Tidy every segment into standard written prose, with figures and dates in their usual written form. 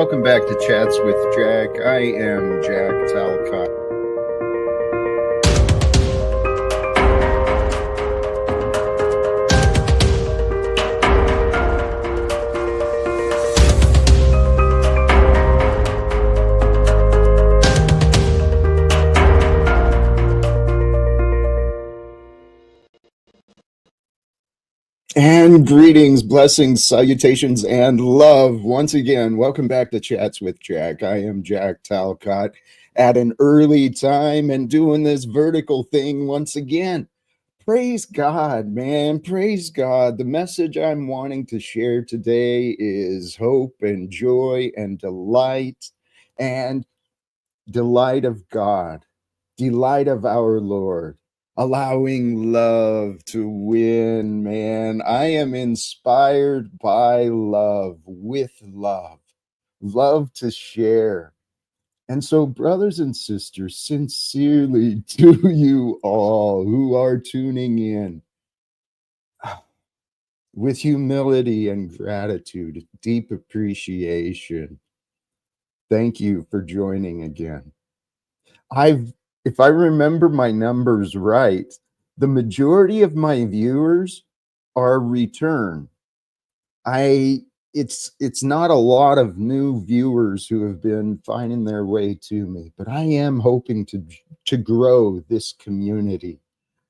Welcome back to Chats with Jack. I am Jack Talcott. And greetings, blessings, salutations, and love. Once again, welcome back to Chats with Jack. I am Jack Talcott at an early time and doing this vertical thing once again. Praise God, man. Praise God. The message I'm wanting to share today is hope and joy and delight of God, delight of our Lord. Allowing love to win, man. I am inspired by love, with love to share. And so, brothers and sisters, sincerely to you all who are tuning in, with humility and gratitude, deep appreciation, thank you for joining again. If I remember my numbers right, the majority of my viewers are return. It's not a lot of new viewers who have been finding their way to me, but I am hoping to grow this community.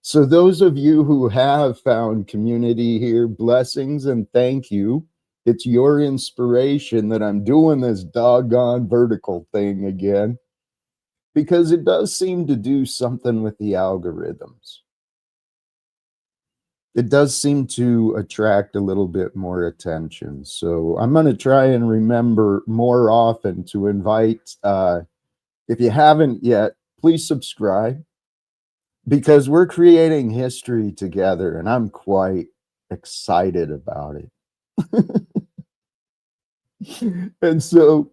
So those of you who have found community here, blessings and thank you. It's your inspiration that I'm doing this doggone vertical thing again, because it does seem to do something with the algorithms. It does seem to attract a little bit more attention. So I'm going to try and remember more often to invite, if you haven't yet, please subscribe, because we're creating history together and I'm quite excited about it. And so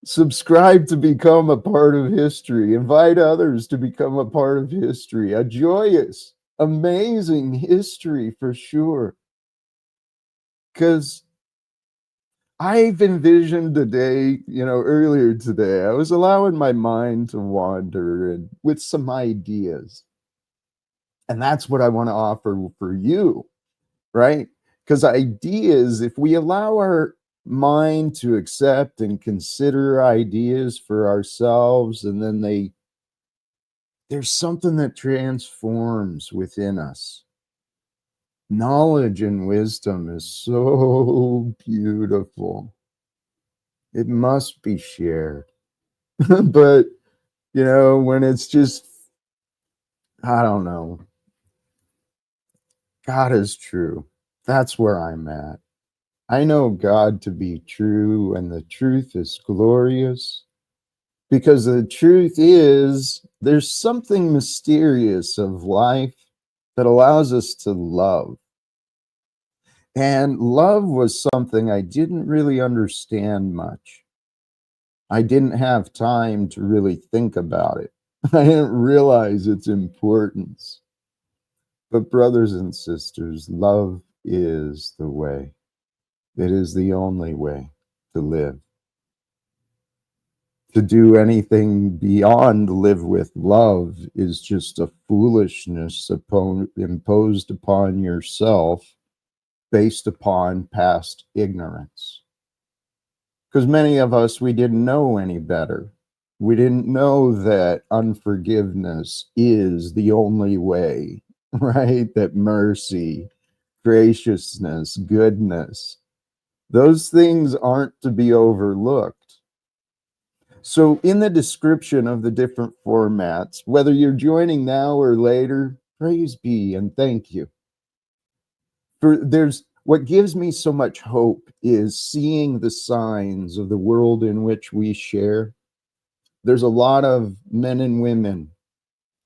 subscribe to become a part of history. Invite others to become a part of history. A joyous, amazing history for sure. Because I've envisioned today, earlier today, I was allowing my mind to wander and with some ideas. And that's what I want to offer for you, right? Because ideas, if we allow our mind to accept and consider ideas for ourselves, and then there's something that transforms within us. Knowledge and wisdom is so beautiful. It must be shared. But when it's just, I don't know, God is true. That's where I'm at. I know God to be true, and the truth is glorious, because the truth is there's something mysterious of life that allows us to love. And love was something I didn't really understand much. I didn't have time to really think about it. I didn't realize its importance. But brothers and sisters, love is the way. It is the only way to live. To do anything beyond live with love is just a foolishness imposed upon yourself based upon past ignorance. Because many of us, we didn't know any better. We didn't know that unforgiveness is the only way, right? That mercy, graciousness, goodness, those things aren't to be overlooked. So in the description of the different formats, whether you're joining now or later, praise be and thank you. What gives me so much hope is seeing the signs of the world in which we share. There's a lot of men and women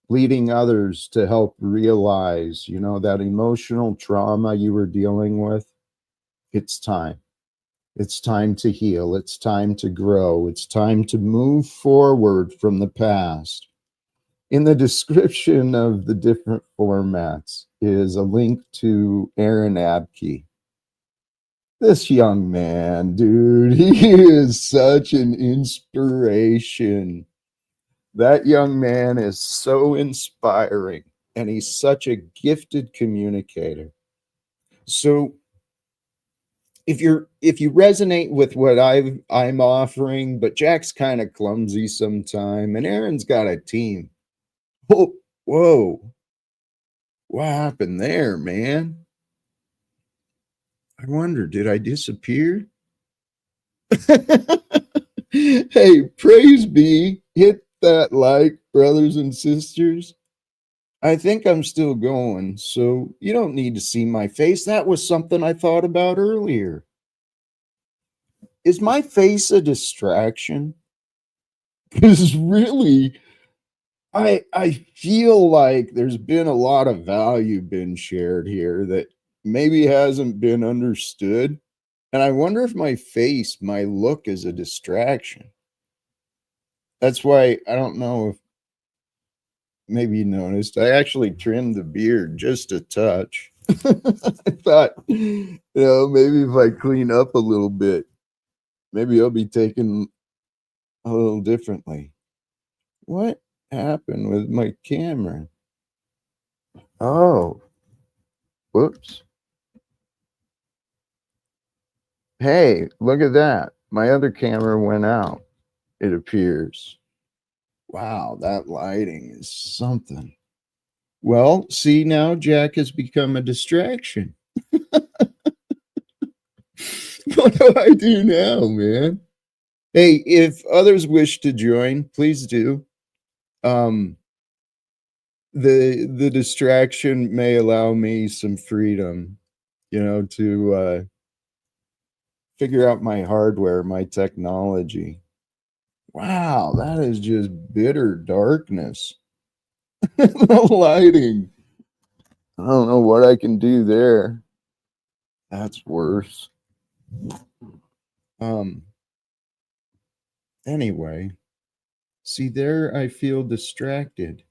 leading others to help realize, that emotional trauma you were dealing with. It's time. It's time to heal. It's time to grow. It's time to move forward from the past. In the description of the different formats is a link to Aaron Abke. This young man, dude, he is such an inspiration. That young man is so inspiring, and he's such a gifted communicator. So if you resonate with what I'm offering, but Jack's kind of clumsy sometime, and Aaron's got a team. Oh, whoa, what happened there, man? I wonder, did I disappear? Hey, praise be. Hit that like, brothers and sisters. I think I'm still going, so you don't need to see my face. That was something I thought about earlier. Is my face a distraction? Because really, I feel like there's been a lot of value been shared here that maybe hasn't been understood. And I wonder if my face, my look is a distraction. That's why I don't know if maybe you noticed I actually trimmed the beard just a touch. I thought, maybe if I clean up a little bit, maybe I'll be taken a little differently. What happened with my camera? Oh, whoops. Hey, look at that. My other camera went out, it appears. Wow, that lighting is something. Well, see, now Jack has become a distraction. What do I do now, man? Hey, if others wish to join, please do. Um, the distraction may allow me some freedom, to figure out my hardware, my technology. Wow, that is just bitter darkness. The lighting. I don't know what I can do there. That's worse. Um anyway, see there I feel distracted.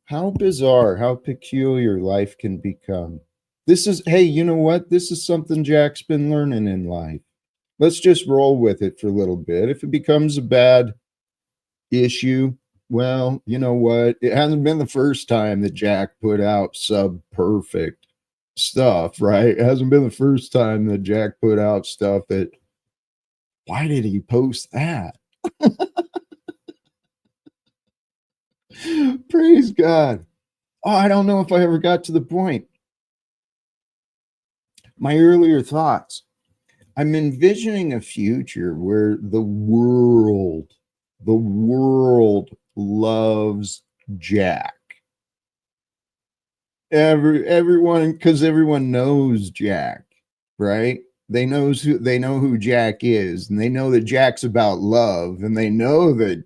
How bizarre, how peculiar life can become. This is, hey, you know what? This is something Jack's been learning in life. Let's just roll with it for a little bit. If it becomes a bad issue, well, you know what? It hasn't been the first time that Jack put out sub perfect stuff, right? It hasn't been the first time that Jack put out stuff that, why did he post that? Praise God. Oh, I don't know if I ever got to the point. My earlier thoughts. I'm envisioning a future where the world loves Jack. Everyone, because everyone knows Jack, right? They know who Jack is, and they know that Jack's about love, and they know that,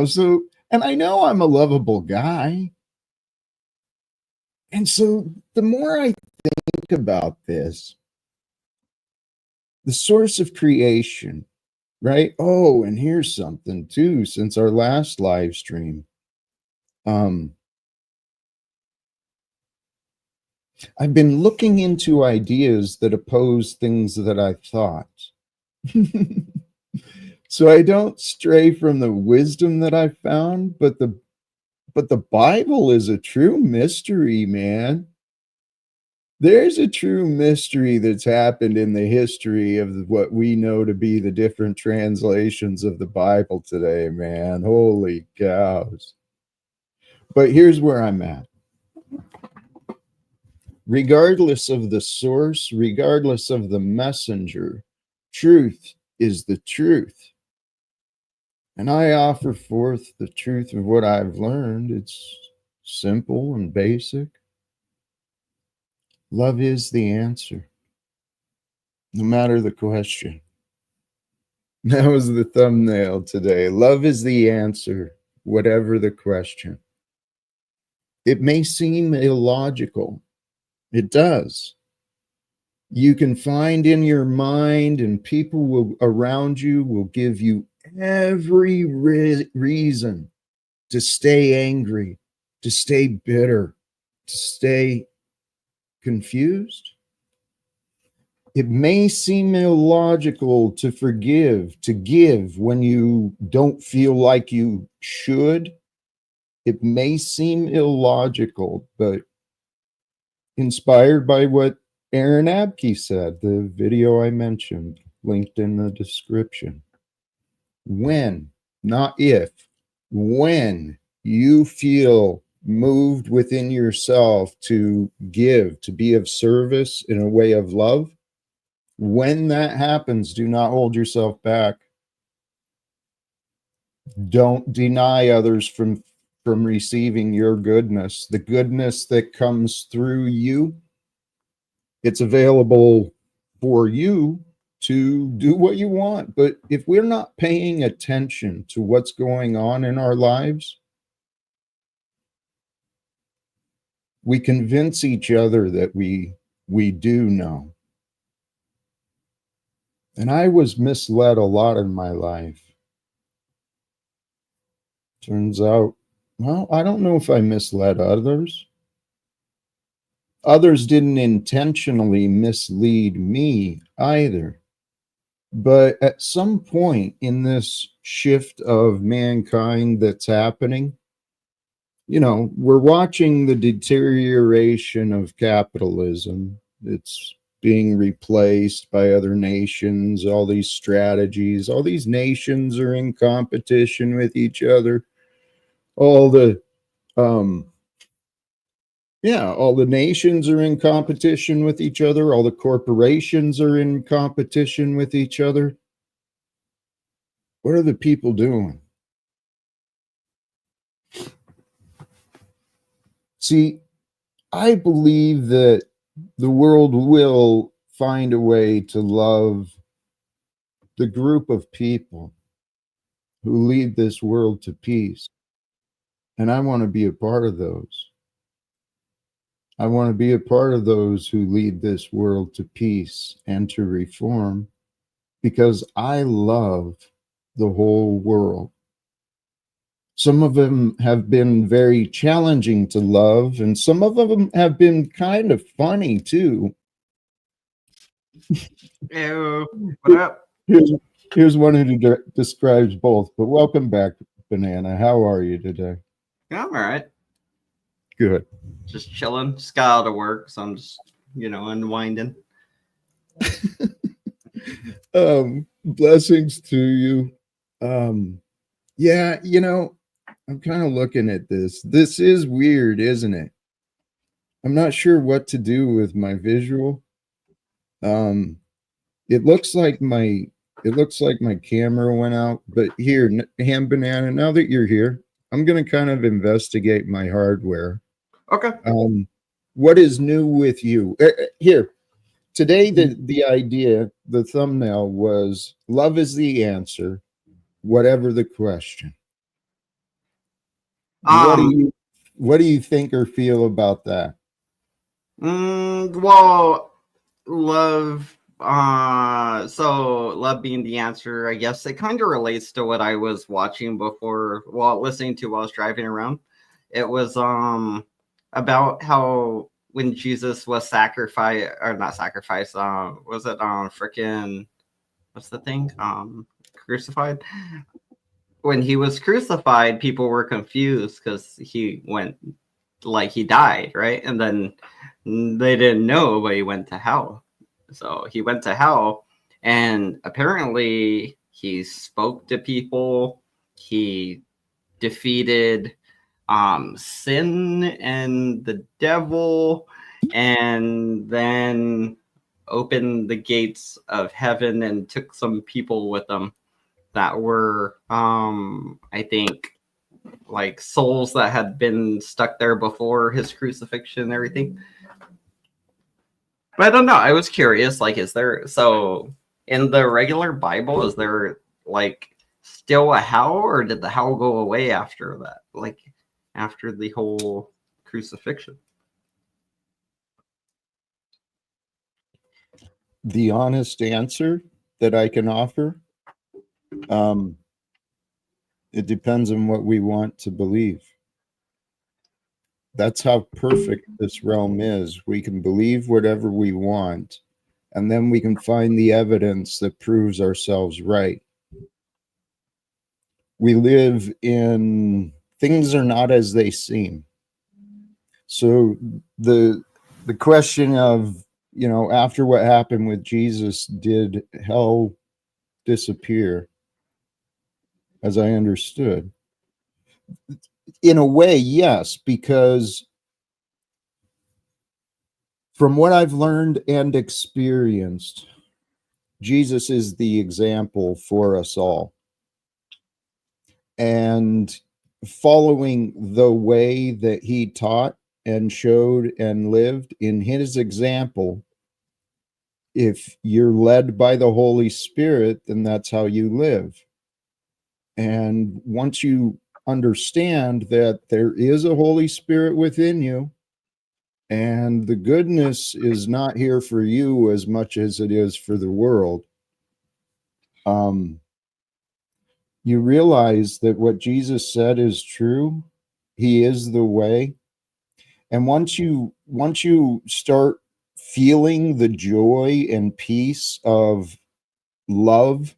so, and I know I'm a lovable guy. And so the more I think about this, the source of creation, right? Oh, and here's something too, since our last live stream. Um, I've been looking into ideas that oppose things that I thought. So I don't stray from the wisdom that I found, but the Bible is a true mystery, man. There's a true mystery that's happened in the history of what we know to be the different translations of the Bible today, man. Holy cows. But here's where I'm at. Regardless of the source, regardless of the messenger, truth is the truth. And I offer forth the truth of what I've learned. It's simple and basic. Love is the answer, no matter the question. That was the thumbnail today. Love is the answer, whatever the question. It may seem illogical. It does. You can find in your mind, and people will around you will give you every reason to stay angry, to stay bitter, to stay confused. It may seem illogical to forgive, to give when you don't feel like you should. It may seem illogical, but inspired by what Aaron Abke said, the video I mentioned, linked in the description. When, not if, when you feel moved within yourself to give, to be of service in a way of love, when that happens, do not hold yourself back. Don't deny others from receiving your goodness, the goodness that comes through you. It's available for you to do what you want. But if we're not paying attention to what's going on in our lives, we convince each other that we do know. And I was misled a lot in my life. Turns out, well, I don't know if I misled others. Others didn't intentionally mislead me either. But at some point in this shift of mankind that's happening, we're watching the deterioration of capitalism. It's being replaced by other nations, all these strategies. All these nations are in competition with each other. All the all the nations are in competition with each other. All the corporations are in competition with each other. What are the people doing? See, I believe that the world will find a way to love the group of people who lead this world to peace. And I want to be a part of those. I want to be a part of those who lead this world to peace and to reform, because I love the whole world. Some of them have been very challenging to love, and some of them have been kind of funny too. Ew, what up? Here's one who describes both. But welcome back, Banana. How are you today? Yeah, I'm all right. Good. Just chilling. Just got out of work, so I'm just, unwinding. Blessings to you. Yeah, I'm kind of looking at this. This is weird, isn't it? I'm not sure what to do with my visual. Um, it looks like my camera went out, but here, Ham Banana, now that you're here, I'm gonna kind of investigate my hardware. Okay. What is new with you? Here, today the idea, the thumbnail was love is the answer, whatever the question. What do you think or feel about that? Well, love. So love being the answer. I guess it kind of relates to what I was watching before, listening to while I was driving around. It was about how when Jesus was sacrificed, or not sacrificed, was it freaking what's the thing? Crucified. When he was crucified, people were confused because he went like he died, right? And then they didn't know, but he went to hell. So he went to hell, and apparently he spoke to people. He defeated sin and the devil, and then opened the gates of heaven and took some people with him that were I think like souls that had been stuck there before his crucifixion and everything. But I don't know, I was curious, like, is there, so in the regular Bible, is there like still a hell, or did the hell go away after that, like after the whole crucifixion? The honest answer that I can offer, it depends on what we want to believe. That's how perfect this realm is. We can believe whatever we want, and then we can find the evidence that proves ourselves right. We live in, things are not as they seem. So the question of, you know, after what happened with Jesus, did hell disappear? As I understood, in a way, yes, because from what I've learned and experienced, Jesus is the example for us all. And following the way that he taught and showed and lived in his example, if you're led by the Holy Spirit, then that's how you live. And once you understand that there is a Holy Spirit within you, and the goodness is not here for you as much as it is for the world, you realize that what Jesus said is true. He is the way. And once you start feeling the joy and peace of love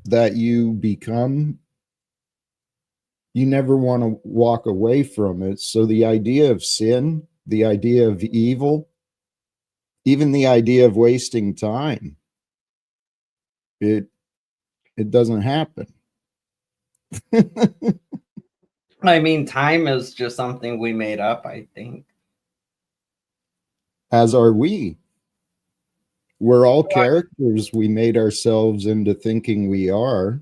that you become, you never want to walk away from it. So the idea of sin, the idea of evil, even the idea of wasting time, it doesn't happen. I mean, time is just something we made up, I think. As are we. We're all characters we made ourselves into thinking we are.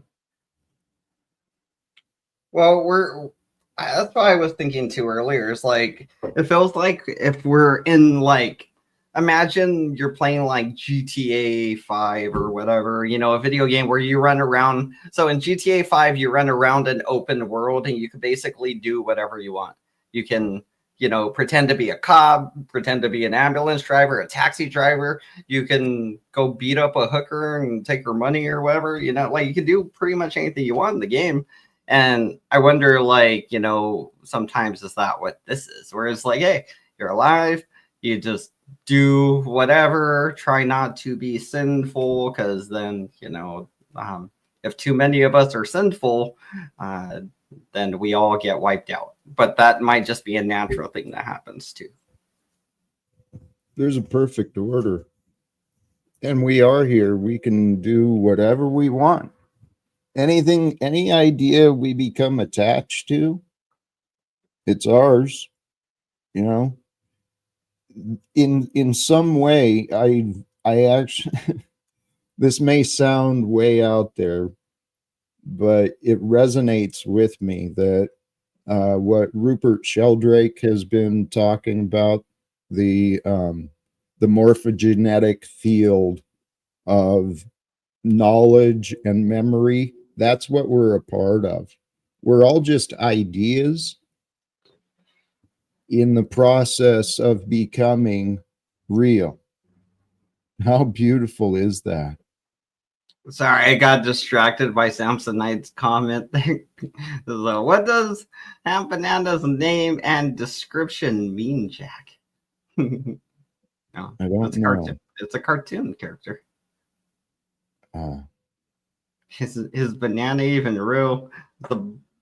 Well, that's what I was thinking too earlier. It's like, it feels like if we're in, like, imagine you're playing like GTA 5 or whatever, you know, a video game where you run around. So in GTA 5, you run around an open world and you can basically do whatever you want. You can, you know, pretend to be a cop, pretend to be an ambulance driver, a taxi driver. You can go beat up a hooker and take her money or whatever, you know, like you can do pretty much anything you want in the game. And I wonder, like, you know, sometimes is that what this is? Where it's like, hey, you're alive, you just do whatever, try not to be sinful, because then, you know, if too many of us are sinful, then we all get wiped out. But that might just be a natural thing that happens too. There's a perfect order. And we are here. We can do whatever we want. Anything, any idea we become attached to, it's ours. You know, in some way, I actually this may sound way out there, but it resonates with me that what Rupert Sheldrake has been talking about, the morphogenetic field of knowledge and memory, that's what we're a part of. We're all just ideas in the process of becoming real. How beautiful is that? Sorry, I got distracted by Samsonite's comment there. So, what does Ham Banana's name and description mean, Jack? No, I don't it's a know. cartoon. It's a cartoon character. His banana even real?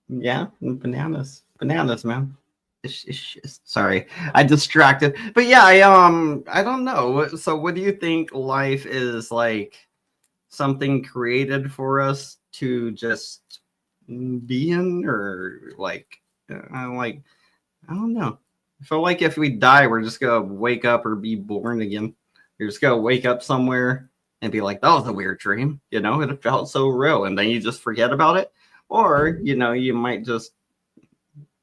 Yeah, bananas, man. Sorry, I distracted. But yeah, I don't know. So, what do you think life is like? Something created for us to just be in, or like, like, I don't know. I feel like if we die, we're just gonna wake up or be born again. You're just gonna wake up somewhere and be like, that was a weird dream, you know, it felt so real, and then you just forget about it. Or, you know, you might just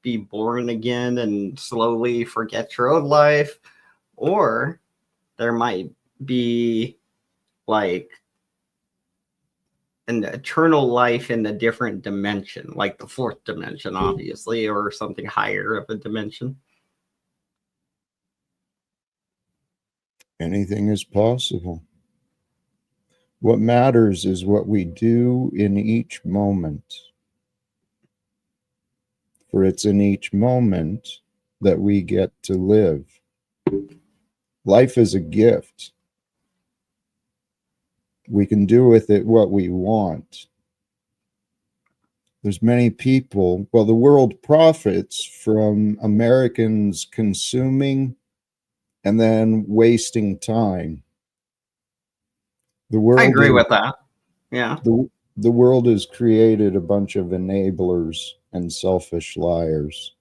be born again and slowly forget your own life. Or there might be like an eternal life in a different dimension, like the fourth dimension, obviously, or something higher of a dimension. Anything is possible. What matters is what we do in each moment. For it's in each moment that we get to live. Life is a gift. We can do with it what we want. There's many people, well, the world profits from Americans consuming and then wasting time. The I world agree is with that. Yeah. the world has created a bunch of enablers and selfish liars.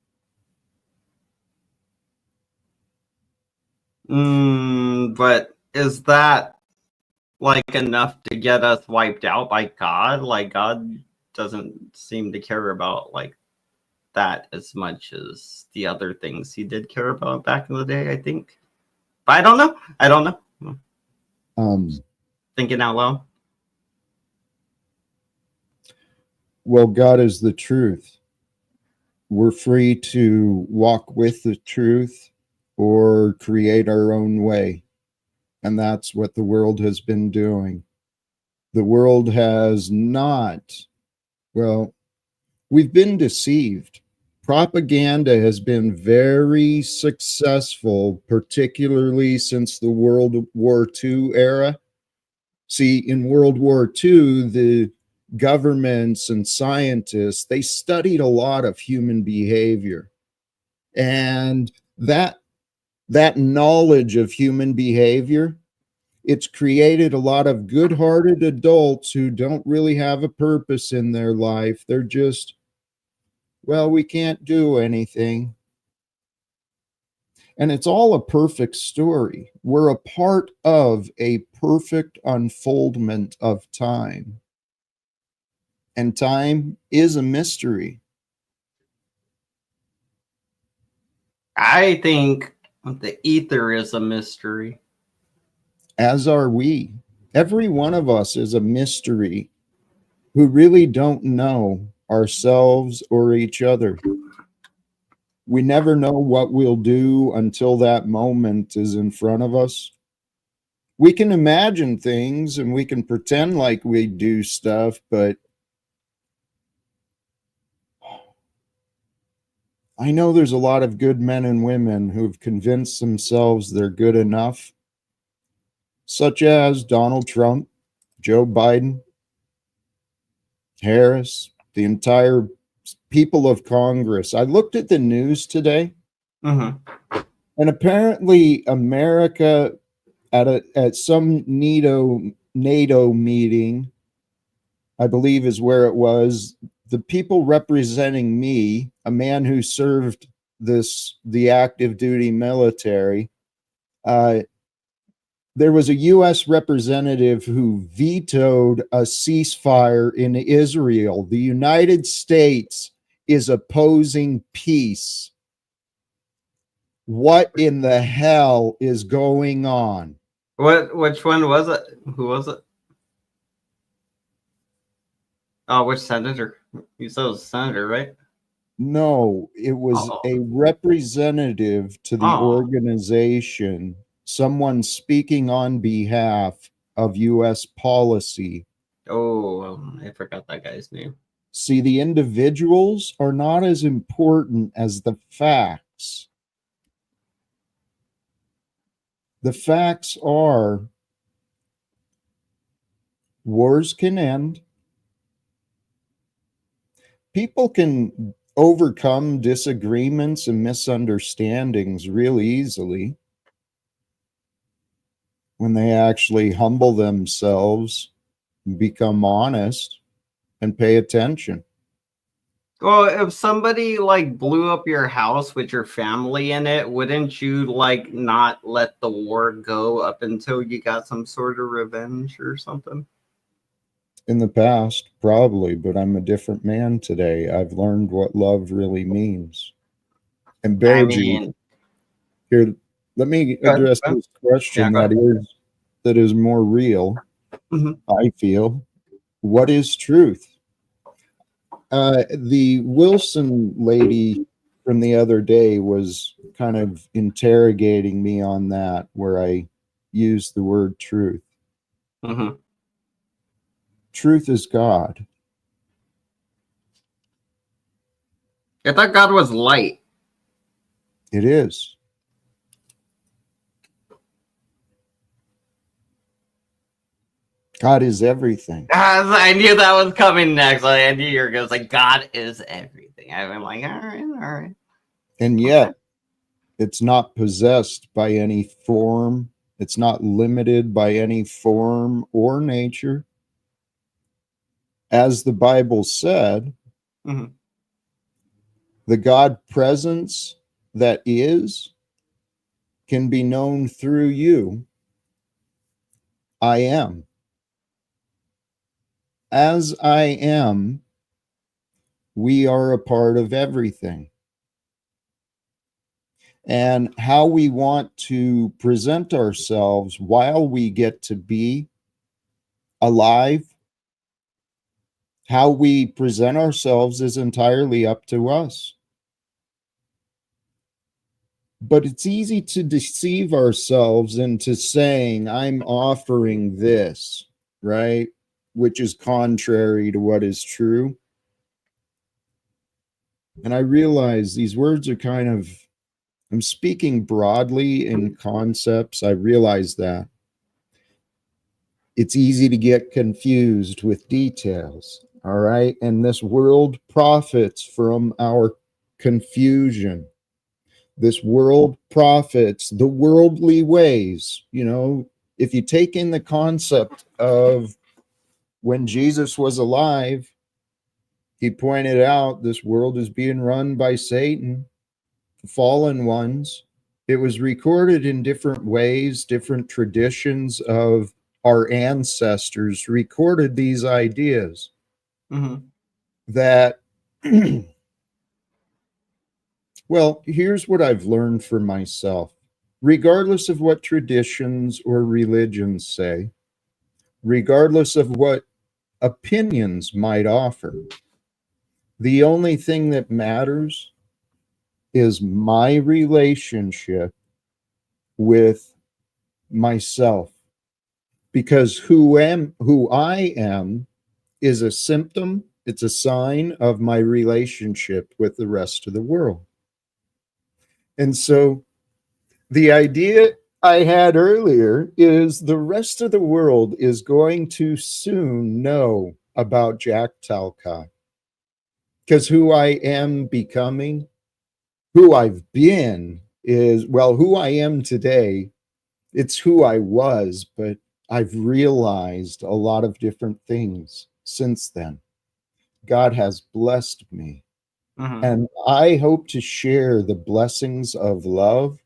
But is that like enough to get us wiped out by God? Like God doesn't seem to care about like that as much as the other things he did care about back in the day, I think. But I don't know. I don't know. Thinking out loud. Well, God is the truth. We're free to walk with the truth or create our own way. And that's what the world has been doing. The world has not, well, we've been deceived. Propaganda has been very successful, particularly since the World War II era. See, in World War II, the governments and scientists, they studied a lot of human behavior. And that knowledge of human behavior, it's created a lot of good-hearted adults who don't really have a purpose in their life. They're just, well, we can't do anything. And it's all a perfect story. We're a part of a perfect unfoldment of time. And time is a mystery. I think the ether is a mystery. As are we. Every one of us is a mystery who really don't know ourselves or each other. We never know what we'll do until that moment is in front of us. We can imagine things and we can pretend like we do stuff, but I know there's a lot of good men and women who've convinced themselves they're good enough, such as Donald Trump, Joe Biden, Harris, the entire people of Congress. I looked at the news today, and apparently America at some NATO meeting, I believe is where it was, the people representing me, a man who served the active duty military, there was a U.S. representative who vetoed a ceasefire in Israel. The United States is opposing peace. What in the hell is going on? Which one was it? Who was it? Oh, which senator? You said it was a senator, right? No, it was a representative to the organization, someone speaking on behalf of U.S. policy. Oh, I forgot that guy's name. See, the individuals are not as important as the facts. The facts are wars can end. People can overcome disagreements and misunderstandings real easily when they actually humble themselves, become honest, and pay attention. Well, if somebody like blew up your house with your family in it, wouldn't you like not let the war go up until you got some sort of revenge or something? In the past, probably, but I'm a different man today. I've learned what love really means. And I Bearji, mean, here, let me address this question that is more real. I feel. What is truth? The Wilson lady from the other day was kind of interrogating me on that, where I used the word truth. Truth is God. I thought God was light. It is. God is everything. I knew that was coming next. Like, I knew you were going to say God is everything. I'm like, all right. And Okay. yet, it's not possessed by any form. It's not limited by any form or nature. As the Bible said, Mm-hmm. the God presence that is can be known through you. I am. As I am, we are a part of everything. And how we want to present ourselves while we get to be alive, how we present ourselves is entirely up to us. But it's easy to deceive ourselves into saying, I'm offering this, right? Which is contrary to what is true. And I realize these words are kind of, I'm speaking broadly in concepts. I realize that. It's easy to get confused with details. All right. And this world profits from our confusion. This world profits the worldly ways. You know, if you take in the concept of when Jesus was alive, he pointed out this world is being run by Satan, the fallen ones. It was recorded in different ways, different traditions of our ancestors recorded these ideas Mm-hmm. that, well, here's what I've learned for myself. Regardless of what traditions or religions say, regardless of what opinions might offer, the only thing that matters is my relationship with myself. Because who I am is a symptom, it's a sign of my relationship with the rest of the world. And so the idea I had earlier is the rest of the world is going to soon know about Jack Talcott. Because who I am becoming, who I've been is, well, who I am today, it's who I was, but I've realized a lot of different things since then. God has blessed me. Mm-hmm. And I hope to share the blessings of love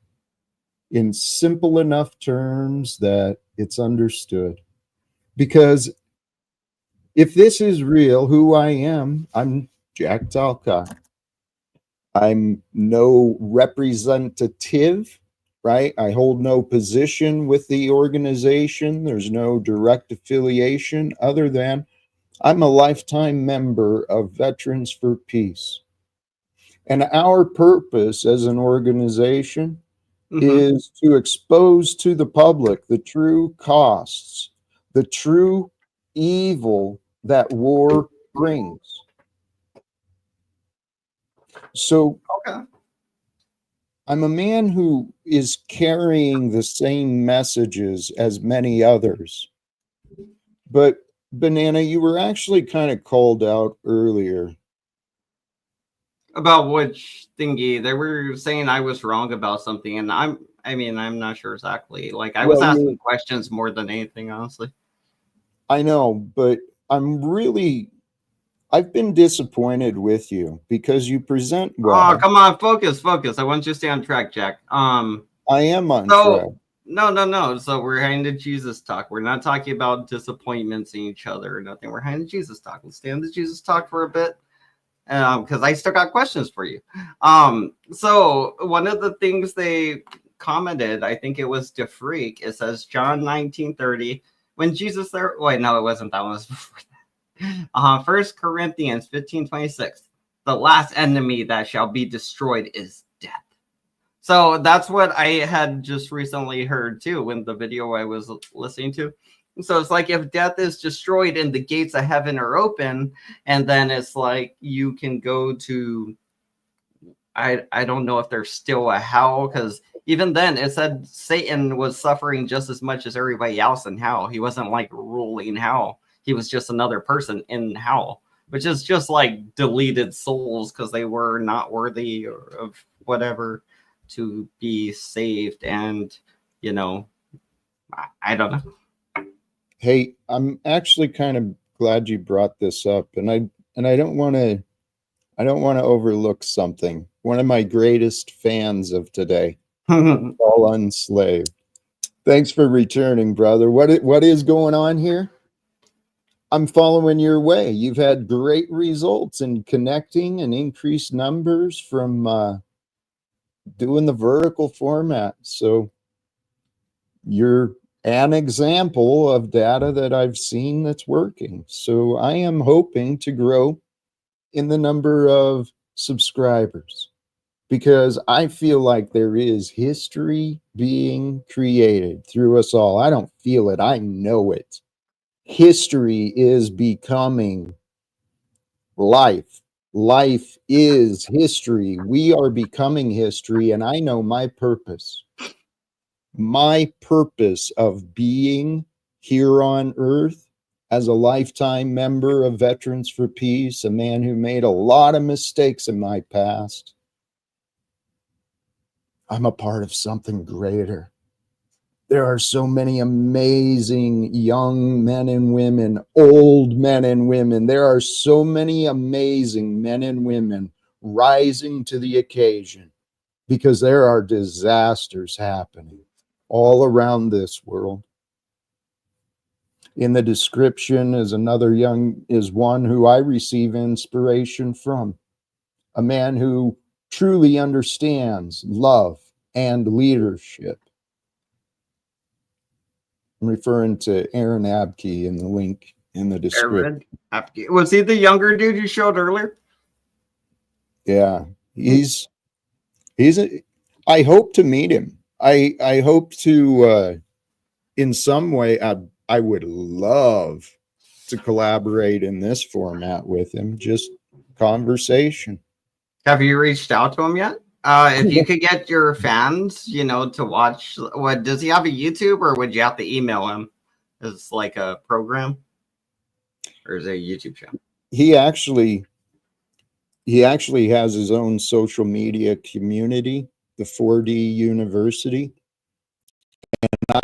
in simple enough terms that it's understood. Because if this is real, who I am, I'm Jack Talcott. I'm no representative, right? I hold no position with the organization. There's no direct affiliation other than I'm a lifetime member of Veterans for Peace. And our purpose as an organization Mm-hmm. is to expose to the public the true costs, the true evil that war brings. So Okay. I'm a man who is carrying the same messages as many others. But Banana, you were actually kind of called out earlier. About which thingy they were saying I was wrong about something, and I'm not sure exactly. Like I was Well, you're, asking questions more than anything, honestly. I know, but I've been disappointed with you because you present Oh, well. come on, focus. I want you to stay on track, Jack. I am on track. So no. So we're heading to Jesus talk. We're not talking about disappointments in each other or nothing. We're heading to Jesus talk. Let's stay on the Jesus talk for a bit. Because I still got questions for you. So one of the things they commented, I think it was to Freak, it says John 19:30, when Jesus there, wait, no, it wasn't that one, it was before that. 1 Corinthians 15:26, the last enemy that shall be destroyed is death. So that's what I had just recently heard too when the video I was listening to. So it's like if death is destroyed and the gates of heaven are open, and then it's like you can go to I don't know if there's still a hell, because even then it said Satan was suffering just as much as everybody else in hell. He wasn't like ruling hell. He was just another person in hell, which is just like deleted souls because they were not worthy of whatever to be saved. And you know, I don't know. Hey, I'm actually kind of glad you brought this up, and I don't want to overlook something. One of my greatest fans of today, all unslaved. Thanks for returning, brother. What is going on here? I'm following your way. You've had great results in connecting and increased numbers from doing the vertical format. So you're an example of data that I've seen that's working. So I am hoping to grow in the number of subscribers, because I feel like there is history being created through us all. I don't feel it, I know it. History is becoming life. Life is history. We are becoming history, and I know my purpose. My purpose of being here on earth as a lifetime member of Veterans for Peace, a man who made a lot of mistakes in my past. I'm a part of something greater. There are so many amazing young men and women, old men and women. There are so many amazing men and women rising to the occasion, because there are disasters happening all around this world. In the description is one who I receive inspiration from, a man who truly understands love and leadership. I'm referring to Aaron Abke in the link in the description. Was he the younger dude you showed earlier? Yeah, I hope to meet him. I hope to in some way. I would love to collaborate in this format with him. Just conversation. Have you reached out to him yet? If you could get your fans, to watch, what does he have a YouTube, or would you have to email him? As like a program, or is it a YouTube channel? He actually has his own social media community, the 4D University.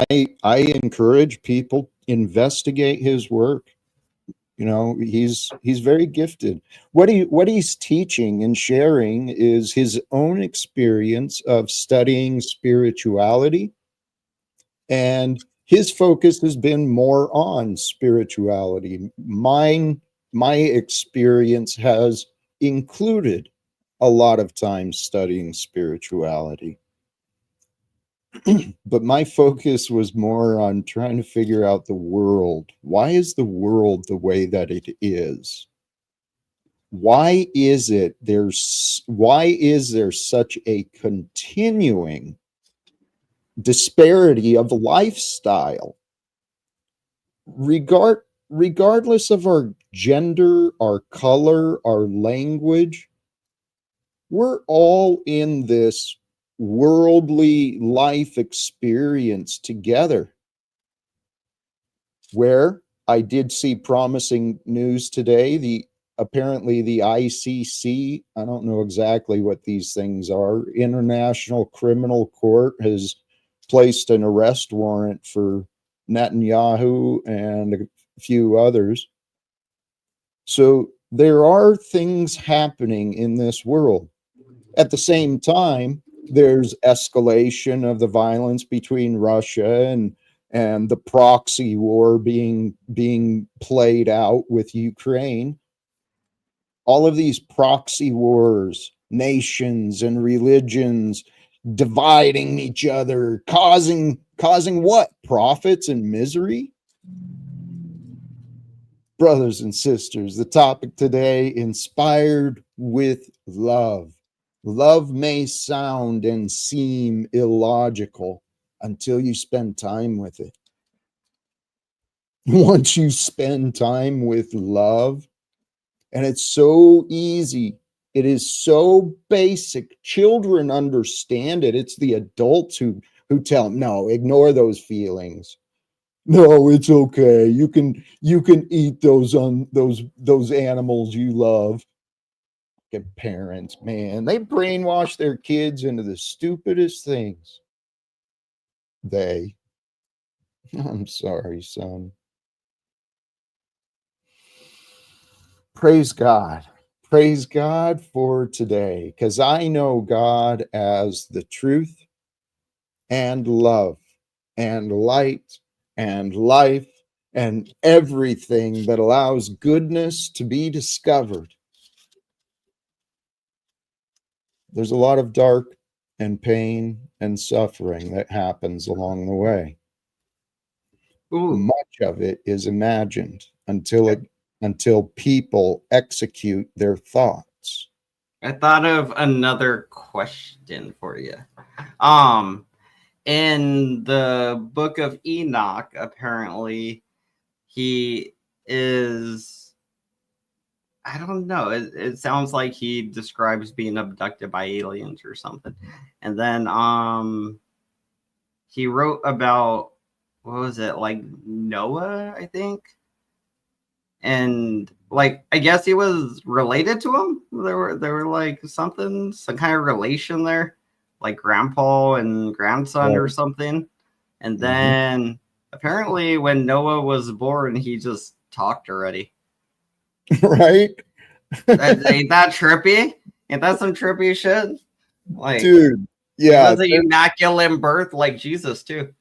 And I encourage people investigate his work. He's very gifted. What he's teaching and sharing is his own experience of studying spirituality, and his focus has been more on spirituality. My experience has included a lot of time studying spirituality. But my focus was more on trying to figure out the world. Why is the world the way that it is? Why is there such a continuing disparity of lifestyle? Regardless of our gender, our color, our language, we're all in this worldly life experience together. Where I did see promising news today, apparently the ICC, I don't know exactly what these things are, International Criminal Court, has placed an arrest warrant for Netanyahu and a few others. So there are things happening in this world. At the same time, there's escalation of the violence between Russia and the proxy war being played out with Ukraine. All of these proxy wars, nations and religions dividing each other, causing what? Profits and misery? Brothers and sisters, the topic today, inspired with love. Love may sound and seem illogical until you spend time with it. Once you spend time with love, and it's so easy It is so basic. Children understand it. It's the adults who tell them, no, ignore those feelings. No, it's okay. You can eat those animals you love. Get parents, man, they brainwash their kids into the stupidest things. I'm sorry, son. Praise God. Praise God for today, because I know God as the truth and love and light and life and everything that allows goodness to be discovered. There's a lot of dark and pain and suffering that happens along the way. Ooh, Much of it is imagined until people execute their thoughts. I thought of another question for you. Um, in the book of Enoch, apparently he is, I don't know, it sounds like he describes being abducted by aliens or something. And then he wrote about, what was it, like Noah, I think? And like, I guess he was related to him. There were like some kind of relation there, like grandpa and grandson or Right. something. And Mhm. then apparently when Noah was born, he just talked already. Right? Ain't that trippy? Ain't that some trippy shit? Like, Dude, he yeah, was an immaculate birth like Jesus too.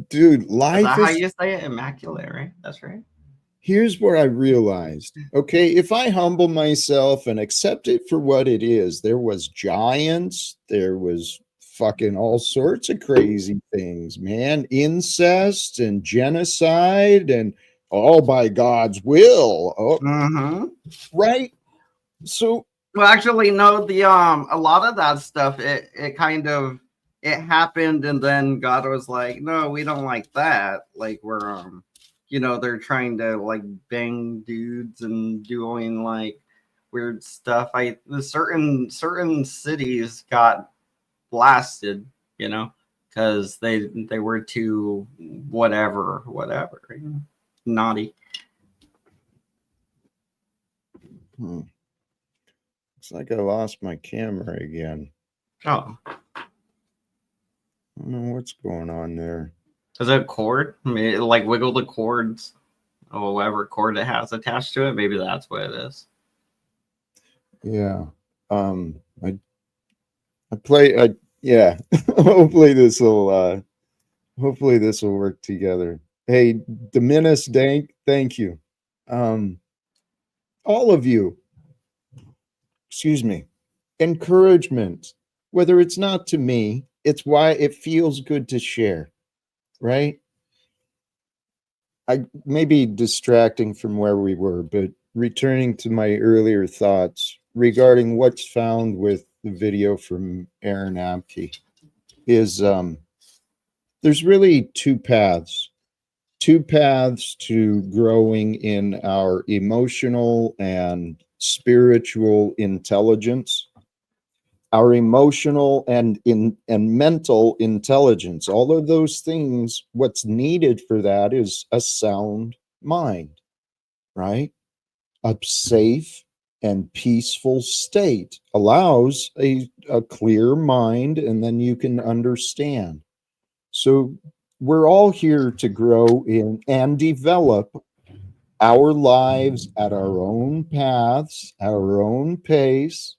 dude, Is life that how is. you say it? Immaculate, right? That's right. Here's what I realized. Okay, if I humble myself and accept it for what it is, there was giants, there was fucking all sorts of crazy things, man. Incest and genocide and all by God's will. Oh, Mm-hmm. right. So, Well, actually, no. The a lot of that stuff, it kind of it happened, and then God was like, "No, we don't like that. Like we're they're trying to like bang dudes and doing like weird stuff. The certain cities got blasted, because they were too whatever, naughty. Looks like I lost my camera again. Oh, I don't know what's going on there. is it a cord? I mean, it, like wiggle the cords. Or whatever cord it has attached to it. Maybe that's what it is. Yeah. I play yeah. hopefully this will work together. Hey, Dominus Dank, thank you. All of you, excuse me, encouragement, whether it's not to me, it's why it feels good to share, right? I may be distracting from where we were, but returning to my earlier thoughts regarding what's found with the video from Aaron Abke is there's really two paths to growing in our emotional and spiritual intelligence. Our emotional and mental intelligence, all of those things, what's needed for that is a sound mind, right? A safe and peaceful state allows a clear mind, and then you can understand. So we're all here to grow in and develop our lives at our own paths, at our own pace.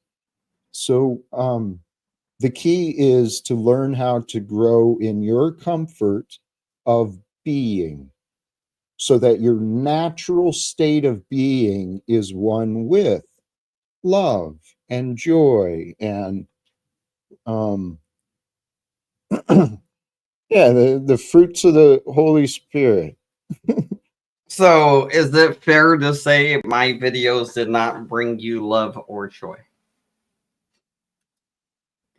So the key is to learn how to grow in your comfort of being, so that your natural state of being is one with love and joy and um yeah, the fruits of the Holy Spirit. So, is it fair to say my videos did not bring you love or joy?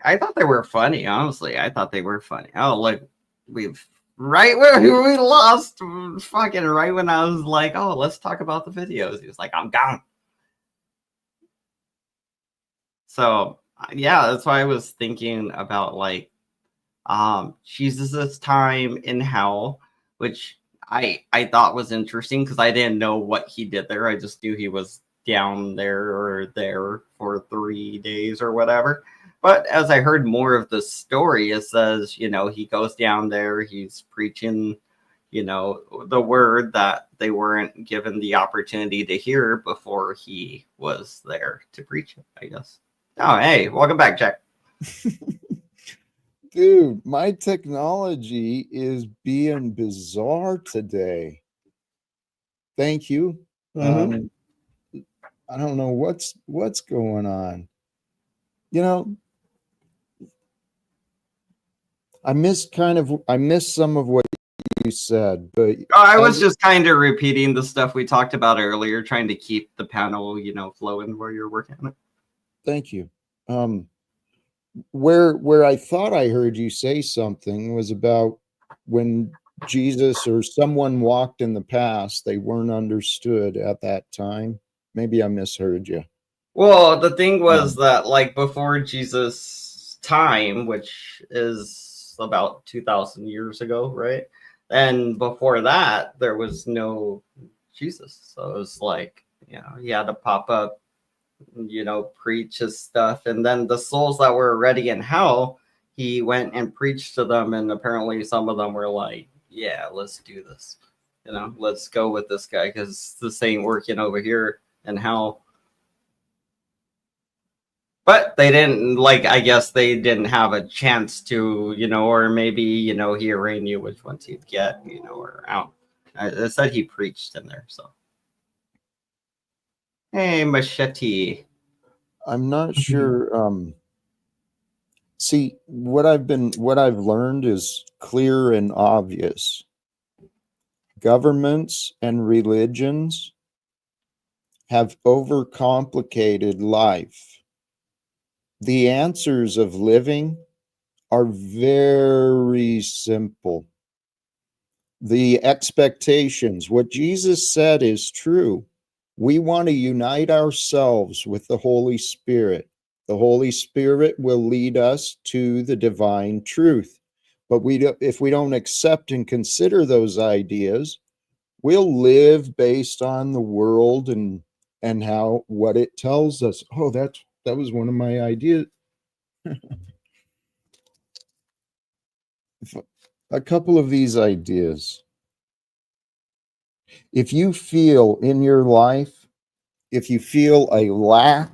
I thought they were funny, honestly. I thought they were funny. Oh, look, we've right where we lost fucking right when I was like, oh, let's talk about the videos. He was like, I'm gone. So yeah, that's why I was thinking about like Jesus' time in hell, which I thought was interesting because I didn't know what he did there. I just knew he was down there or there for 3 days or whatever. But as I heard more of the story, it says, he goes down there, he's preaching, the word that they weren't given the opportunity to hear before he was there to preach it, I guess. Oh, hey, welcome back, Jack. Dude, my technology is being bizarre today. Thank you. Mm-hmm. I don't know what's going on. You know, I missed some of what you said, but Oh, I was just kind of repeating the stuff we talked about earlier, trying to keep the panel, flowing while you're working on it. thank you. Where I thought I heard you say something was about when Jesus or someone walked in the past, they weren't understood at that time. Maybe I misheard you. Well, the thing was Um, that, like, before Jesus' time, which is about 2,000 years ago, right? And before that, there was no Jesus. So it was like, he had to pop up, preach his stuff. And then the souls that were already in hell, he went and preached to them. And apparently some of them were like, yeah, let's do this. Let's go with this guy because this ain't working over here in hell. But they didn't, like, I guess they didn't have a chance to, or maybe, he already knew which ones he'd get, or out. I said he preached in there, so. Hey, Machete. I'm not sure. See, what I've learned is clear and obvious. Governments and religions have overcomplicated life. The answers of living are very simple. The expectations, what Jesus said is true. We want to unite ourselves with the Holy Spirit. The Holy Spirit will lead us to the divine truth. But if we don't accept and consider those ideas, we'll live based on the world and what it tells us. Oh, that was one of my ideas. A couple of these ideas. If you feel in your life, if you feel a lack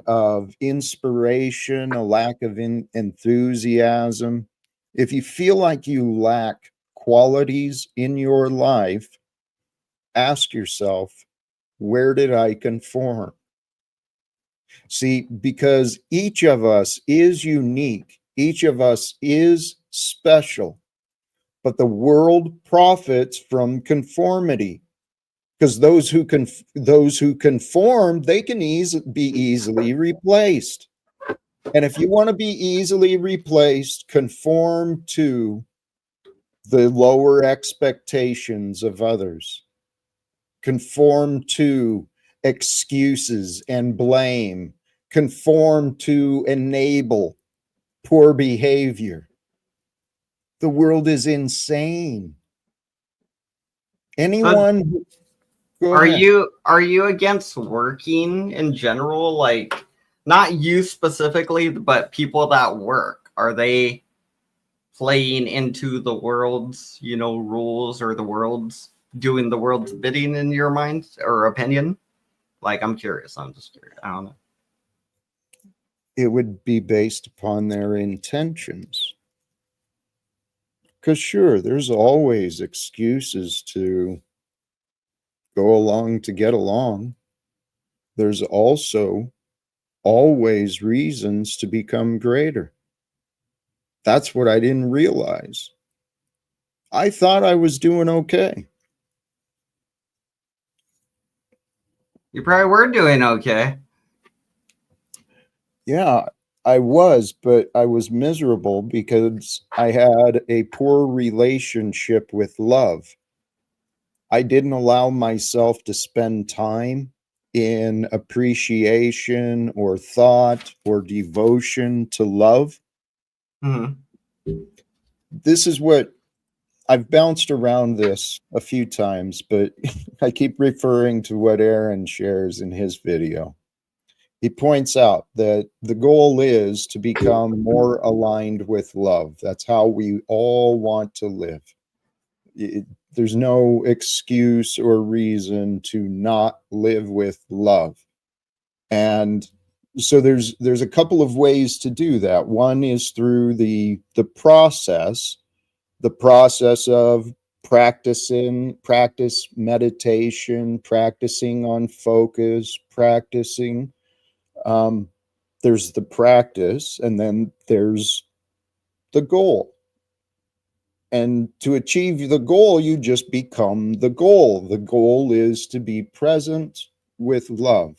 of inspiration, a lack of enthusiasm, if you feel like you lack qualities in your life, ask yourself, where did I conform? See, because each of us is unique, each of us is special, but the world profits from conformity. Because those who conform, they can be easily replaced. And if you want to be easily replaced, conform to the lower expectations of others. Conform to excuses and blame. Conform to enable poor behavior. The world is insane. So Anyone, go are ahead. you against working in general? Like, not you specifically, but people that work. Are they playing into the world's, rules, or the world's doing the world's bidding in your mind or opinion? Like, I'm curious. I'm just curious. I don't know. It would be based upon their intentions. Because, sure, there's always excuses to go along to get along. There's also always reasons to become greater. That's what I didn't realize. I thought I was doing okay. You probably were doing okay. Yeah, I was, but I was miserable because I had a poor relationship with love. I didn't allow myself to spend time in appreciation or thought or devotion to love. Mhm. This is what I've bounced around this a few times, but I keep referring to what Aaron shares in his video. He points out that the goal is to become more aligned with love. That's how we all want to live. There's no excuse or reason to not live with love. And so there's a couple of ways to do that. One is through the process of practice meditation, practicing on focus, practicing. Um, there's the practice, and then there's the goal. And to achieve the goal, you just become the goal. The goal is to be present with love,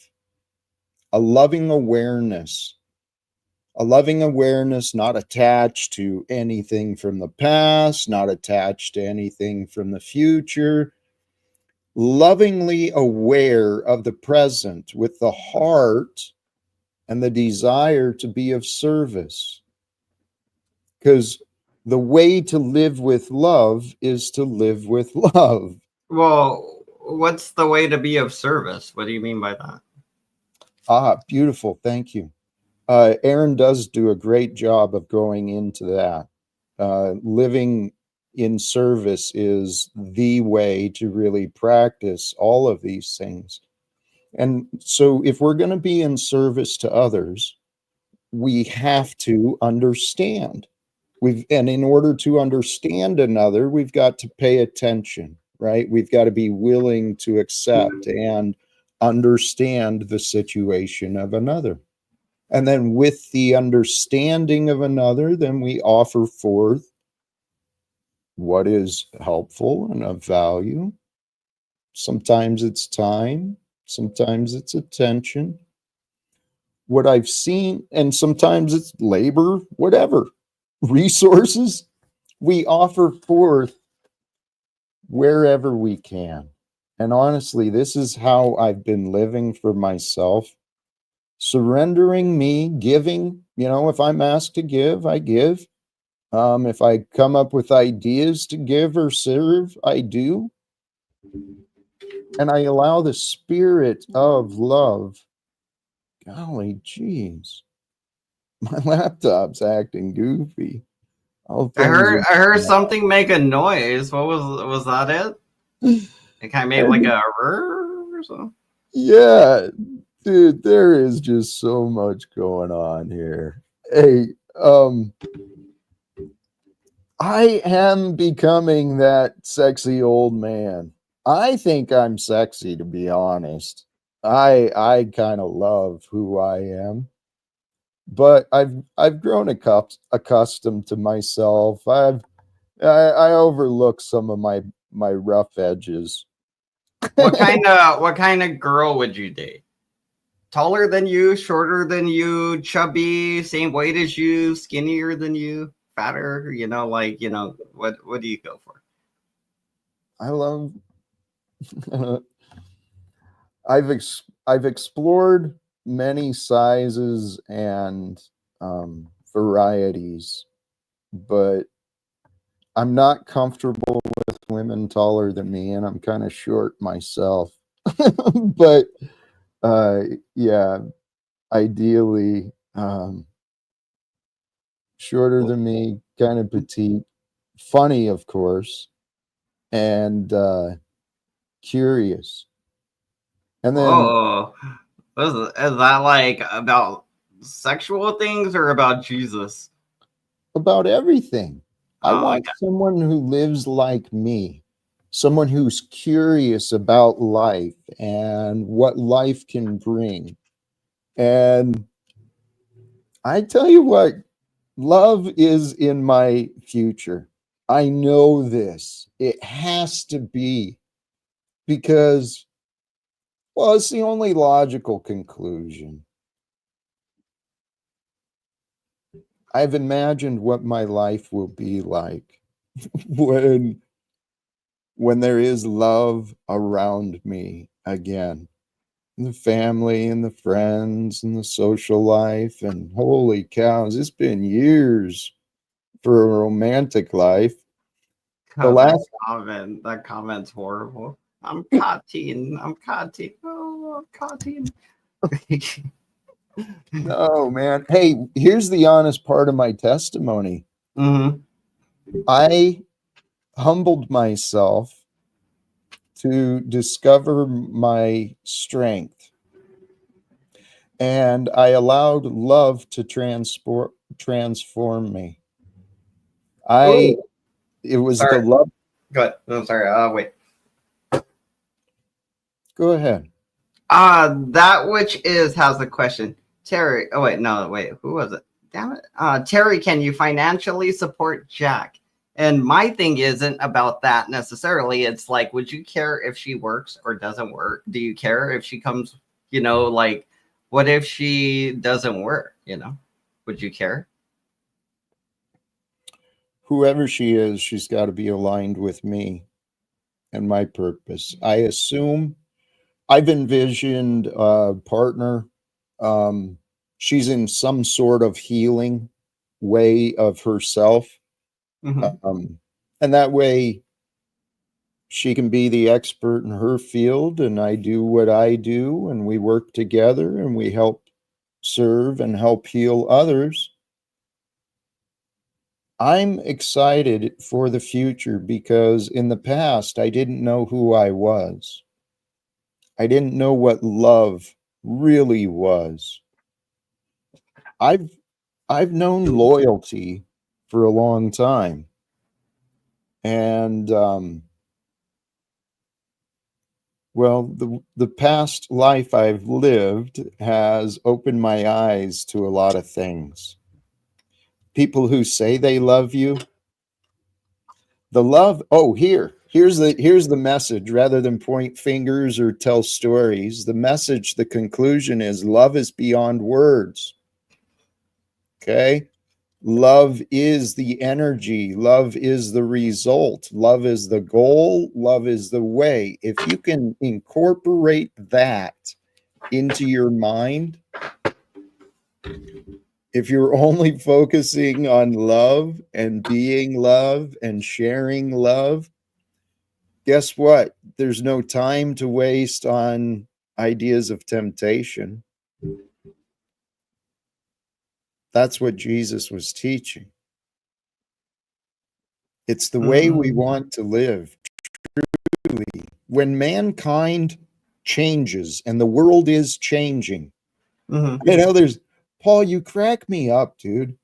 a loving awareness, not attached to anything from the past, not attached to anything from the future, lovingly aware of the present with the heart and the desire to be of service. Because the way to live with love is to live with love. Well, what's the way to be of service? What do you mean by that? Ah, beautiful. Thank you. Aaron does do a great job of going into that. Living in service is the way to really practice all of these things. And so, if we're going to be in service to others, we have to understand. And in order to understand another, we've got to pay attention, right? We've got to be willing to accept and understand the situation of another. And then with the understanding of another, then we offer forth what is helpful and of value. Sometimes it's time, sometimes it's attention. What I've seen, and sometimes it's labor, whatever, resources we offer forth wherever we can. And honestly, this is how I've been living for myself, surrendering me, giving. If I'm asked to give, I give. If I come up with ideas to give or serve, I do. And I allow the spirit of love. Golly, geez, my laptop's acting goofy. All things are. I heard something make a noise. What was that it? It kind of made like a or something. Yeah, dude, there is just so much going on here. Hey, I am becoming that sexy old man. I think I'm sexy, to be honest. I kind of love who I am, but I've grown accustomed to myself. I overlook some of my rough edges. What kind of girl would you date? Taller than you, shorter than you, chubby, same weight as you, skinnier than you, fatter, what do you go for? I love. I've explored many sizes and varieties, but I'm not comfortable with women taller than me, and I'm kind of short myself. But uh, yeah, ideally shorter than me, kind of petite, funny, of course, and curious. And then Oh, is that like about sexual things or about Jesus? about everything. I Oh, want okay. someone who lives like me, someone who's curious about life and what life can bring. And I tell you what, love is in my future. I know this. It has to be because, well, it's the only logical conclusion. I've imagined what my life will be like when there is love around me again. the family and the friends and the social life. And holy cows, it's been years for a romantic life. The Oh, last, that comment's horrible. I'm cutting. I'm cutting. Oh, I'm cutting. no, man. Hey, here's the honest part of my testimony. Mm-hmm. I humbled myself to discover my strength, and I allowed love to transform me. I Oh, it was the sorry. love. Go ahead. I'm sorry. Wait. Go ahead. That which is has a question. Terry. Oh wait, no, wait. Who was it? Damn it. Terry, can you financially support Jack? And my thing isn't about that necessarily. It's like, would you care if she works or doesn't work? Do you care if she comes? Like, what if she doesn't work? Would you care? Whoever she is, she's got to be aligned with me and my purpose. I assume I've envisioned a partner. Um, she's in some sort of healing way of herself. Mm-hmm. And that way she can be the expert in her field, and I do what I do, and we work together and we help serve and help heal others. I'm excited for the future because in the past, I didn't know who I was. I didn't know what love really was. I've I've known loyalty for a long time, and well, the past life I've lived has opened my eyes to a lot of things. People who say they love you, the love. Oh, here's the message. Rather than point fingers or tell stories, the message, the conclusion is love is beyond words. Okay. Love is the energy. Love is the result. Love is the goal. Love is the way. If you can incorporate that into your mind, if you're only focusing on love and being love and sharing love, guess what? There's no time to waste on ideas of temptation. That's what Jesus was teaching. It's the way we Mm-hmm. want to live. When mankind changes and the world is changing, Mm-hmm. there's Paul, you crack me up, dude.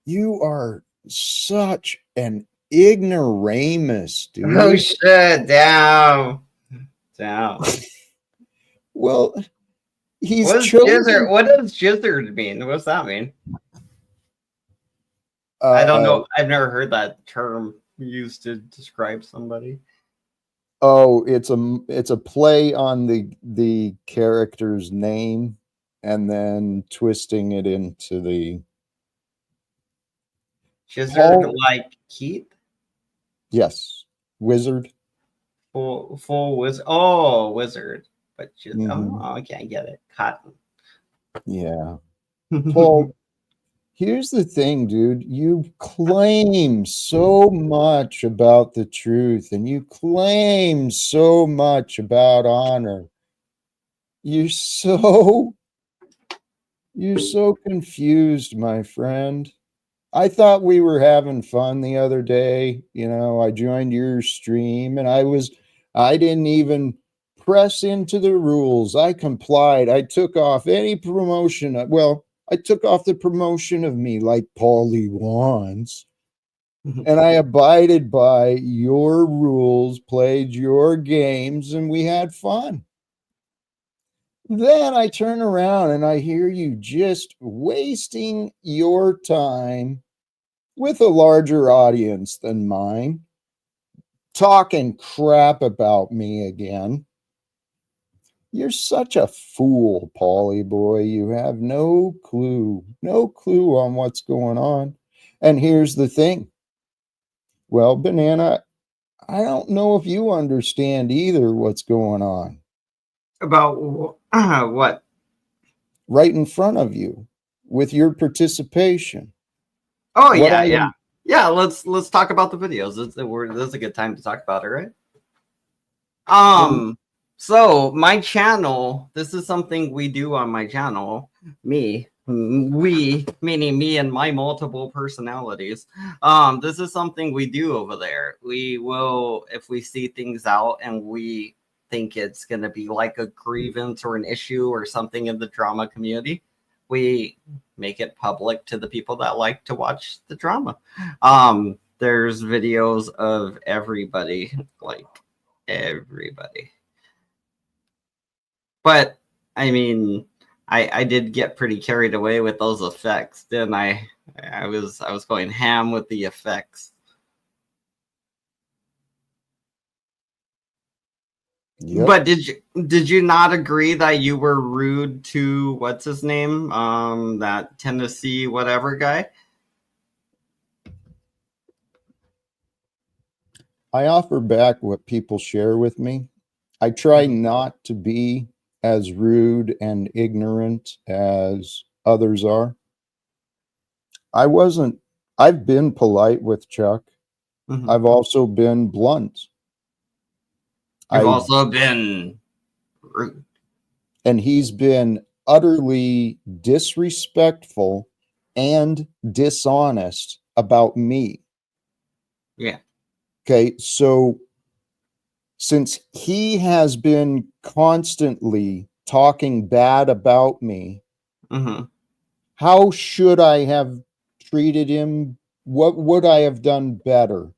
You are such an ignoramus, Oh dude. shit! Damn. Damn. Well, he's What's jizzard? chosen. What does jizzard mean? What's that mean? I don't Uh, know. I've never heard that term used to describe somebody. oh, it's a play on the character's name, and then twisting it into the Jizzard Paul. like Keith? Yes, wizard. Full wizard. Oh, wizard. But Hmm. oh, okay, I get it. Cotton. Yeah, Paul. Here's the thing, dude. You claim so much about the truth and you claim so much about honor. You're so you're so confused, my friend. I thought we were having fun the other day. I joined your stream and I didn't even press into the rules. I complied. I took off any promotion. Well, I took off the promotion of me like Paulie wants. And I abided by your rules, played your games, and we had fun. Then I turn around and I hear you just wasting your time with a larger audience than mine, talking crap about me again. You're such a fool, Paulie boy. You have no clue on what's going on. And here's the thing. Well, Banana, I don't know if you understand either what's going on. About What? right in front of you with your participation. Oh What yeah, I yeah, am, yeah. Let's talk about the videos. This is a good time to talk about it, right? So my channel, this is something we do on my channel. We, meaning me and my multiple personalities. This is something we do over there. We will, if we see things out and we think it's going to be like a grievance or an issue or something in the drama community, we make it public to the people that like to watch the drama. There's videos of everybody, like everybody. But I mean, I did get pretty carried away with those effects, didn't I? I was going ham with the effects. yep. But did you not agree that you were rude to what's his name? That Tennessee whatever guy? I offer back what people share with me. I try not to be as rude and ignorant as others are. I wasn't, I've been polite with Chuck. Mm-hmm. I've also been blunt. You've I also been rude. and he's been utterly disrespectful and dishonest about me. Yeah. Okay, so since he has been constantly talking bad about me, Mm-hmm. how should I have treated him? What would I have done better?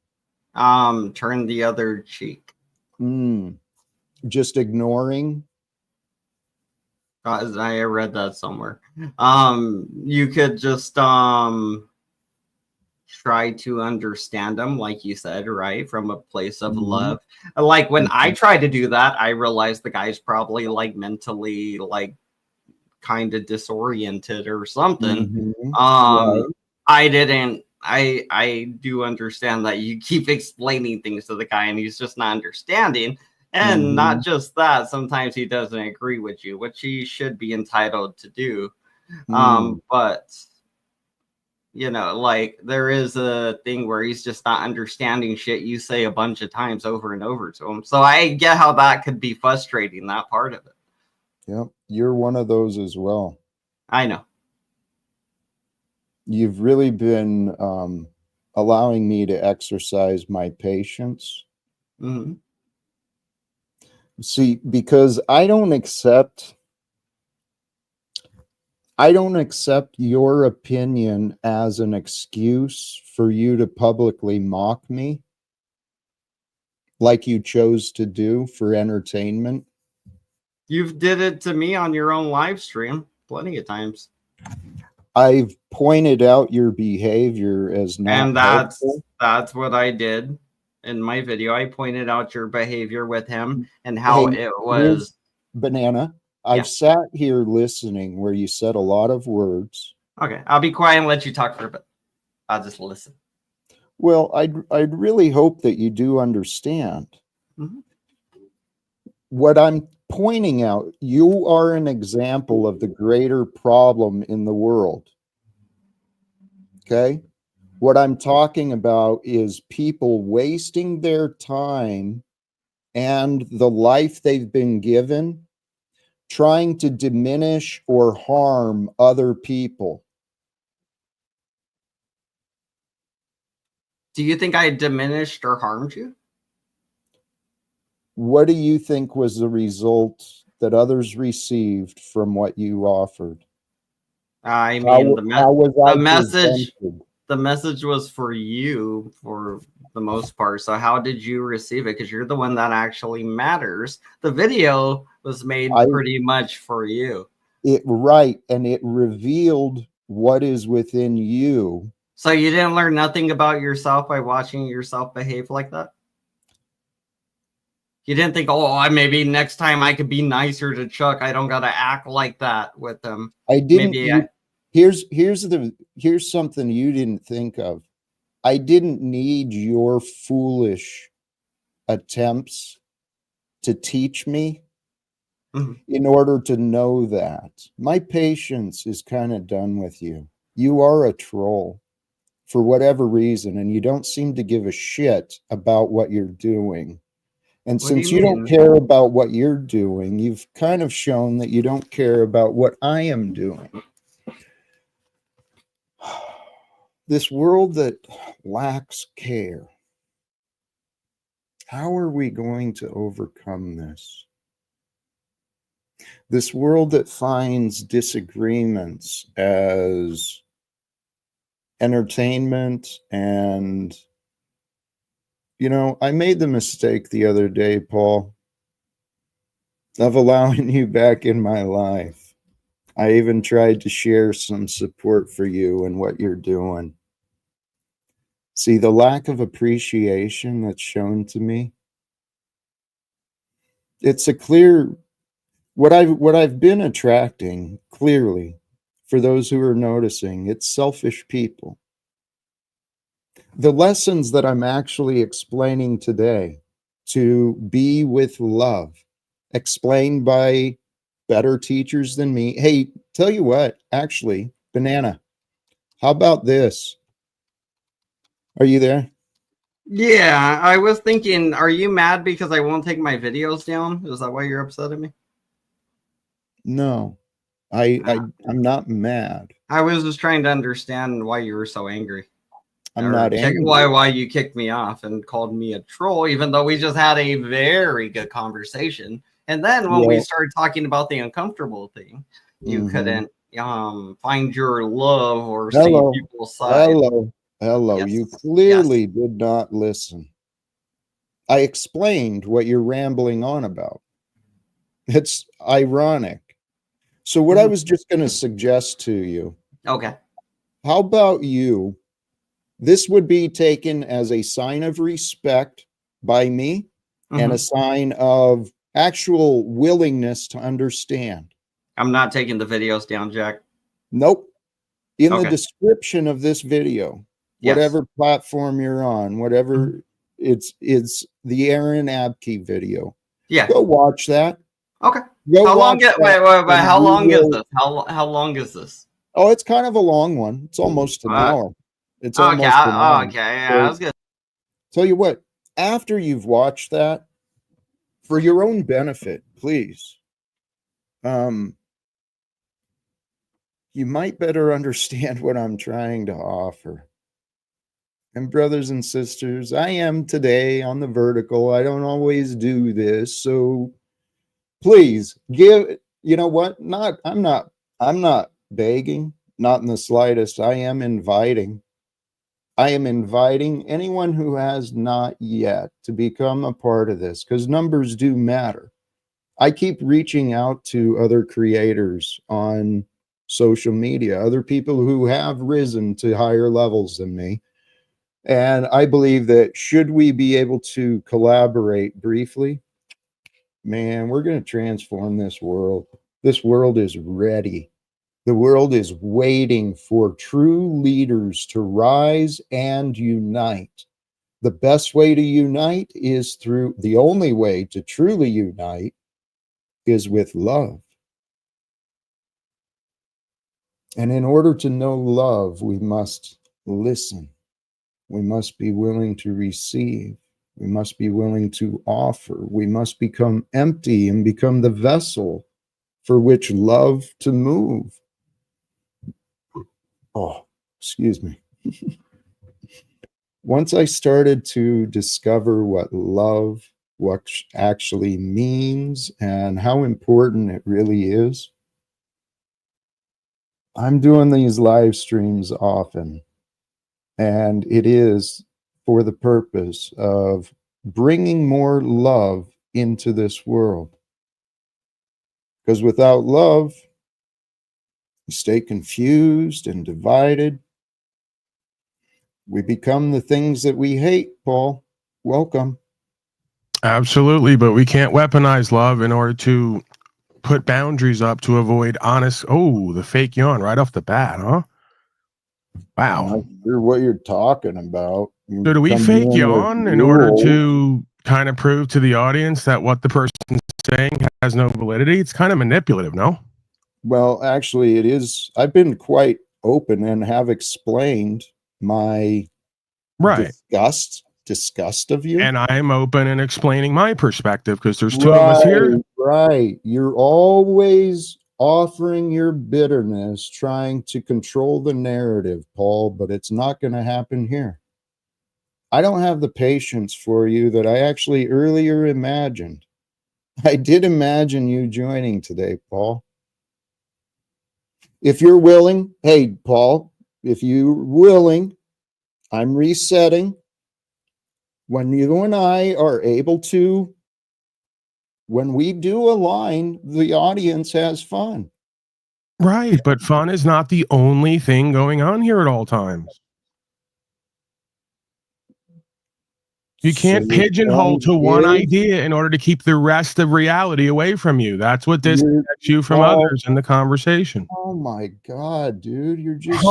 Turn the other cheek. Mm, just ignoring? I read that somewhere. You could just try to understand them, like you said, right? From a place of Mhm, love. Like when I mhm, try to do that, I realize the guy's probably like mentally like kind of disoriented or something. mhm. Um, Right. I didn't. I do understand that you keep explaining things to the guy and he's just not understanding. And not Mhm, just that, sometimes he doesn't agree with you, which he should be entitled to do. mm, But like there is a thing where he's just not understanding shit you say a bunch of times over and over to him. So I get how that could be frustrating, that part of it. yep. You're one of those as well. I know. You've really been allowing me to exercise my patience. Hmm. See, because I don't accept your opinion as an excuse for you to publicly mock me like you chose to do for entertainment. You've did it to me on your own live stream plenty of times. I've pointed out your behavior as not And helpful. that's what I did in my video. I pointed out your behavior with him and how Hey, it here's was. Banana. I've Yeah. sat here listening where you said a lot of words. Okay. I'll be quiet and let you talk for a bit. I'll just listen. Well, I'd really hope that you do understand. Hmm. What I'm pointing out, you are an example of the greater problem in the world. Okay? What I'm talking about is people wasting their time and the life they've been given trying to diminish or harm other people. Do you think I diminished or harmed you? What do you think was the result that others received from what you offered? I mean, How was the I message presented? the message was for you for the most part. So how did you receive it? Because you're the one that actually matters. The video was made I pretty much for you. it right, and it revealed what is within you. So you didn't learn nothing about yourself by watching yourself behave like that? You didn't think, oh, maybe next time I could be nicer to Chuck. I don't gotta act like that with him. I didn't Maybe you here's something you didn't think of. I didn't need your foolish attempts to teach me. in order to know that. My patience is kind of done with you. You are a troll for whatever reason, and you don't seem to give a shit about what you're doing. And What do since you you don't mean? care about what you're doing, you've kind of shown that you don't care about what I am doing. This world that lacks care, how are we going to overcome this? This world that finds disagreements as entertainment and, you know, I made the mistake the other day, Paul, of allowing you back in my life. I even tried to share some support for you and what you're doing. See, the lack of appreciation that's shown to me, it's a clear what I've been attracting clearly for those who are noticing, it's selfish people. The lessons that I'm actually explaining today to be with love, explained by better teachers than me. Hey, tell you what, actually, Banana, how about this? Are you there? Yeah, I was thinking, are you mad because I won't take my videos down? Is that why you're upset at me? No, I'm not mad. I was just trying to understand why you were so angry. I'm not angry. Why you kicked me off and called me a troll, even though we just had a very good conversation. And then when we started talking about the uncomfortable thing, you couldn't find your love or see people's side. Hello. Yes. You clearly did not listen. I explained what you're rambling on about. It's ironic. So what I was just going to suggest to you. Okay. How about you? This would be taken as a sign of respect by me and a sign of actual willingness to understand. I'm not taking the videos down, Jack. Nope. In the description of this video, whatever platform you're on, whatever it's the Aaron Abke video. Yeah. Go watch that. Okay. Wait, how long is this? How long is this? Oh, it's kind of a long one. It's almost an hour. It's almost an hour. Okay. Yeah, I was good. Tell you what, after you've watched that, for your own benefit, please, you might better understand what I'm trying to offer. And brothers and sisters, I am today on the vertical. I don't always do this. So please give, you know what? I'm not begging, not in the slightest. I am inviting anyone who has not yet to become a part of this, because numbers do matter. I keep reaching out to other creators on social media, other people who have risen to higher levels than me. And I believe that should we be able to collaborate briefly, man, we're going to transform this world. This world is ready. The world is waiting for true leaders to rise and unite. The best way to unite is through, the only way to truly unite is with love. And in order to know love, we must listen. We must be willing to receive. We must be willing to offer. We must become empty and become the vessel for which love to move. Oh, excuse me. Once I started to discover what love, what actually means, and how important it really is, I'm doing these live streams often. And it is for the purpose of bringing more love into this world. Because without love, we stay confused and divided. We become the things that we hate, Paul. Welcome. Absolutely, but we can't weaponize love in order to put boundaries up to avoid honest. Oh, the fake yawn right off the bat, huh? Wow. I'm not sure what you're talking about. So do we fake yawn in order to kind of prove to the audience that what the person's saying has no validity. It's kind of manipulative, no? Well, actually, it is. I've been quite open and have explained my Right. disgust of you. And I'm open and explaining my perspective because there's two of us here. Right. You're always offering your bitterness, trying to control the narrative, Paul, but it's not going to happen here. I don't have the patience for you that I actually earlier imagined. I did imagine you joining today, Paul. If you're willing, hey, Paul, if you're willing, I'm resetting. When you and I are able to, when we do align, the audience has fun. Right, but fun is not the only thing going on here at all times. You can't pigeonhole to one idea in order to keep the rest of reality away from you. That's what disconnects you from others in the conversation. Oh my God, dude, you're just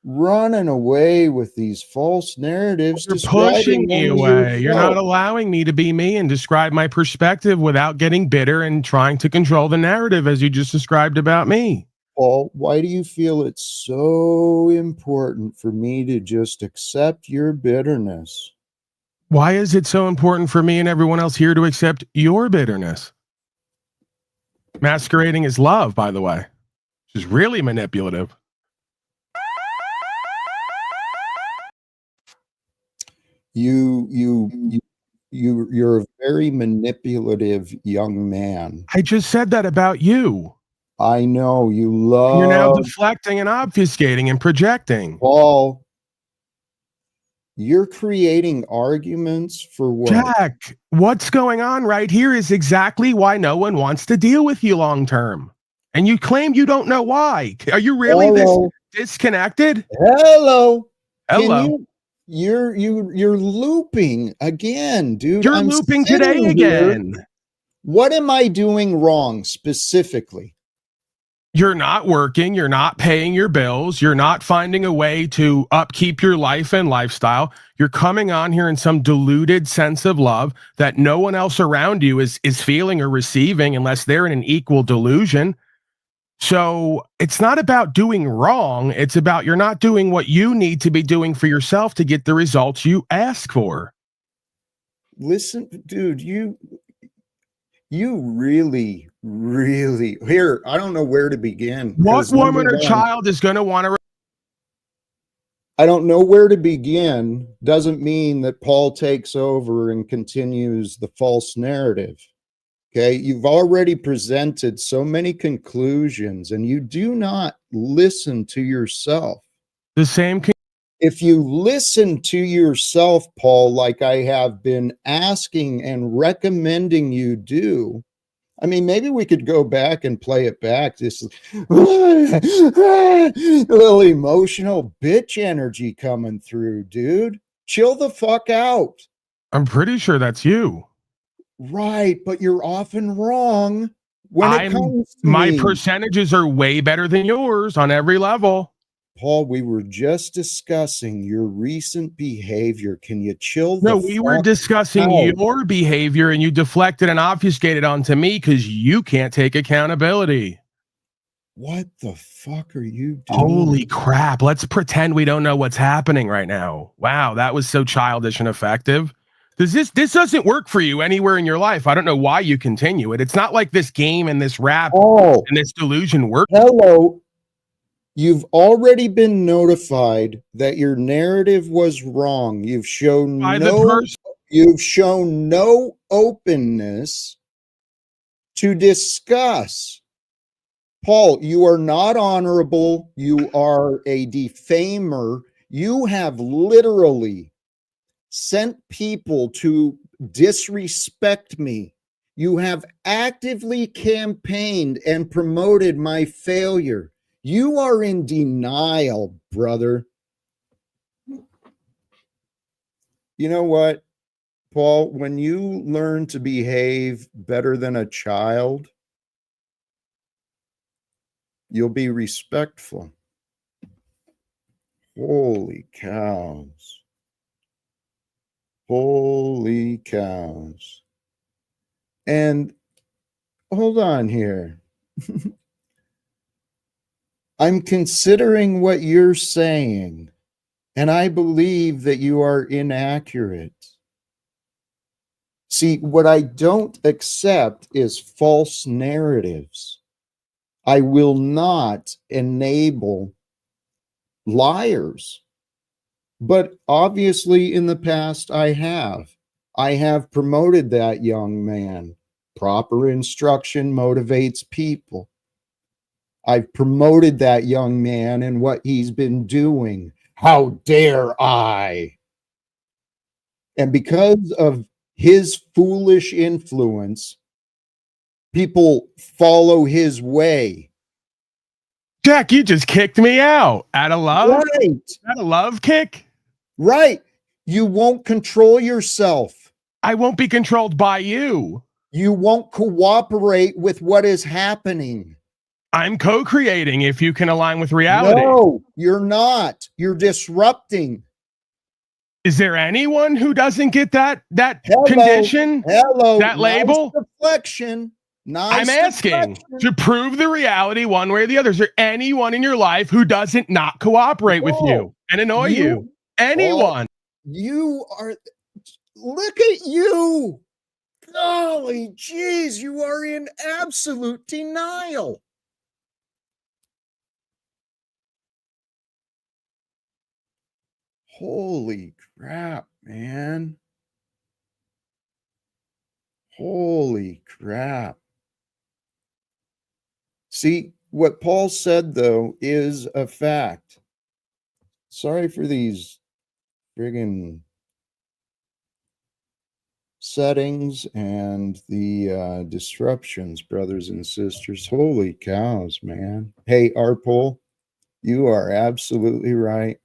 running away with these false narratives. You're pushing me away. You're not allowing me to be me and describe my perspective without getting bitter and trying to control the narrative as you just described about me. Paul, why do you feel it's so important for me to just accept your bitterness? Why is it so important for me and everyone else here to accept your bitterness? Masquerading as love, by the way, which is really manipulative. You're a very manipulative young man. I just said that about you. I know you love. You're now deflecting and obfuscating and projecting. Paul, you're creating arguments for what? Jack, what's going on right here is exactly why no one wants to deal with you long term. And you claim you don't know why. Are you really this disconnected? Hello. Hello. You're looping again, dude. You're looping today again. What am I doing wrong specifically? You're not working, you're not paying your bills, you're not finding a way to upkeep your life and lifestyle. You're coming on here in some deluded sense of love that no one else around you is feeling or receiving unless they're in an equal delusion. So it's not about doing wrong. It's about you're not doing what you need to be doing for yourself to get the results you ask for. Listen, dude, you really here. I don't know where to begin. What woman or child is going to want to? I don't know where to begin. Doesn't mean that Paul takes over and continues the false narrative. Okay, you've already presented so many conclusions and you do not listen to yourself. The same. If you listen to yourself, Paul, like I have been asking and recommending you do, I mean, maybe we could go back and play it back. This little emotional bitch energy coming through, dude. Chill the fuck out. I'm pretty sure that's you. Right, but you're often wrong when it comes to my percentages are way better than yours on every level. Paul, we were just discussing your recent behavior. Can you chill the No, we were discussing your behavior and you deflected and obfuscated onto me because you can't take accountability. What the fuck are you doing? Holy crap. Let's pretend we don't know what's happening right now. Wow, that was so childish and effective. This doesn't work for you anywhere in your life. I don't know why you continue it. It's not like this game and this rap and this delusion work. Hello. You've already been notified that your narrative was wrong. You've shown no openness to discuss. Paul, you are not honorable. You are a defamer. You have literally sent people to disrespect me. You have actively campaigned and promoted my failure. You are in denial, brother. You know what, Paul? When you learn to behave better than a child, you'll be respectful. Holy cows. Holy cows. And hold on here. I'm considering what you're saying, and I believe that you are inaccurate. See, what I don't accept is false narratives. I will not enable liars. But obviously, in the past, I have. I have promoted that young man. Proper instruction motivates people. I've promoted that young man and what he's been doing. How dare I? And because of his foolish influence, people follow his way. Jack, you just kicked me out. Out of love? Right. Out of love kick? Right. You won't control yourself. I won't be controlled by you. You won't cooperate with what is happening. I'm co-creating if you can align with reality. No, you're not. You're disrupting. Is there anyone who doesn't get that Hello, condition? Hello. That label? Nice deflection. Nice I'm asking deflection. to prove the reality one way or the other. Is there anyone in your life who doesn't not cooperate with you and annoy you? Anyone? You are, look at you. Golly geez, you are in absolute denial. Holy crap, man. Holy crap. See, what Paul said, though, is a fact. Sorry for these friggin' settings and the disruptions, brothers and sisters. Holy cows, man. Hey, Arpol, you are absolutely right.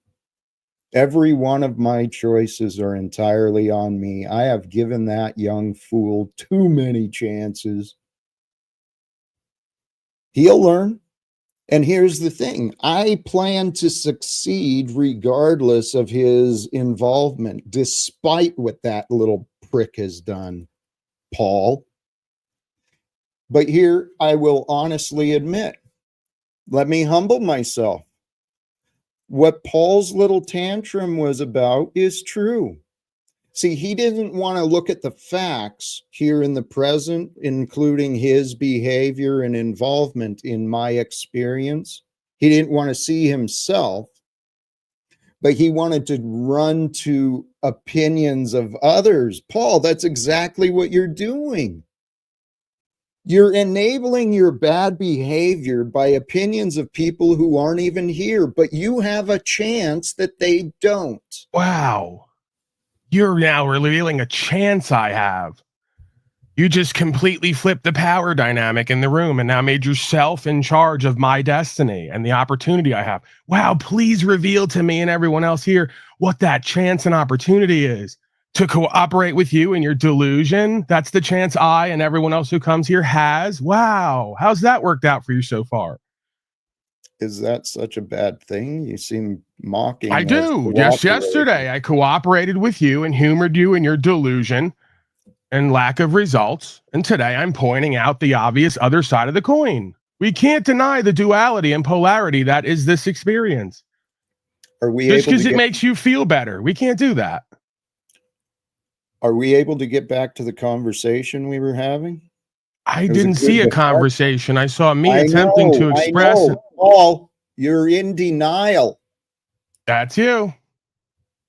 Every one of my choices are entirely on me. I have given that young fool too many chances. He'll learn. And here's the thing. I plan to succeed regardless of his involvement, despite what that little prick has done, Paul. But here I will honestly admit, let me humble myself. What Paul's little tantrum was about is true. See, he didn't want to look at the facts here in the present, including his behavior and involvement in my experience. He didn't want to see himself, but he wanted to run to opinions of others. Paul, that's exactly what you're doing. You're enabling your bad behavior by opinions of people who aren't even here, but you have a chance that they don't. Wow. You're now revealing a chance I have. You just completely flipped the power dynamic in the room and now made yourself in charge of my destiny and the opportunity I have. Wow, please reveal to me and everyone else here what that chance and opportunity is. To cooperate with you in your delusion. That's the chance I and everyone else who comes here has. Wow. How's that worked out for you so far? Is that such a bad thing? You seem mocking. I do. Just yesterday, I cooperated with you and humored you in your delusion and lack of results. And today I'm pointing out the obvious other side of the coin. We can't deny the duality and polarity that is this experience. Are we just because it makes you feel better? We can't do that. Are we able to get back to the conversation we were having? I didn't see a conversation. I saw me attempting to express it. Paul, you're in denial. That's you.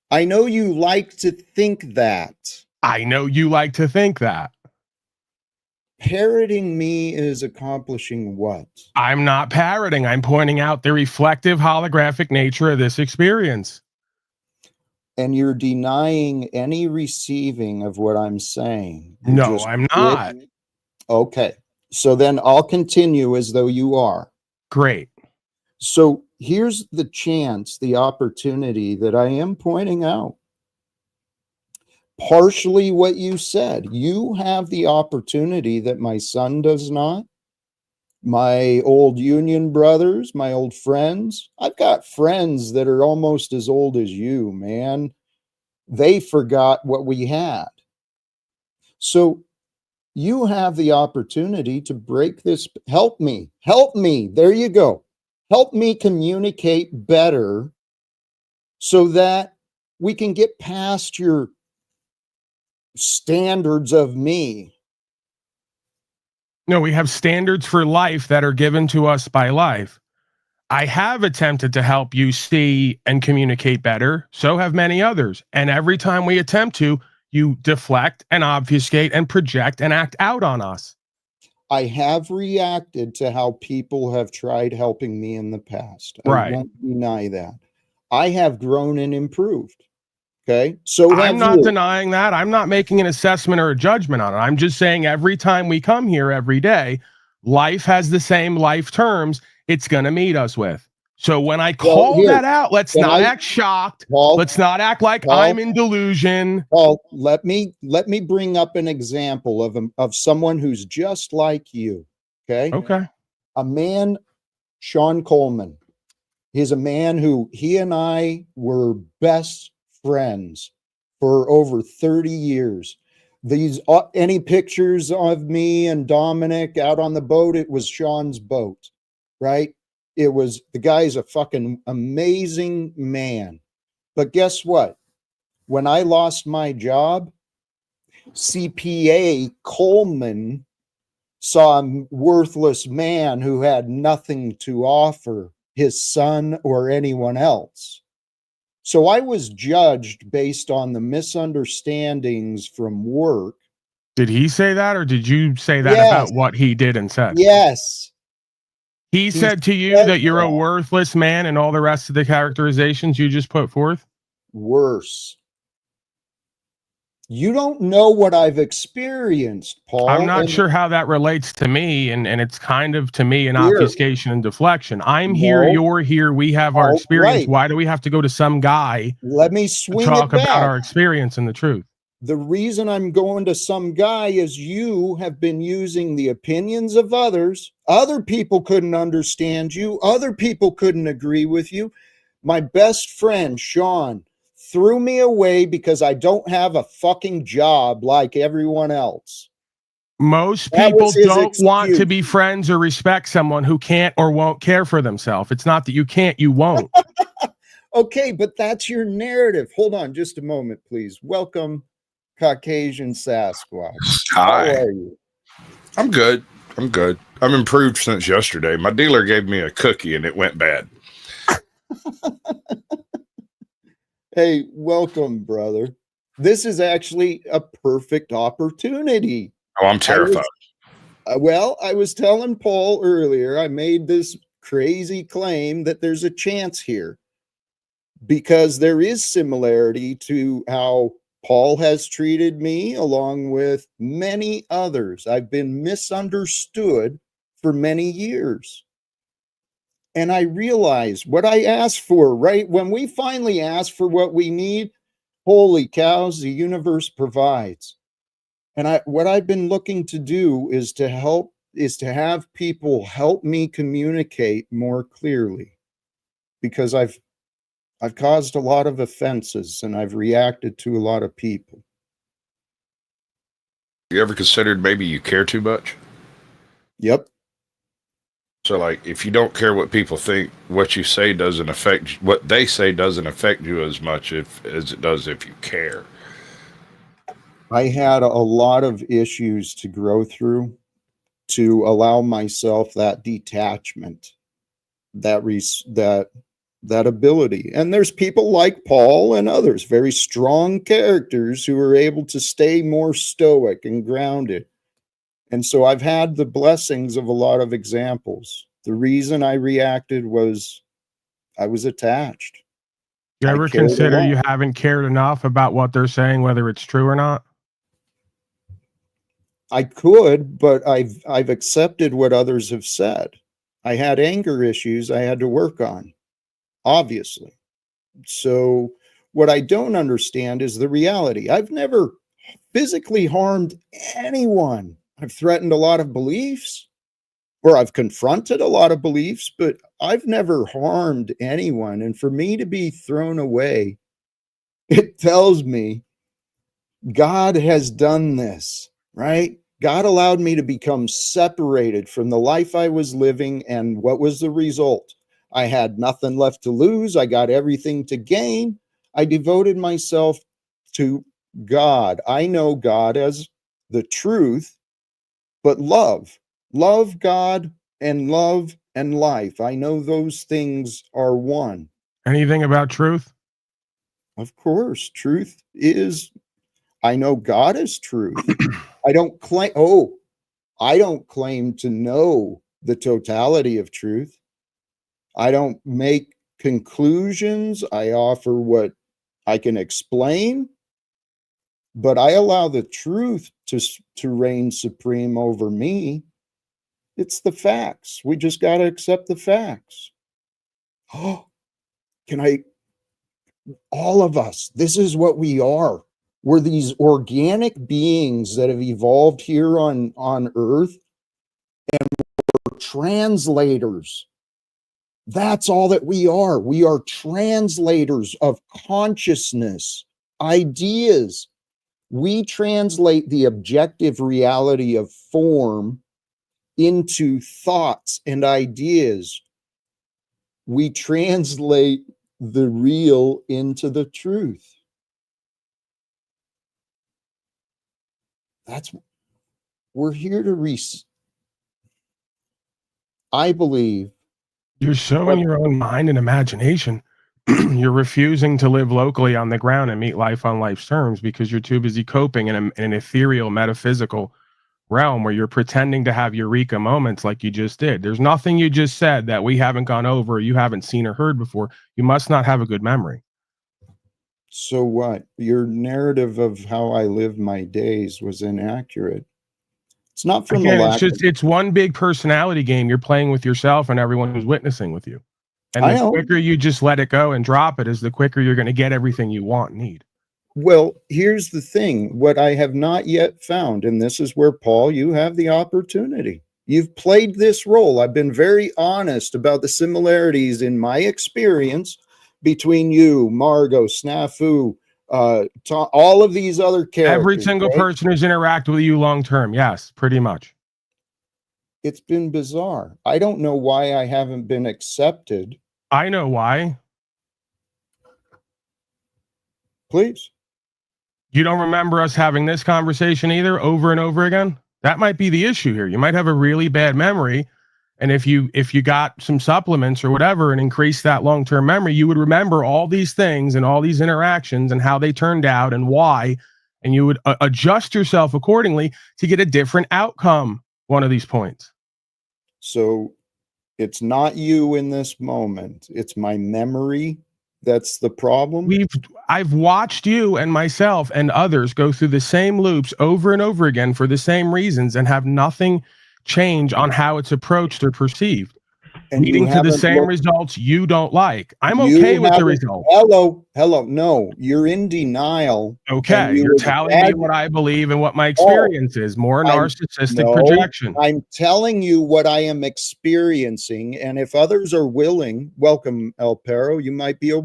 I know you like to think that. I know you like to think that. Parroting me is accomplishing what? I'm not parroting. I'm pointing out the reflective holographic nature of this experience. And you're denying any receiving of what I'm saying. No, I'm not. Okay. So then I'll continue as though you are. Great. So here's the chance, the opportunity that I am pointing out. Partially what you said. You have the opportunity that my son does not. My old union brothers, my old friends. I've got friends that are almost as old as you, man. They forgot what we had. So You have the opportunity to break this. Help me. Help me. There you go. Help me communicate better so that we can get past your standards of me. No, we have standards for life that are given to us by life. I have attempted to help you see and communicate better. So have many others. And every time we attempt to, you deflect and obfuscate and project and act out on us. I have reacted to how people have tried helping me in the past. Right. I won't deny that. I have grown and improved. Okay. So I'm have not you. denying that. I'm not making an assessment or a judgment on it. I'm just saying every time we come here every day, life has the same life terms it's going to meet us with. So when I call here, that out, let's not act shocked. Paul, Let's not act like Paul, I'm in delusion. Paul, let me bring up an example of someone who's just like you. Okay. Okay. A man, Sean Coleman. He's a man who he and I were best friends for over 30 years. These any pictures of me and Dominic out on the boat, it was Sean's boat, right? It was, the guy's a fucking amazing man. But guess what? When I lost my job, CPA Coleman saw a worthless man who had nothing to offer his son or anyone else. So I was judged based on the misunderstandings from work. Did he say that, or did you say that Yes. about what he did and said? Yes. He said to you that you're a worthless man and all the rest of the characterizations you just put forth? Worse. You don't know what I've experienced, Paul. I'm not sure how that relates to me, and it's kind of, to me, an obfuscation and deflection. I'm here, you're here, we have our experience. Right. Why do we have to go to some guy? Let me swing talk it back. About our experience and the truth. The reason I'm going to some guy is you have been using the opinions of others. Other people couldn't understand you. Other people couldn't agree with you. My best friend, Sean, threw me away because I don't have a fucking job like everyone else. Most people don't want to be friends or respect someone who can't or won't care for themselves. It's not that you can't, you won't. Okay, but that's your narrative. Hold on just a moment, please. Welcome, Caucasian Sasquatch. Hi. How are you? I'm good. I'm good. I'm improved since yesterday. My dealer gave me a cookie and it went bad. Hey, welcome, brother. This is actually a perfect opportunity. Oh, I'm terrified. I was telling Paul earlier, I made this crazy claim that there's a chance here because there is similarity to how Paul has treated me along with many others. I've been misunderstood for many years. And I realized what I asked for, right? When we finally ask for what we need, holy cows, the universe provides. And what I've been looking to do is to have people help me communicate more clearly, because I've caused a lot of offenses and I've reacted to a lot of people. You ever considered maybe you care too much? Yep. So, like, if you don't care what people think, what you say doesn't affect, what they say doesn't affect you as much as it does if you care. I had a lot of issues to grow through to allow myself that detachment, that ability. And there's people like Paul and others, very strong characters who are able to stay more stoic and grounded. And so I've had the blessings of a lot of examples. The reason I reacted was I was attached. You ever consider you haven't cared enough about what they're saying, whether it's true or not? I could, but I've accepted what others have said. I had anger issues I had to work on, obviously. So what I don't understand is the reality. I've never physically harmed anyone. I've threatened a lot of beliefs, or I've confronted a lot of beliefs, but I've never harmed anyone. And for me to be thrown away, it tells me God has done this, right? God allowed me to become separated from the life I was living. And what was the result? I had nothing left to lose. I got everything to gain. I devoted myself to God. I know God as the truth, but love God and love and life. I know those things are one. Anything about truth? Of course, truth is, I know God is truth. I don't claim to know the totality of truth. I don't make conclusions. I offer what I can explain, but I allow the truth to reign supreme over me. It's the facts. We just got to accept the facts. Oh, all of us, this is what we are. We're these organic beings that have evolved here on Earth, and we're translators. That's all that we are. We are translators of consciousness, ideas. We translate the objective reality of form into thoughts and ideas. We translate the real into the truth. We're here to I believe. You're so in your own mind and imagination. You're refusing to live locally on the ground and meet life on life's terms because you're too busy coping in an ethereal, metaphysical realm where you're pretending to have eureka moments like you just did. There's nothing you just said that we haven't gone over, or you haven't seen or heard before. You must not have a good memory. So what? Your narrative of how I live my days was inaccurate. It's not from Again, a lack it's one big personality game you're playing with yourself and everyone who's witnessing with you. And the quicker you just let it go and drop it is the quicker you're going to get everything you want and need. Well, here's the thing. What I have not yet found, and this is where, Paul, you have the opportunity. You've played this role. I've been very honest about the similarities in my experience between you, Margot, Snafu, all of these other characters. Every single person who's interacted with you long term. Yes, pretty much. It's been bizarre. I don't know why I haven't been accepted. I know why. Please. You don't remember us having this conversation either over and over again? That might be the issue here. You might have a really bad memory. And if you got some supplements or whatever and increase that long-term memory, you would remember all these things and all these interactions and how they turned out and why. And you would adjust yourself accordingly to get a different outcome one of these points. So it's not you in this moment. It's my memory. That's the problem. I've watched you and myself and others go through the same loops over and over again for the same reasons and have nothing change on how it's approached or perceived, leading to the same results you don't like. I'm okay with the results. Hello. No, you're in denial. Okay, you're telling me what I believe and what my experience is. More narcissistic projection. I'm telling you what I am experiencing, and if others are willing, welcome El Perro. You might be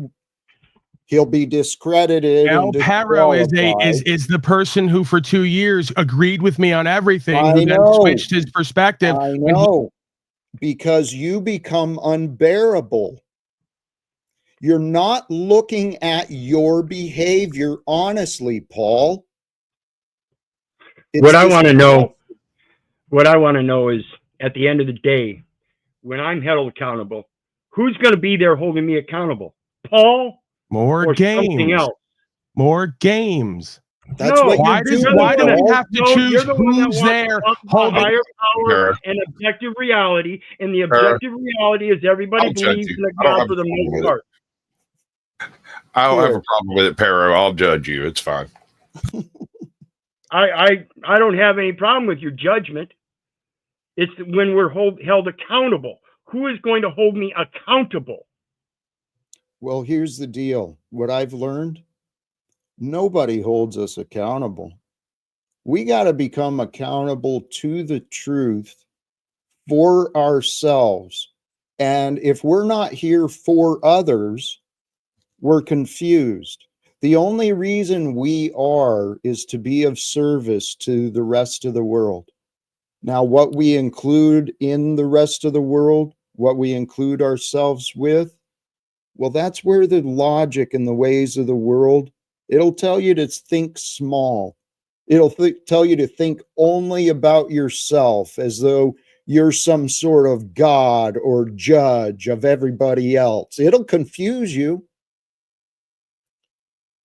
he'll be discredited. El Perro is the person who for 2 years agreed with me on everything, who then switched his perspective. I know, because you become unbearable. You're not looking at your behavior honestly, Paul. What I want to know is, at the end of the day, when I'm held accountable, who's going to be there holding me accountable? Paul? More games. More games. That's what why do we have to choose who's there holding higher power and objective reality? And the objective reality is everybody believes in a God for the most part. I don't have a problem with it, Perro. I'll judge you. It's fine. I don't have any problem with your judgment. It's when we're held accountable. Who is going to hold me accountable? Well, here's the deal. What I've learned, nobody holds us accountable. We got to become accountable to the truth for ourselves. And if we're not here for others, we're confused. The only reason we are is to be of service to the rest of the world. Now, what we include in the rest of the world, what we include ourselves with, well, that's where the logic and the ways of the world, it'll tell you to think small. It'll tell you to think only about yourself as though you're some sort of God or judge of everybody else. It'll confuse you.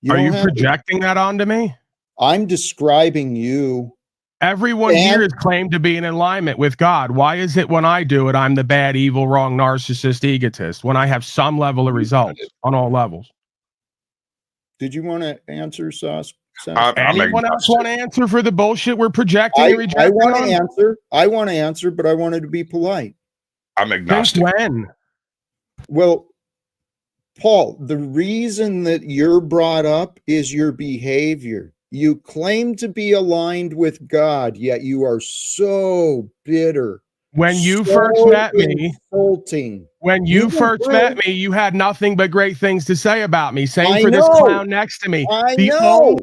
Are you projecting that onto me? I'm describing you. Everyone here is claimed to be in alignment with God. Why is it when I do it, I'm the bad, evil, wrong, narcissist, egotist, when I have some level of results on all levels? Did you want to answer, Sas? Anyone else want to answer for the bullshit we're projecting and rejecting? I want to answer. I want to answer, but I wanted to be polite. I'm agnostic. Since when? Well, Paul, the reason that you're brought up is your behavior. You claim to be aligned with God, yet you are so bitter. When you first met me, insulting. When you first met me, you had nothing but great things to say about me. Same for this clown next to me. I know.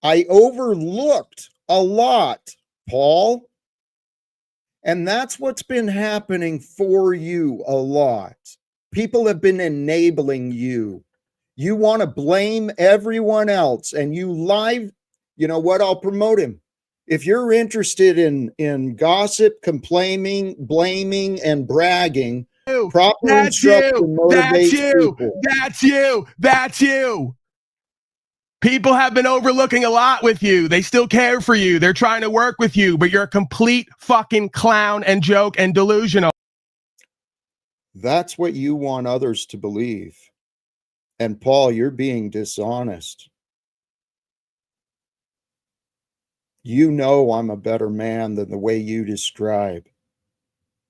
I overlooked a lot, Paul. And that's what's been happening for you a lot. People have been enabling you. You want to blame everyone else, and you you know what? I'll promote him. If you're interested in gossip, complaining, blaming, and bragging, proper instruction motivates people. That's you. People have been overlooking a lot with you. They still care for you. They're trying to work with you, but you're a complete fucking clown and joke and delusional. That's what you want others to believe. And Paul, you're being dishonest. You know I'm a better man than the way you describe.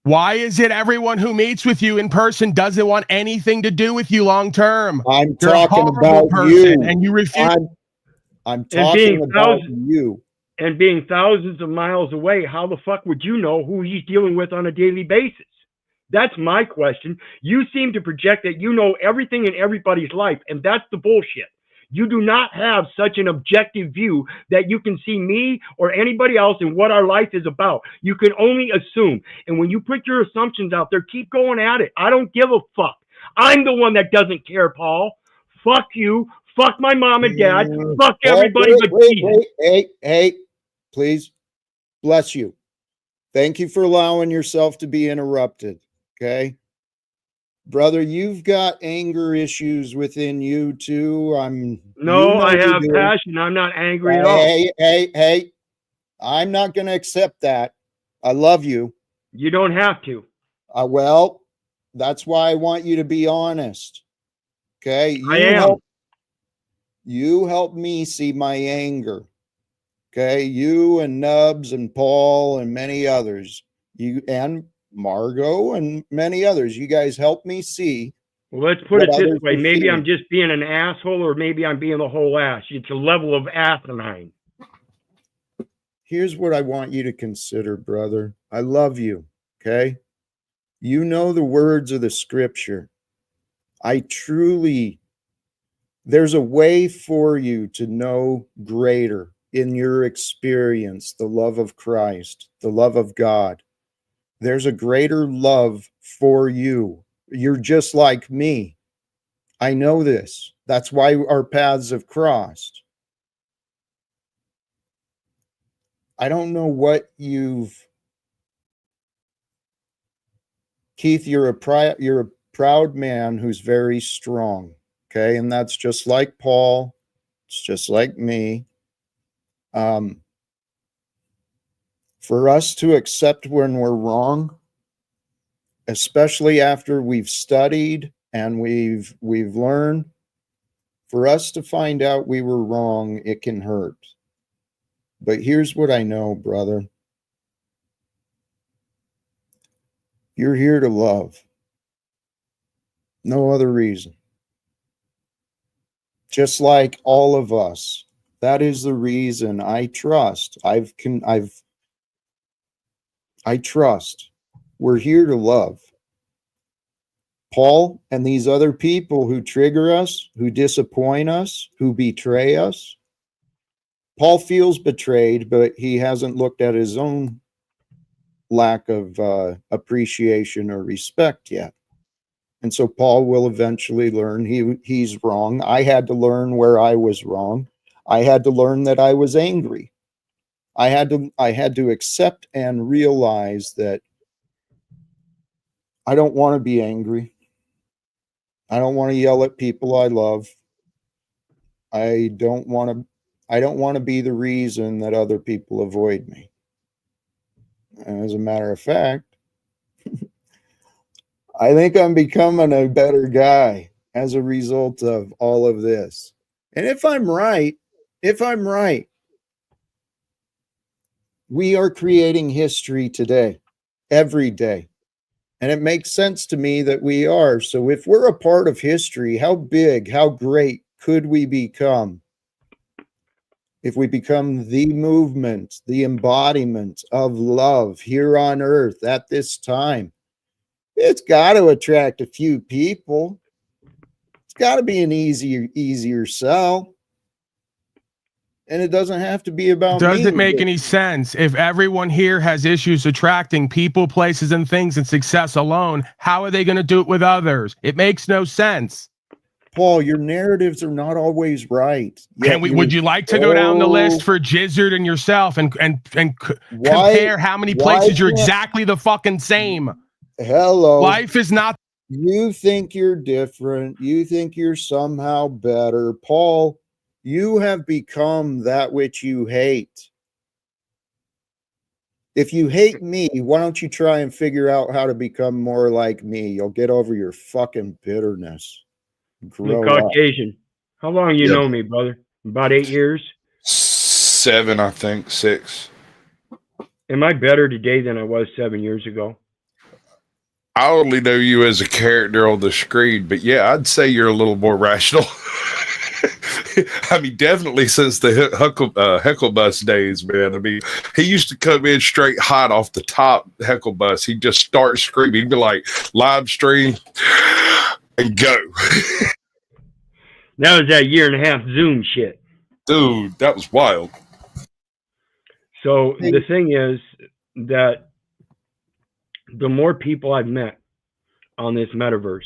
Why is it everyone who meets with you in person doesn't want anything to do with you long term? I'm talking about you, and you refuse. I'm talking about you. And being thousands of miles away, how the fuck would you know who he's dealing with on a daily basis? That's my question. You seem to project that you know everything in everybody's life, and that's the bullshit. You do not have such an objective view that you can see me or anybody else and what our life is about. You can only assume. And when you put your assumptions out there, keep going at it. I don't give a fuck. I'm the one that doesn't care, Paul. Fuck you. Fuck my mom and dad. Fuck everybody but Jesus. Hey, please. Bless you. Thank you for allowing yourself to be interrupted. Okay? Brother, you've got anger issues within you too. I have passion. I'm not angry at all. Hey. I'm not going to accept that. I love you. You don't have to. Well, that's why I want you to be honest. Okay? I am. You help me see my anger. Okay? You and Nubs and Paul and many others. You and Margot and many others. You guys help me see. Well, let's put it this way. Maybe I'm just being an asshole, or maybe I'm being the whole ass. It's a level of asinine. Here's what I want you to consider, brother. I love you, okay? You know the words of the scripture. There's a way for you to know greater in your experience, the love of Christ, the love of God. There's a greater love for you. You're just like me. I know this. That's why our paths have crossed. I don't know what Keith, you're a proud man who's very strong. Okay. And that's just like Paul. It's just like me. For us to accept when we're wrong, especially after we've studied and we've learned, for us to find out we were wrong, it can hurt. But here's what I know, brother. You're here to love. No other reason. Just like all of us. That is the reason I trust. I trust. We're here to love. Paul and these other people who trigger us, who disappoint us, who betray us, Paul feels betrayed, but he hasn't looked at his own lack of appreciation or respect yet. And so Paul will eventually learn he's wrong. I had to learn where I was wrong. I had to learn that I was angry. I had to accept and realize that I don't want to be angry. I don't want to yell at people I love. I don't want to be the reason that other people avoid me. And as a matter of fact, I think I'm becoming a better guy as a result of all of this. And if I'm right, we are creating history today, every day. And it makes sense to me that we are. So if we're a part of history, how big, how great could we become if we become the movement, the embodiment of love here on earth at this time? It's got to attract a few people. It's got to be an easier sell. And it doesn't have to be about me. Does it make any sense? If everyone here has issues attracting people, places, and things and success alone, how are they going to do it with others? It makes no sense. Paul, your narratives are not always right. Would you like to go down the list for Gizzard and yourself and compare how many places you're exactly the fucking same? Hello. Life is not. You think you're different. You think you're somehow better. Paul, you have become that which you hate. If you hate me, why don't you try and figure out how to become more like me? You'll get over your fucking bitterness. I'm Caucasian. How long you know me, brother? About 8 years? 7, I think. 6. Am I better today than I was 7 years ago? I only know you as a character on the screen, but yeah, I'd say you're a little more rational. I mean, definitely since the heckle bus days, man. I mean, he used to come in straight hot off the top heckle bus. He'd just start screaming. He'd be like, live stream and go. That was that 1.5 year Zoom shit. Dude, that was wild. So the thing is that the more people I've met on this metaverse,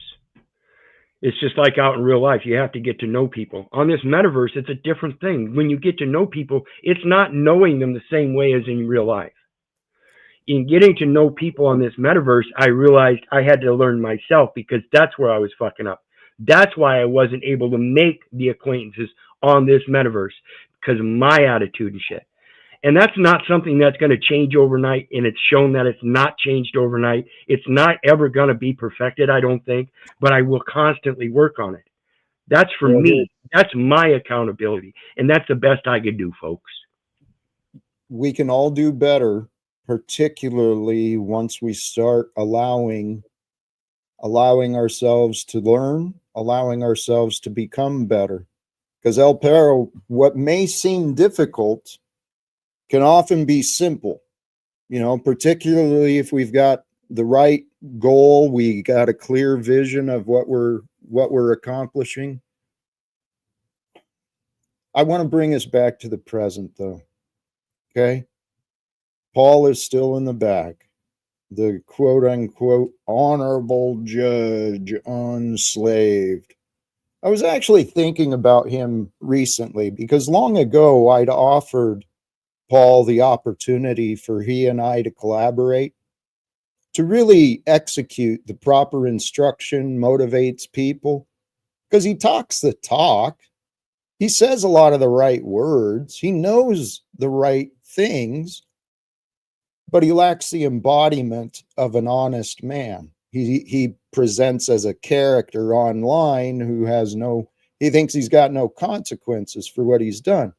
it's just like out in real life. You have to get to know people. On this metaverse, it's a different thing. When you get to know people, it's not knowing them the same way as in real life. In getting to know people on this metaverse, I realized I had to learn myself, because that's where I was fucking up. That's why I wasn't able to make the acquaintances on this metaverse, because of my attitude and shit. And that's not something that's going to change overnight, and it's shown that it's not changed overnight. It's not ever going to be perfected, I don't think, but I will constantly work on it. That's for me. That's my accountability, and that's the best I could do, folks. We can all do better, particularly once we start allowing ourselves to learn, allowing ourselves to become better. Because El Perro, what may seem difficult can often be simple, particularly if we've got the right goal, we got a clear vision of what we're accomplishing. I want to bring us back to the present, though. Okay? Paul is still in the back. The quote-unquote honorable judge unslaved. I was actually thinking about him recently, because long ago I'd offered Paul the opportunity for he and I to collaborate, to really execute the proper instruction, motivates people, because he talks the talk. He says a lot of the right words. He knows the right things, but he lacks the embodiment of an honest man. He presents as a character online who he thinks he's got no consequences for what he's done.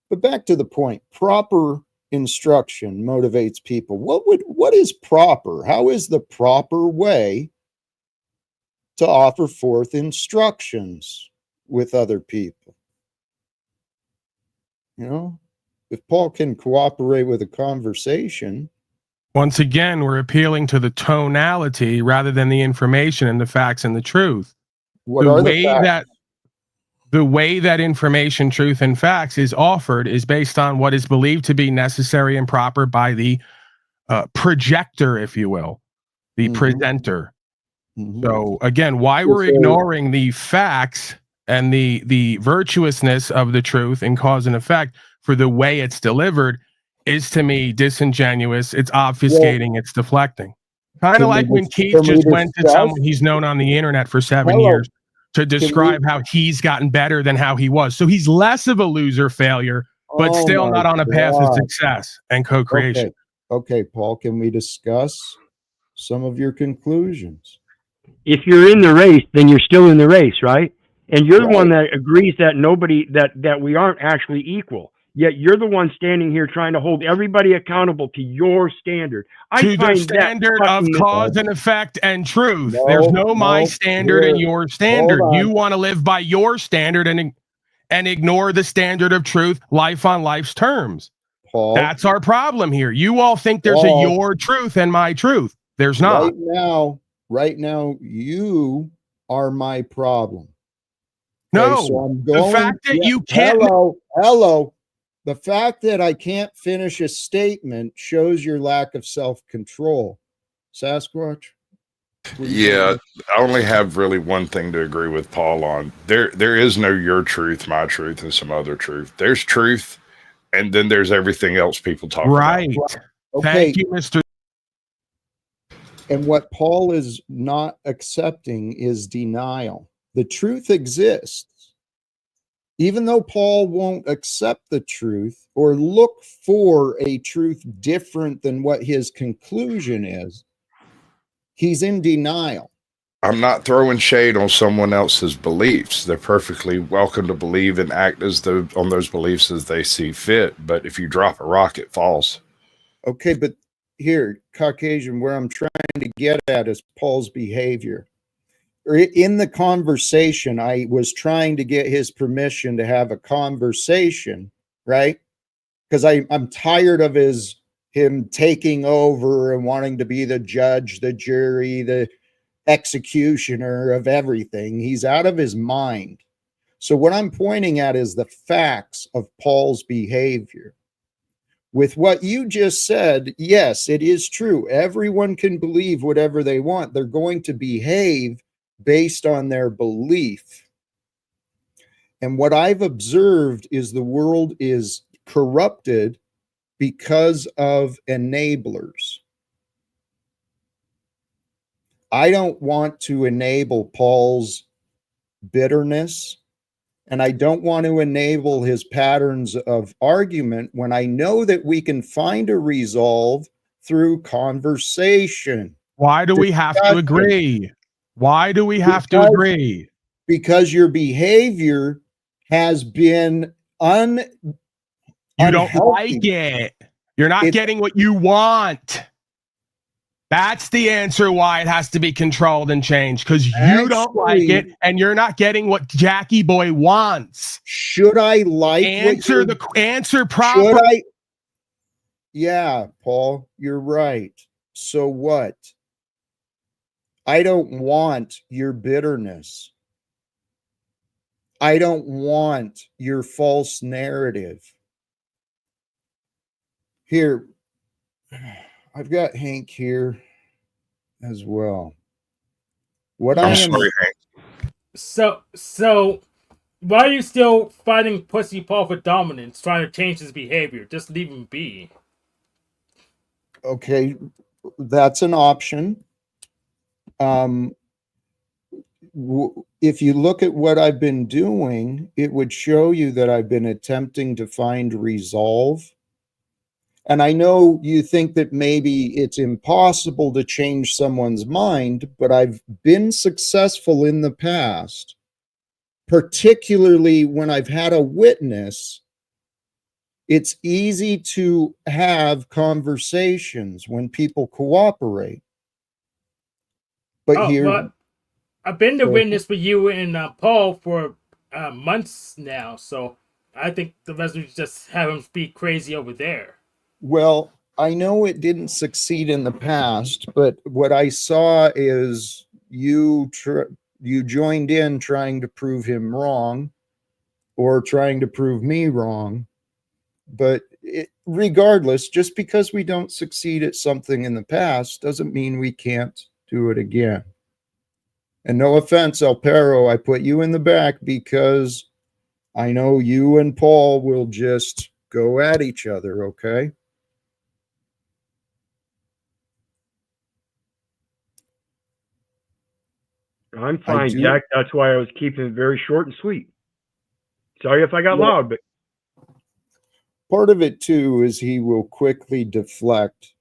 But back to the point, proper instruction motivates people. What is proper? How is the proper way to offer forth instructions with other people? If Paul can cooperate with a conversation. Once again, we're appealing to the tonality rather than the information and the facts and the truth. What are the facts? the way that information, truth, and facts is offered is based on what is believed to be necessary and proper by the projector, if you will, the presenter. So again, why we're ignoring the facts and the virtuousness of the truth and cause and effect for the way it's delivered is, to me, disingenuous. It's obfuscating. It's deflecting. Kind of like when Keith just went to someone he's known on the internet for 7 years to describe how he's gotten better than how he was. So he's less of a loser failure, but still not on a path of success and co-creation. Okay, Paul, can we discuss some of your conclusions? If you're in the race, then you're still in the race, right? And you're the one that agrees that nobody, that we aren't actually equal. Yet you're the one standing here trying to hold everybody accountable to your standard. To the standard of cause and effect and truth. There's no my standard and your standard. You want to live by your standard and ignore the standard of truth, life on life's terms. Paul, that's our problem here. You all think there's a your truth and my truth. There's not. Right now, you are my problem. No, so the fact that you can't. Hello. The fact that I can't finish a statement shows your lack of self-control. Sasquatch? Yeah, I only have really one thing to agree with Paul on. There is no your truth, my truth, and some other truth. There's truth, and then there's everything else people talk about. Right. Okay. Thank you, Mr. And what Paul is not accepting is denial. The truth exists. Even though Paul won't accept the truth or look for a truth different than what his conclusion is, he's in denial. I'm not throwing shade on someone else's beliefs. They're perfectly welcome to believe and act on those beliefs as they see fit. But if you drop a rock, it falls. Okay, but here, Caucasian, where I'm trying to get at is Paul's behavior. In the conversation, I was trying to get his permission to have a conversation, right? Because I'm tired of him taking over and wanting to be the judge, the jury, the executioner of everything. He's out of his mind. So what I'm pointing at is the facts of Paul's behavior. With what you just said, yes, it is true. Everyone can believe whatever they want. They're going to behave based on their belief. And what I've observed is the world is corrupted because of enablers. I don't want to enable Paul's bitterness, and I don't want to enable his patterns of argument when I know that we can find a resolve through conversation. Why do we have to agree? Why do we have to agree? Because your behavior has been You don't like it. You're not getting what you want. That's the answer why it has to be controlled and changed, because you don't like it and you're not getting what Jackie Boy wants. Should I like answer properly? Yeah, Paul, you're right. So what? I don't want your bitterness. I don't want your false narrative. Here, I've got Hank here as well. Sorry, Hank. So why are you still fighting Pussy Paul for dominance, trying to change his behavior? Just leave him be. Okay, that's an option. If you look at what I've been doing, it would show you that I've been attempting to find resolve. And I know you think that maybe it's impossible to change someone's mind, but I've been successful in the past, particularly when I've had a witness. It's easy to have conversations when people cooperate. But I've been the witness with you and Paul for months now, so I think the resolution just have him speak crazy over there. Well, I know it didn't succeed in the past, but what I saw is you joined in trying to prove him wrong, or trying to prove me wrong. But regardless, just because we don't succeed at something in the past doesn't mean we can't do it again. And no offense, El Perro, I put you in the back because I know you and Paul will just go at each other, okay? I'm fine, Jack. That's why I was keeping it very short and sweet. Sorry if I got loud, but part of it too is he will quickly deflect.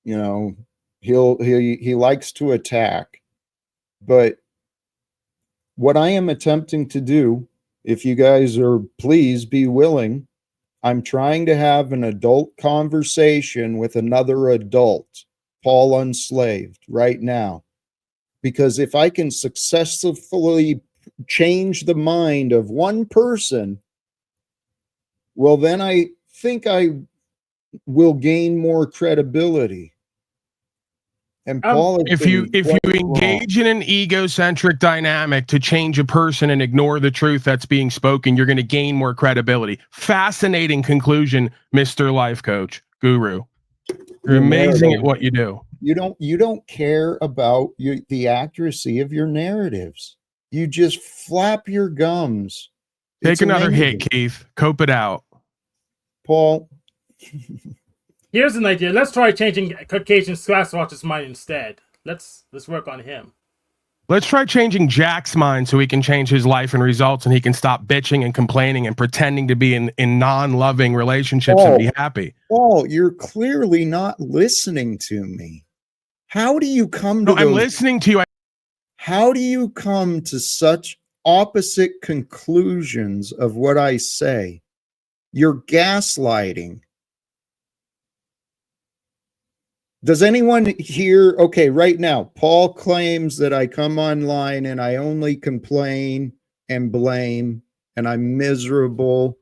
You know, he likes to attack. But what I am attempting to do, if you guys are, please be willing, I'm trying to have an adult conversation with another adult, Paul Unslaved, right now. Because if I can successfully change the mind of one person, well, then I think I will gain more credibility. And Paul, if you engage in an egocentric dynamic to change a person and ignore the truth that's being spoken, you're going to gain more credibility. Fascinating conclusion, Mr. Life Coach Guru. You're amazing at what you do. You don't care about the accuracy of your narratives. You just flap your gums. Take another hit, Keith. Cope it out. Paul. Here's an idea. Let's try changing Caucasian Sasquatch's mind instead. Let's work on him. Let's try changing Jack's mind so he can change his life and results, and he can stop bitching and complaining and pretending to be in non-loving relationships and be happy. Paul, you're clearly not listening to me. How do you come to I'm listening to you. How do you come to such opposite conclusions of what I say? You're gaslighting. Does anyone here? Okay, right now, Paul claims that I come online and I only complain and blame and I'm miserable.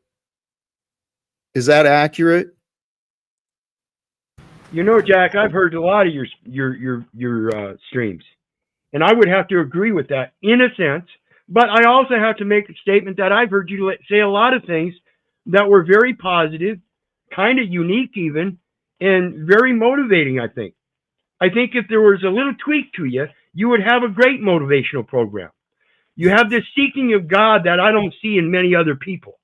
Is that accurate? You know, Jack, I've heard a lot of your streams, and I would have to agree with that in a sense. But I also have to make a statement that I've heard you say a lot of things that were very positive, kind of unique even, and very motivating, I think. I think if there was a little tweak to you, you would have a great motivational program. You have this seeking of God that I don't see in many other people.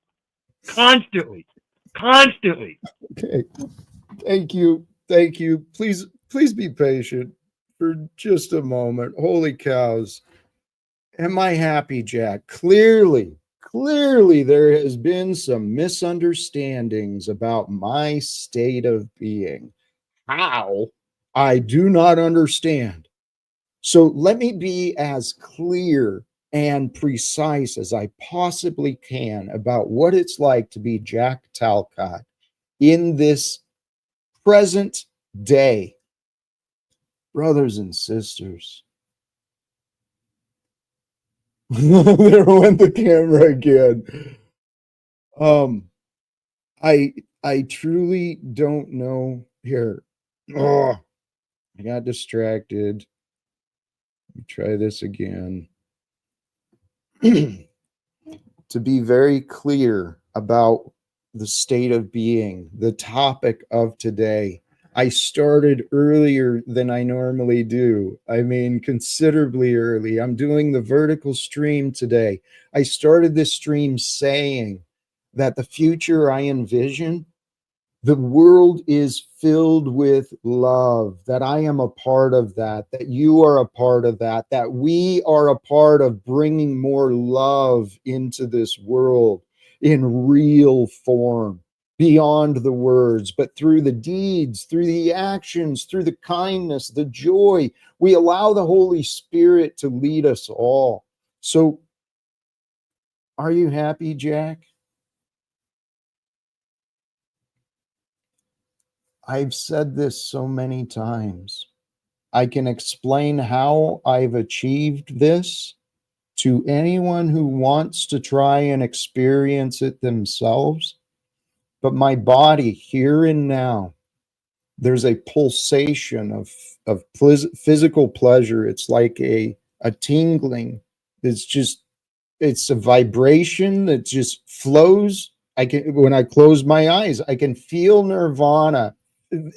Constantly. Okay. Thank you. Please be patient for just a moment. Holy cows. Am I happy, Jack? Clearly there has been some misunderstandings about my state of being. How? I do not understand. So let me be as clear and precise as I possibly can about what it's like to be Jack Talcott in this present day. Brothers and sisters. There went the camera again. I truly don't know here. Oh, I got distracted. Let me try this again. To be very clear about the state of being, the topic of today. I started earlier than I normally do. I mean, considerably early. I'm doing the vertical stream today. I started this stream saying that the future I envision, the world is filled with love, that I am a part of that you are a part of that we are a part of bringing more love into this world in real form, beyond the words, but through the deeds, through the actions, through the kindness, the joy. We allow the Holy Spirit to lead us all. So, are you happy, Jack? I've said this so many times. I can explain how I've achieved this to anyone who wants to try and experience it themselves. But my body, here and now, there's a pulsation of physical pleasure. It's like a tingling. It's just It's a vibration that just flows. When I close my eyes, I can feel nirvana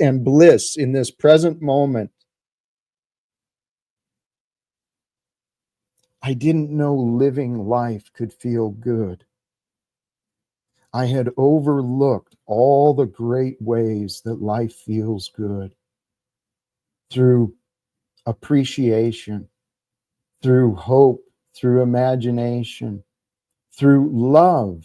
and bliss in this present moment. I didn't know living life could feel good. I had overlooked all the great ways that life feels good through appreciation, through hope, through imagination, through love.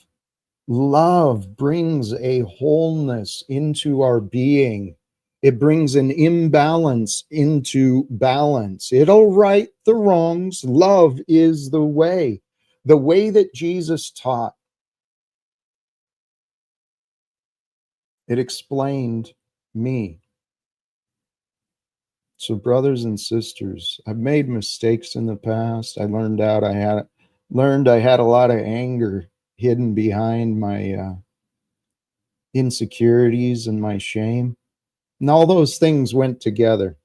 Love brings a wholeness into our being. It brings an imbalance into balance. It'll right the wrongs. Love is the way that Jesus taught. It explained me. So, brothers and sisters, I've made mistakes in the past. I learned I had a lot of anger hidden behind my insecurities and my shame. And all those things went together.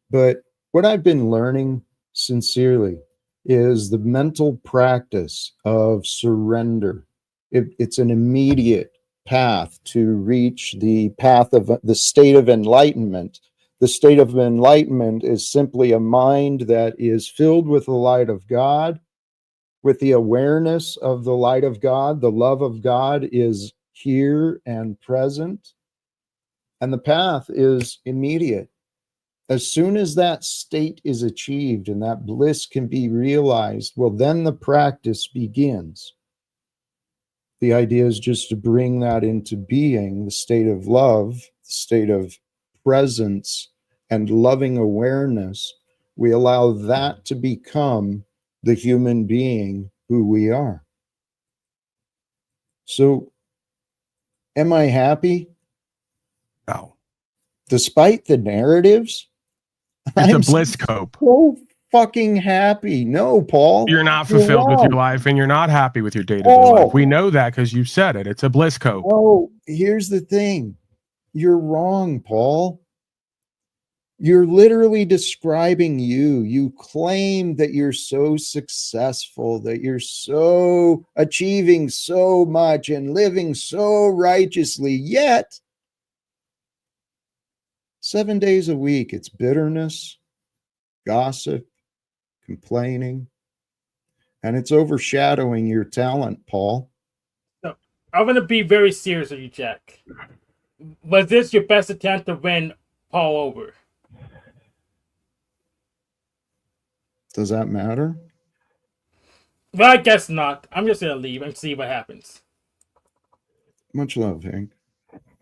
But what I've been learning sincerely is the mental practice of surrender. It's an immediate path to reach the path of the state of enlightenment. The state of enlightenment is simply a mind that is filled with the light of God, with the awareness of the light of God. The love of God is here and present. And the path is immediate. As soon as that state is achieved and that bliss can be realized, well, then the practice begins. The idea is just to bring that into being, the state of love, the state of presence and loving awareness. We allow that to become the human being who we are. So, am I happy? No. Despite the narratives, It's a I'm bliss cope. so fucking happy. No, Paul. You're not fulfilled with your life and you're not happy with your day-to-day life. We know that because you said it. It's a bliss cope. Oh, here's the thing. You're wrong, Paul. You're literally describing you. You claim that you're so successful, that you're so achieving so much and living so righteously, yet 7 days a week, it's bitterness, gossip, complaining, and it's overshadowing your talent, Paul. So, I'm going to be very serious with you, Jack. Was this your best attempt to win Paul over? Does that matter? Well, I guess not. I'm just going to leave and see what happens. Much love, Hank.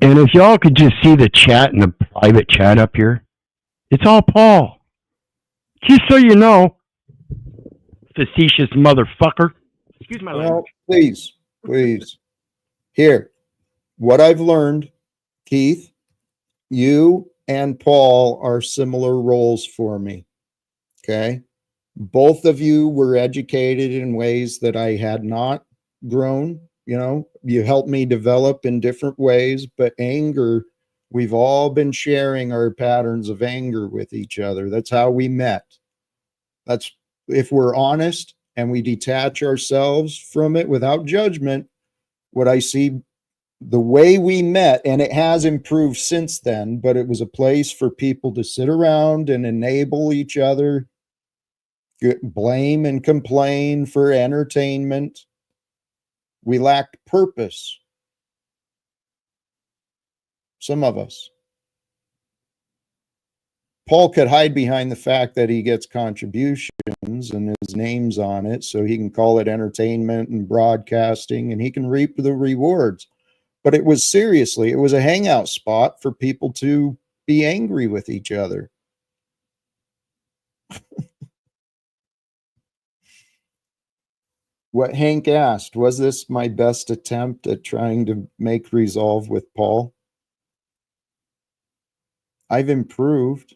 And if y'all could just see the chat in the private chat up here, it's all Paul. Just so you know, facetious motherfucker. Excuse my language. Please. Here, what I've learned, Keith, you and Paul are similar roles for me. Okay? Both of you were educated in ways that I had not grown. You know, you helped me develop in different ways, but anger, we've all been sharing our patterns of anger with each other. That's how we met. That's, if we're honest and we detach ourselves from it without judgment, what I see, the way we met, and it has improved since then, but it was a place for people to sit around and enable each other, blame and complain for entertainment. We lacked purpose. Some of us. Paul could hide behind the fact that he gets contributions and his name's on it, so he can call it entertainment and broadcasting, and he can reap the rewards. But it was a hangout spot for people to be angry with each other. What Hank asked, was this my best attempt at trying to make resolve with Paul? I've improved.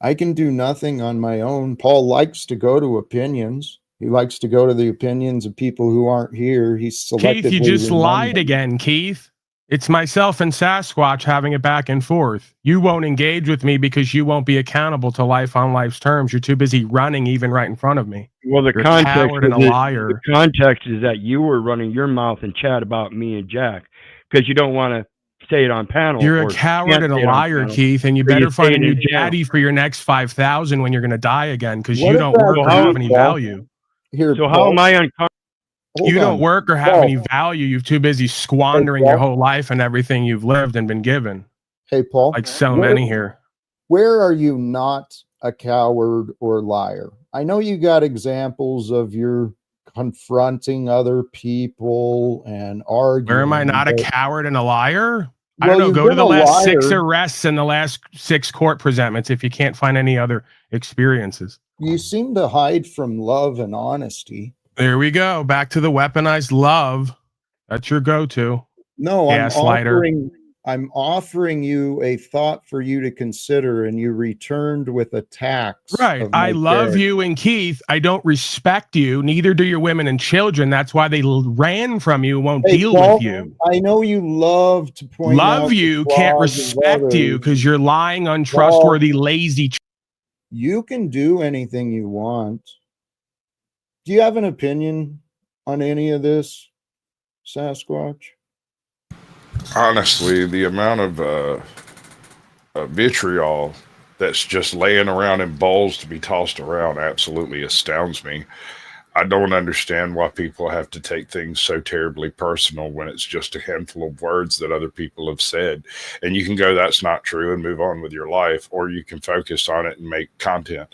I can do nothing on my own. Paul likes to go to opinions. He likes to go to the opinions of people who aren't here. He's selectively Keith, you just lied again, Keith. It's myself and Sasquatch having it back and forth. You won't engage with me because you won't be accountable to life on life's terms. You're too busy running even right in front of me. Well, the You're a context coward and a is liar. the context is that you were running your mouth and chat about me and Jack because you don't want to say it on panel. You're a or coward can't and a say it on liar, panel, Keith, and you so better say find a it new in channel. daddy for your next 5,000 when you're going to die again, because What you if don't that's work or how- have any Paul? value. Here, So how Paul, am I uncomfortable? hold You don't on. work or have Paul. any value. You're too busy squandering Hey, your Paul. whole life and everything you've lived and been given, Hey, Paul. like so Where- many here. Where are you not a coward or liar? I know you got examples of your confronting other people and arguing. Where am I not a but- coward and a liar? I Well, don't know. you've Go to been the a last 6 liar. arrests and the last 6 court presentments if you can't find any other experiences. You seem to hide from love and honesty. There we go. Back to the weaponized love. That's your go-to. No, Gaslighter. I'm offering you a thought for you to consider, and you returned with attacks. Right. of my I love character. you and Keith. I don't respect you. Neither do your women and children. That's why they ran from you and won't Hey, deal Paul, with you. I know you love to point out Love the you, can't flaws of respect you others. because you're lying, untrustworthy, lazy. You can do anything you want. Do you have an opinion on any of this, Sasquatch? Honestly, the amount of vitriol that's just laying around in bowls to be tossed around absolutely astounds me. I don't understand why people have to take things so terribly personal when it's just a handful of words that other people have said. And you can go, that's not true, and move on with your life, or you can focus on it and make content.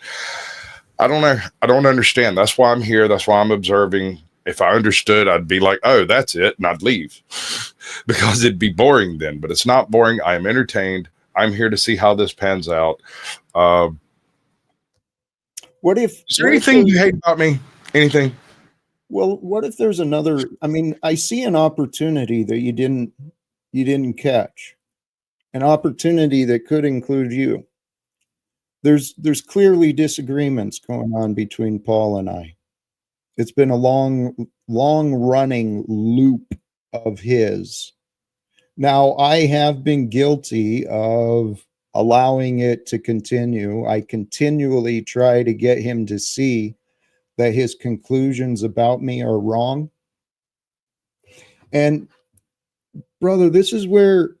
I don't know. I don't understand. That's why I'm here. That's why I'm observing. If I understood, I'd be like, oh, that's it, and I'd leave because it'd be boring then. But it's not boring. I am entertained. I'm here to see how this pans out. What if? Is there what if anything you there's- hate about me? Anything? Well, what if there's another? I mean, I see an opportunity that you didn't catch, an opportunity that could include you. There's clearly disagreements going on between Paul and I. It's been a long running loop of his. Now, I have been guilty of allowing it to continue. I continually try to get him to see that his conclusions about me are wrong. And brother, this is where,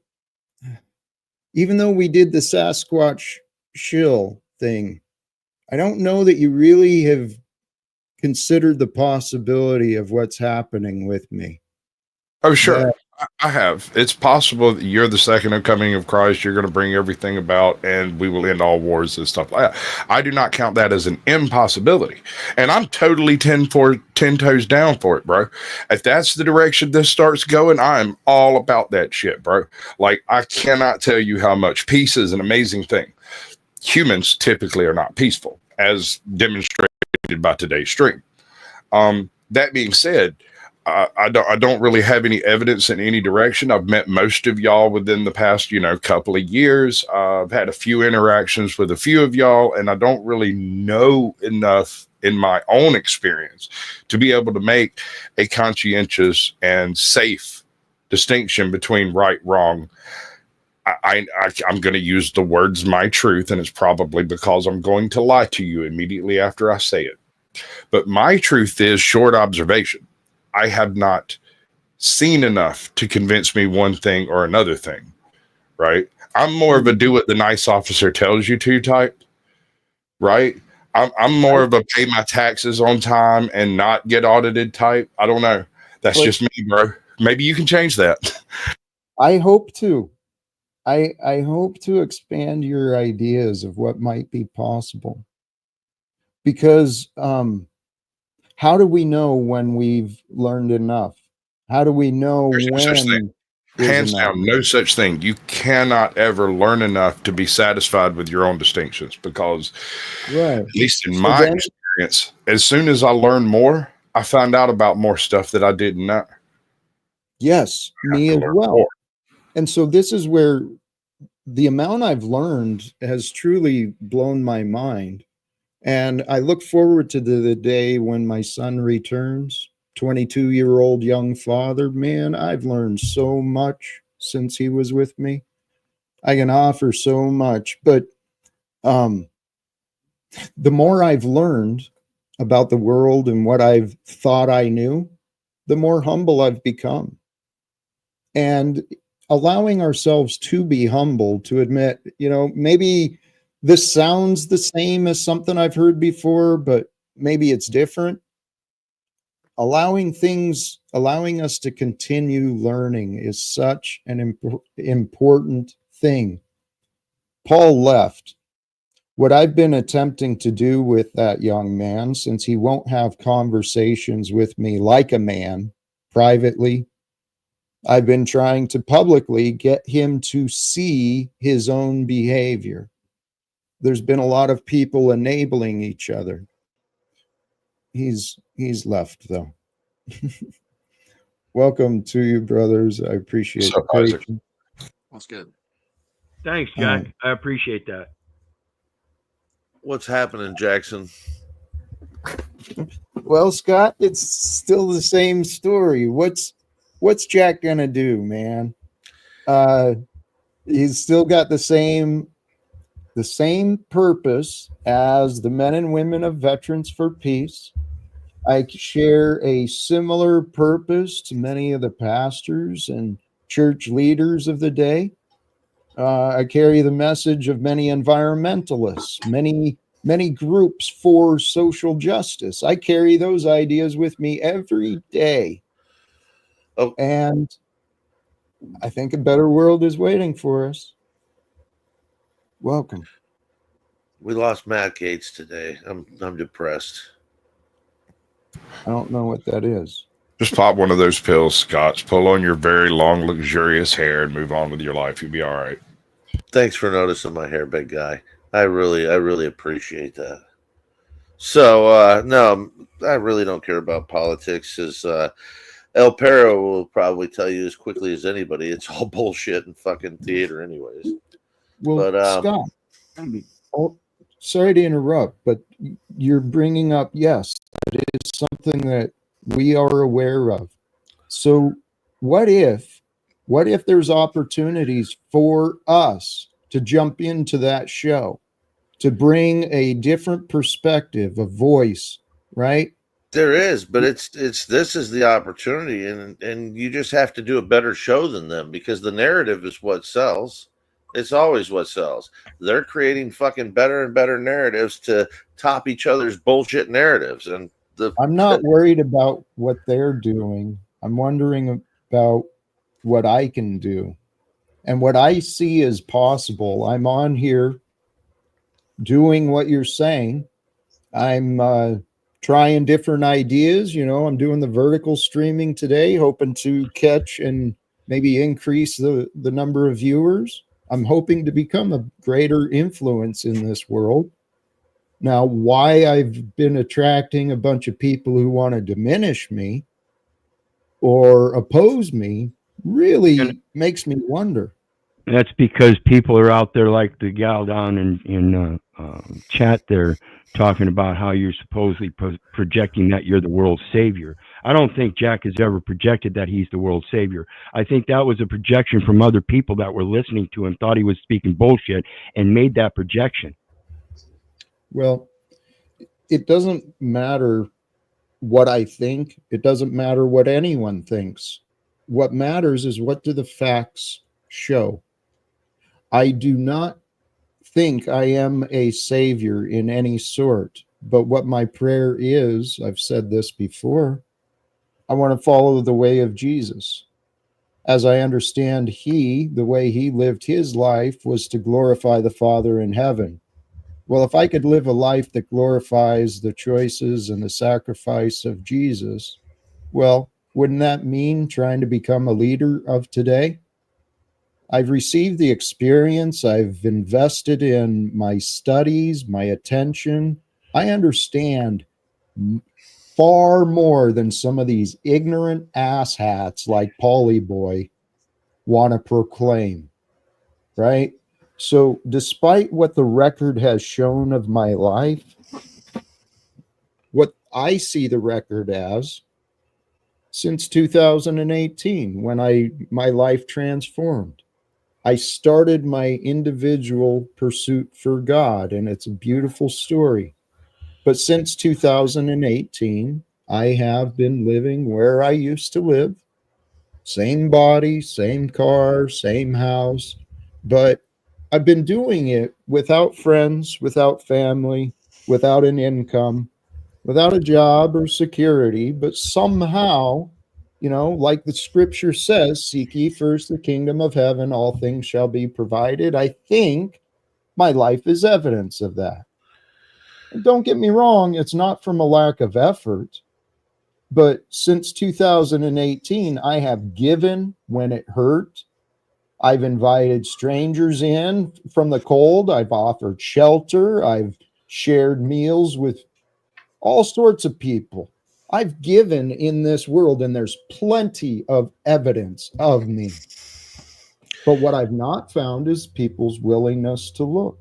even though we did the Sasquatch shill thing, I don't know that you really have considered the possibility of what's happening with me. Oh, sure. Yeah. I have. It's possible that you're the second coming of Christ. You're going to bring everything about, and we will end all wars and stuff like that. I do not count that as an impossibility, and I'm totally 10 toes down for it, bro. If that's the direction this starts going, I'm all about that shit, bro. Like, I cannot tell you how much peace is an amazing thing. Humans typically are not peaceful, as demonstrated by today's stream. That being said, I don't really have any evidence in any direction. I've met most of y'all within the past, couple of years. I've had a few interactions with a few of y'all, and I don't really know enough in my own experience to be able to make a conscientious and safe distinction between right, wrong. I'm going to use the words "my truth," and it's probably because I'm going to lie to you immediately after I say it. But my truth is short observation. I have not seen enough to convince me one thing or another thing, right? I'm more of a do what the nice officer tells you to type, right? I'm more of a pay my taxes on time and not get audited type. I don't know. That's just me, bro. Maybe you can change that. I hope to. I hope to expand your ideas of what might be possible. Because how do we know when we've learned enough? How do we know There's no such when? thing. Hands enough? down, no such thing. You cannot ever learn enough to be satisfied with your own distinctions because, Right. at least in So my then- experience, as soon as I learned more, I found out about more stuff that I didn't know. Yes, me to as learn well. more. And so this is where the amount I've learned has truly blown my mind. And I look forward to the day when my son returns, 22-year-old young father. Man, I've learned so much since he was with me. I can offer so much, but the more I've learned about the world and what I've thought I knew, the more humble I've become. And allowing ourselves to be humble, to admit, maybe this sounds the same as something I've heard before, but maybe it's different. Allowing us to continue learning is such an important thing. Paul left. What I've been attempting to do with that young man, since he won't have conversations with me like a man privately, I've been trying to publicly get him to see his own behavior. There's been a lot of people enabling each other. He's left, though. Welcome to you, brothers. I appreciate So, the Isaac. patience. That's good. Thanks, Jack. I appreciate that. What's happening, Jackson? Well, Scott, it's still the same story. What's Jack gonna do, man? He's still got the same purpose as the men and women of Veterans for Peace. I share a similar purpose to many of the pastors and church leaders of the day. I carry the message of many environmentalists, many groups for social justice. I carry those ideas with me every day. Oh. And I think a better world is waiting for us. Welcome. We lost Matt Gates today. I'm depressed. I don't know what that is. Just pop one of those pills, Scotch. Pull on your very long, luxurious hair and move on with your life. You'll be all right. Thanks for noticing my hair, big guy. I really appreciate that. So, no, I really don't care about politics. As El Perro will probably tell you as quickly as anybody, it's all bullshit and fucking theater anyways. Well, But, Scott, sorry to interrupt, but you're bringing up, yes, it is something that we are aware of. So what if there's opportunities for us to jump into that show, to bring a different perspective, a voice, right? There is, but it's this is the opportunity, and you just have to do a better show than them, because the narrative is what sells. It's always what sells. They're creating fucking better and better narratives to top each other's bullshit narratives. And I'm not worried about what they're doing. I'm wondering about what I can do and what I see as possible. I'm on here doing what you're saying. I'm trying different ideas. I'm doing the vertical streaming today, hoping to catch and maybe increase the number of viewers. I'm hoping to become a greater influence in this world. Now, why I've been attracting a bunch of people who want to diminish me or oppose me really makes me wonder. That's because people are out there like the gal down in chat there talking about how you're supposedly projecting that you're the world's savior. I don't think Jack has ever projected that he's the world's savior. I think that was a projection from other people that were listening to him, thought he was speaking bullshit, and made that projection. Well, it doesn't matter what I think. It doesn't matter what anyone thinks. What matters is, what do the facts show? I do not think I am a savior in any sort, but what my prayer is, I've said this before, I want to follow the way of Jesus. As I understand, the way he lived his life was to glorify the Father in heaven. Well, if I could live a life that glorifies the choices and the sacrifice of Jesus, well, wouldn't that mean trying to become a leader of today? I've received the experience. I've invested in my studies, my attention. I understand far more than some of these ignorant asshats like Paulie Boy want to proclaim, right? So despite what the record has shown of my life, what I see the record as since 2018 when my life transformed. I started my individual pursuit for God, and it's a beautiful story. But since 2018, I have been living where I used to live. Same body, same car, same house. But I've been doing it without friends, without family, without an income, without a job or security. But somehow, like the scripture says, seek ye first the kingdom of heaven, all things shall be provided. I think my life is evidence of that. And don't get me wrong, it's not from a lack of effort. But since 2018, I have given when it hurt. I've invited strangers in from the cold. I've offered shelter. I've shared meals with all sorts of people. I've given in this world, and there's plenty of evidence of me. But what I've not found is people's willingness to look.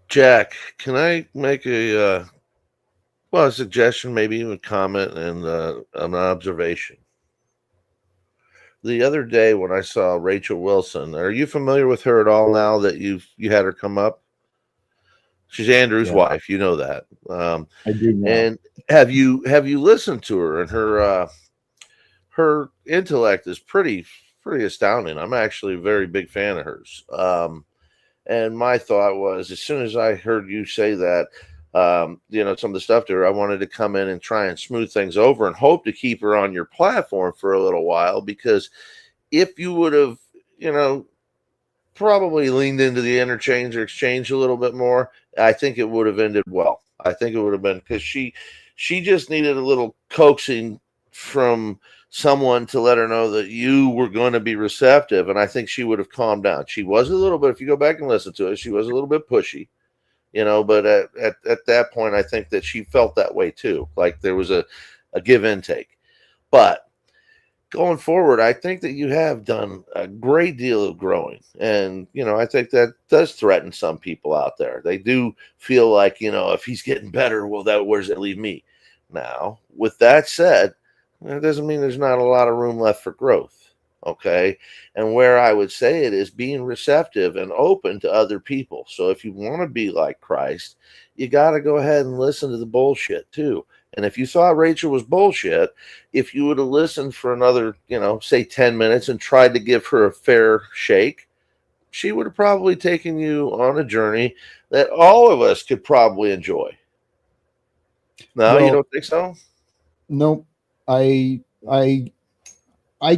Jack, can I make a suggestion, maybe even comment and an observation? The other day when I saw Rachel Wilson, are you familiar with her at all now that you had her come up? She's Andrew's wife, you know that. I do know. And have you listened to her? And her intellect is pretty astounding. I'm actually a very big fan of hers. And my thought was, as soon as I heard you say that, some of the stuff to her, I wanted to come in and try and smooth things over and hope to keep her on your platform for a little while, because if you would have, probably leaned into the interchange or exchange a little bit more, I think it would have ended well. I think it would have been, because she just needed a little coaxing from someone to let her know that you were going to be receptive, and I think she would have calmed down. She was a little bit, if you go back and listen to it, she was a little bit pushy, but at that point, I think that she felt that way too, like there was a give and take. But going forward, I think that you have done a great deal of growing, and I think that does threaten some people out there. They do feel like, if he's getting better, well, where does that leave me? Now, with that said, it doesn't mean there's not a lot of room left for growth. Okay. And where I would say it is being receptive and open to other people. So if you want to be like Christ, you got to go ahead and listen to the bullshit too. And if you thought Rachel was bullshit, if you would have listened for another, say 10 minutes and tried to give her a fair shake, she would have probably taken you on a journey that all of us could probably enjoy. No, you don't think so? Nope. I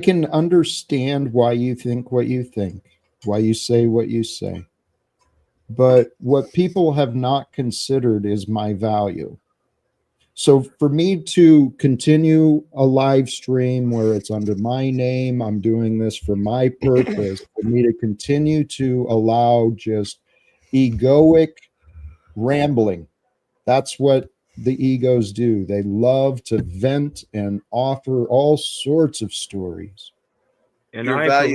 can understand why you think what you think, why you say what you say. But what people have not considered is my value. So for me to continue a live stream where it's under my name, I'm doing this for my purpose, for me to continue to allow just egoic rambling. That's what the egos do. They love to vent and offer all sorts of stories. And I,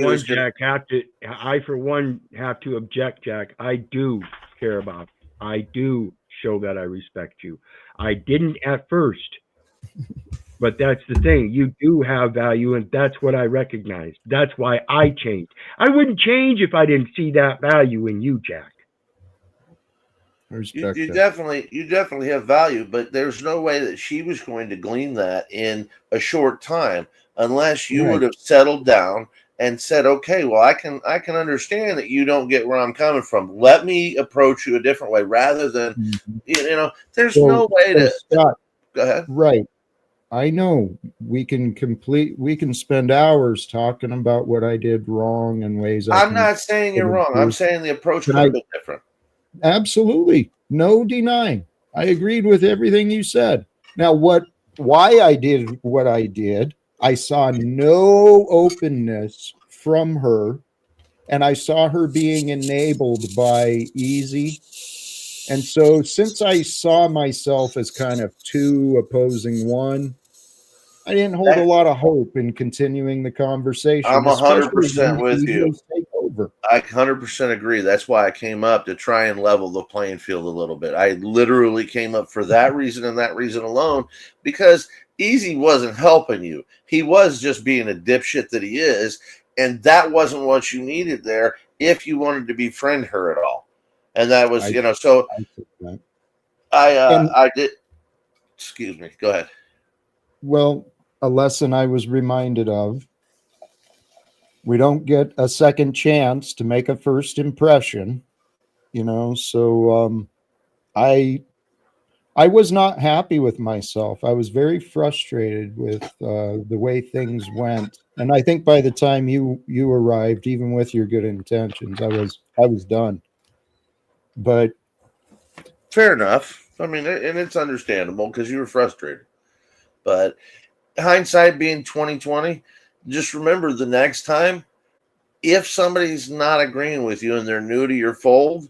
for one, have to object, Jack. I do care about. I do show that I respect you. I didn't at first, but that's the thing. You do have value, and that's what I recognize. That's why I changed. I wouldn't change if I didn't see that value in you, Jack. You definitely have value, but there's no way that she was going to glean that in a short time unless you would have settled down and said, okay, well, I can understand that you don't get where I'm coming from. Let me approach you a different way, rather than there's no way to Scott, go ahead. Right. I know we can spend hours talking about what I did wrong and ways I'm not saying you're wrong. I'm saying the approach could have been different. Absolutely. No denying. I agreed with everything you said. Now, why I did what I did, I saw no openness from her, and I saw her being enabled by Easy. And so since I saw myself as kind of two opposing one, I didn't hold a lot of hope in continuing the conversation. I'm 100% with you. Take over. I 100% agree. That's why I came up, to try and level the playing field a little bit. I literally came up for that reason and that reason alone, because Easy wasn't helping you. He was just being a dipshit that he is, and that wasn't what you needed there if you wanted to befriend her at all. And that was, so I think that. And I did. Excuse me. Go ahead. well, a lesson I was reminded of: we don't get a second chance to make a first impression, So I was not happy with myself. I was very frustrated with the way things went, and I think by the time you arrived, even with your good intentions, I was done. But Fair enough. I mean, and it's understandable because you were frustrated. But hindsight being 2020, just remember the next time, if somebody's not agreeing with you and they're new to your fold,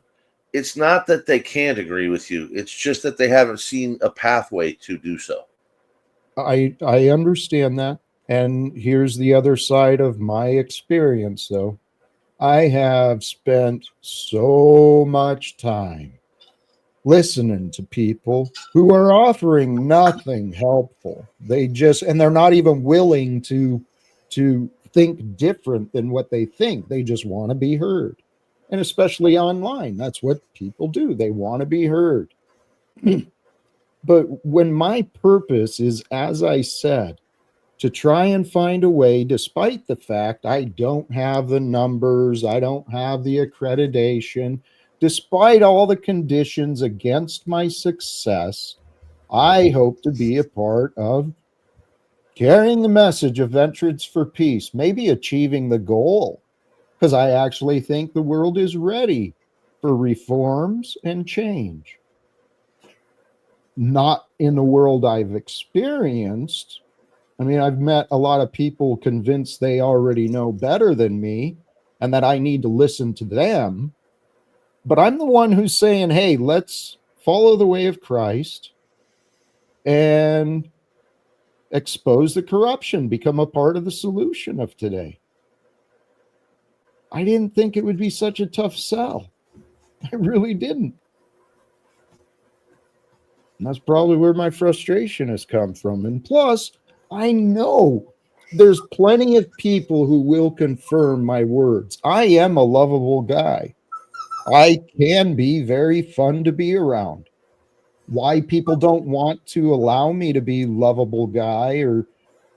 it's not that they can't agree with you. It's just that they haven't seen a pathway to do so. I understand that, and here's the other side of my experience, though. I have spent so much time listening to people who are offering nothing helpful. And they're not even willing to think different than what they think. They just want to be heard. And especially online, that's what people do. They want to be heard. But when my purpose is, as I said, to try and find a way, despite the fact I don't have the numbers, I don't have the accreditation, despite all the conditions against my success, I hope to be a part of carrying the message of Veterans for Peace, maybe achieving the goal, because I actually think the world is ready for reforms and change. Not in the world I've experienced. I mean, I've met a lot of people convinced they already know better than me and that I need to listen to them. But I'm the one who's saying, hey, let's follow the way of Christ and expose the corruption, become a part of the solution of today. I didn't think it would be such a tough sell. I really didn't. And that's probably where my frustration has come from. And plus, I know there's plenty of people who will confirm my words. I am a lovable guy. I can be very fun to be around. Why people don't want to allow me to be lovable guy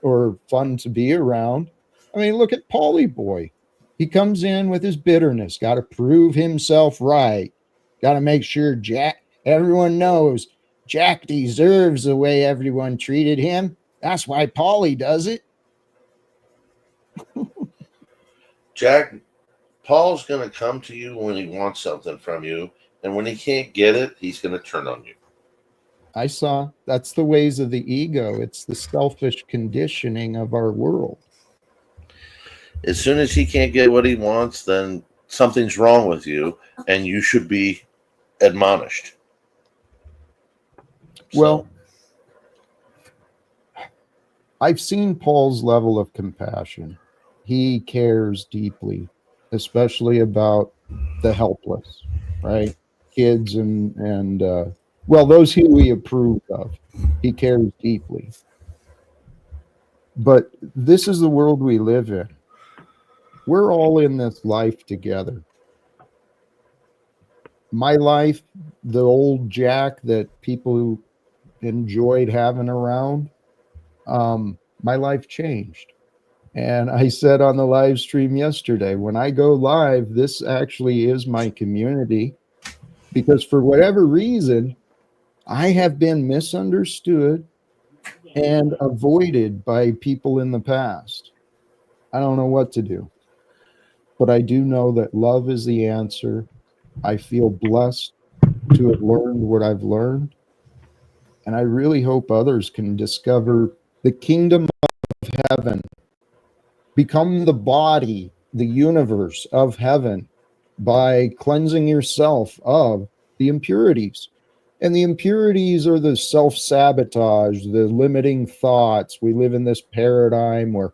or fun to be around? I mean, look at Paulie Boy. He comes in with his bitterness, got to prove himself right. Got to make sure everyone knows Jack deserves the way everyone treated him. That's why Paulie does it. Jack, Paul's going to come to you when he wants something from you, and when he can't get it, he's going to turn on you. I saw that's the ways of the ego. It's the selfish conditioning of our world. As soon as he can't get what he wants, then something's wrong with you, and you should be admonished. Well, I've seen Paul's level of compassion. He cares deeply, especially about the helpless, right? Kids and those who he approved of. He cares deeply. But this is the world we live in. We're all in this life together. My life, the old Jack that people enjoyed having around, my life changed. And I said on the live stream yesterday, when I go live, this actually is my community, because for whatever reason, I have been misunderstood and avoided by people in the past. I don't know what to do, but I do know that love is the answer. I feel blessed to have learned what I've learned. And I really hope others can discover the kingdom of heaven, become the body, the universe of heaven by cleansing yourself of the impurities. And the impurities are the self-sabotage, the limiting thoughts. We live in this paradigm where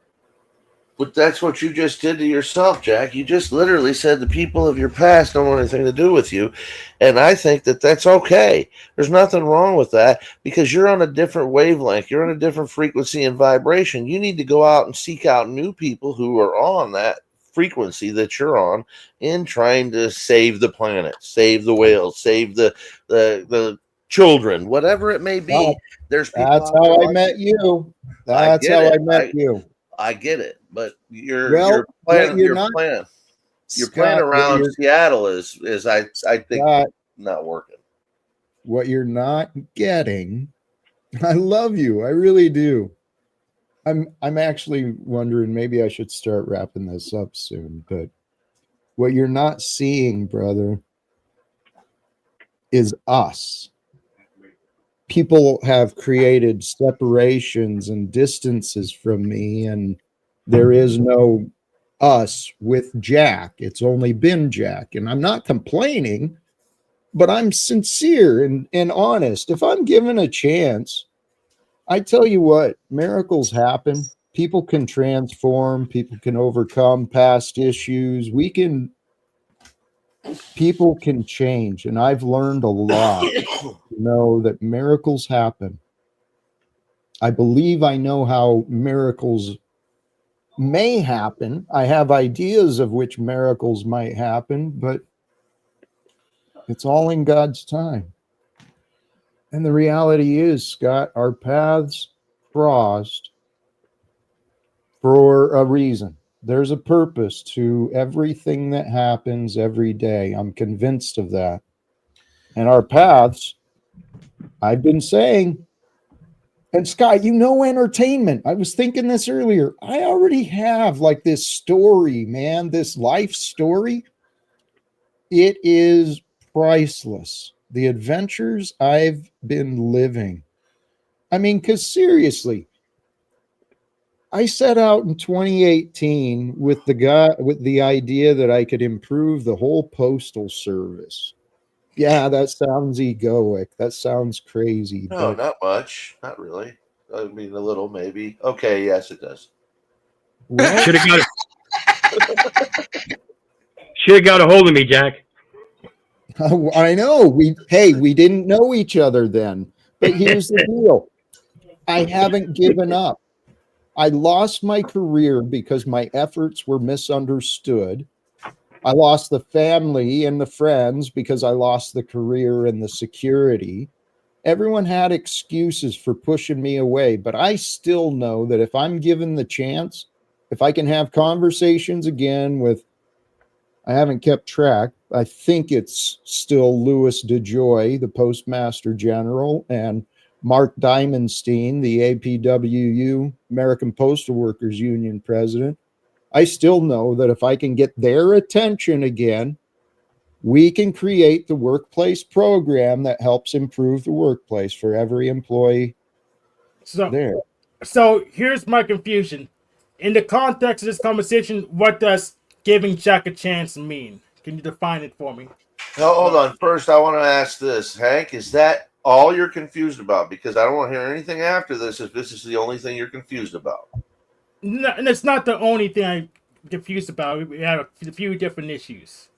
But that's what you just did to yourself, Jack. You just literally said the people of your past don't want anything to do with you. And I think that that's okay. There's nothing wrong with that because you're on a different wavelength. You're on a different frequency and vibration. You need to go out and seek out new people who are on that frequency that you're on in trying to save the planet, save the whales, save the children, whatever it may be. Well, There's people that's out there how I like met you. I That's get how it. I met you. I get it, but your Well, what you're not, plan Scott, around Seattle is I think Scott, not working. what you're not getting. I love you. I really do. I'm actually wondering maybe I should start wrapping this up soon, but what you're not seeing, brother, is us. People have created separations and distances from me, and there is no us with Jack. It's only been Jack. And I'm not complaining, but I'm sincere and honest. If I'm given a chance, I tell you what, miracles happen. People can transform, people can overcome past issues. People can change. And I've learned a lot to know that miracles happen. I believe I know how miracles may happen. I have ideas of which miracles might happen, but it's all in God's time. And the reality is, Scott, our paths crossed for a reason. There's a purpose to everything that happens every day. I'm convinced of that. And our paths, I've been saying, and Scott, you know, entertainment. I was thinking this earlier. I already have like this story, man, this life story. It is priceless. The adventures I've been living. I mean, because seriously, I set out in 2018 with the idea that I could improve the whole postal service. Yeah, that sounds egoic. That sounds crazy. No, But not much. Not really. I mean, a little maybe. Okay, yes, it does. well, Should have got a hold of me, Jack. I know we didn't know each other then. But here's the deal. I haven't given up. I lost my career because my efforts were misunderstood. I lost the family and the friends because I lost the career and the security. Everyone had excuses for pushing me away, but I still know that if I'm given the chance, if I can have conversations again with, I haven't kept track, I think it's still Louis DeJoy, the Postmaster General, and Mark Diamondstein, the APWU, American Postal Workers Union president. I still know that if I can get their attention again, we can create the workplace program that helps improve the workplace for every employee there. So here's my confusion. In the context of this conversation, what does giving Jack a chance mean? Can you define it for me? No, hold on. First, I want to ask this, Hank. Is that all you're confused about? Because I don't want to hear anything after this if this is the only thing you're confused about. No, and it's not the only thing I'm confused about. We have a few different issues.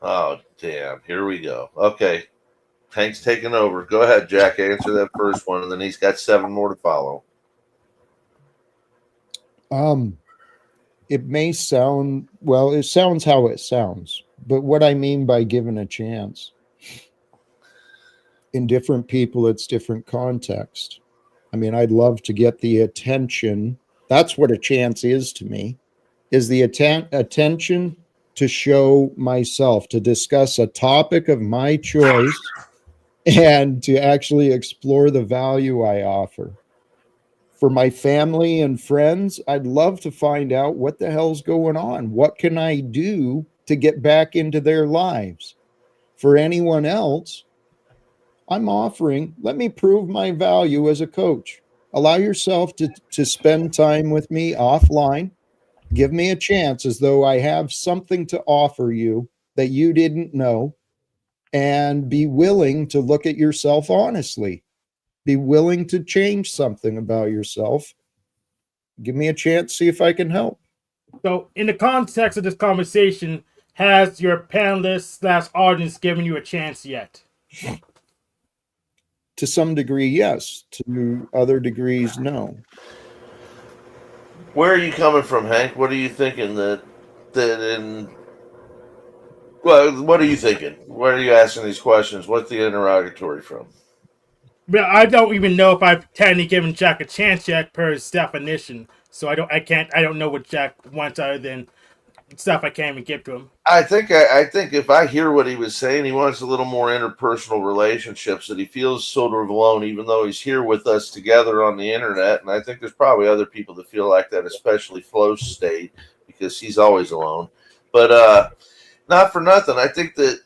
Oh, damn. Here we go. Okay. Hank's taking over. Go ahead, Jack. Answer that first one, and then he's got 7 more to follow. It may sound, well, it sounds how it sounds, but what I mean by given a chance, in different people, it's different context. I mean, I'd love to get the attention. That's what a chance is to me, is the attention to show myself, to discuss a topic of my choice, and to actually explore the value I offer. For my family and friends, I'd love to find out what the hell's going on. What can I do to get back into their lives? For anyone else, I'm offering, let me prove my value as a coach. Allow yourself to spend time with me offline. Give me a chance as though I have something to offer you that you didn't know, and be willing to look at yourself honestly. Be willing to change something about yourself. Give me a chance, see if I can help. So, in the context of this conversation, has your panelists / audience given you a chance yet? To some degree, yes. To other degrees, no. Where are you coming from, Hank? What are you thinking well, what are you thinking? Where are you asking these questions? What's the interrogatory from? Well, I don't even know if I've technically given Jack a chance yet per his definition. So I don't know what Jack wants other than stuff I can't even give to him. I think if I hear what he was saying, he wants a little more interpersonal relationships, that he feels sort of alone, even though he's here with us together on the internet. And I think there's probably other people that feel like that, especially Flow State, because he's always alone. But not for nothing, I think that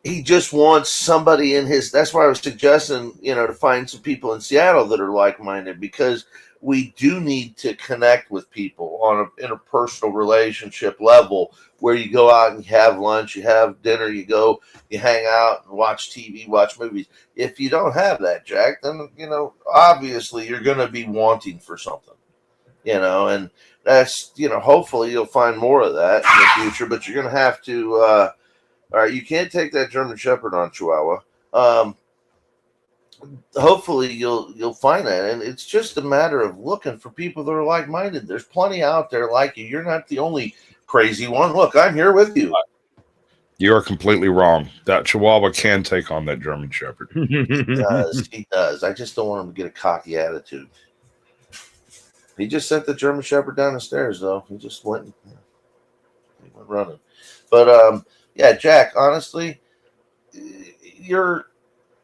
he just wants somebody in his. That's why I was suggesting, to find some people in Seattle that are like-minded, because we do need to connect with people on an interpersonal relationship level, where you go out and you have lunch, you have dinner, you hang out and watch TV, watch movies. If you don't have that, Jack, then, obviously you're going to be wanting for something, and that's, hopefully you'll find more of that in the future, but you're going to have to, all right, you can't take that German Shepherd on Chihuahua. Hopefully you'll find that, and it's just a matter of looking for people that are like-minded. There's plenty out there like you. You're not the only crazy one. Look, I'm here with you. You are completely wrong. That Chihuahua can take on that German Shepherd. He does. I just don't want him to get a cocky attitude. He just sent the German Shepherd down the stairs, though. He just went running. But yeah, Jack, honestly, you're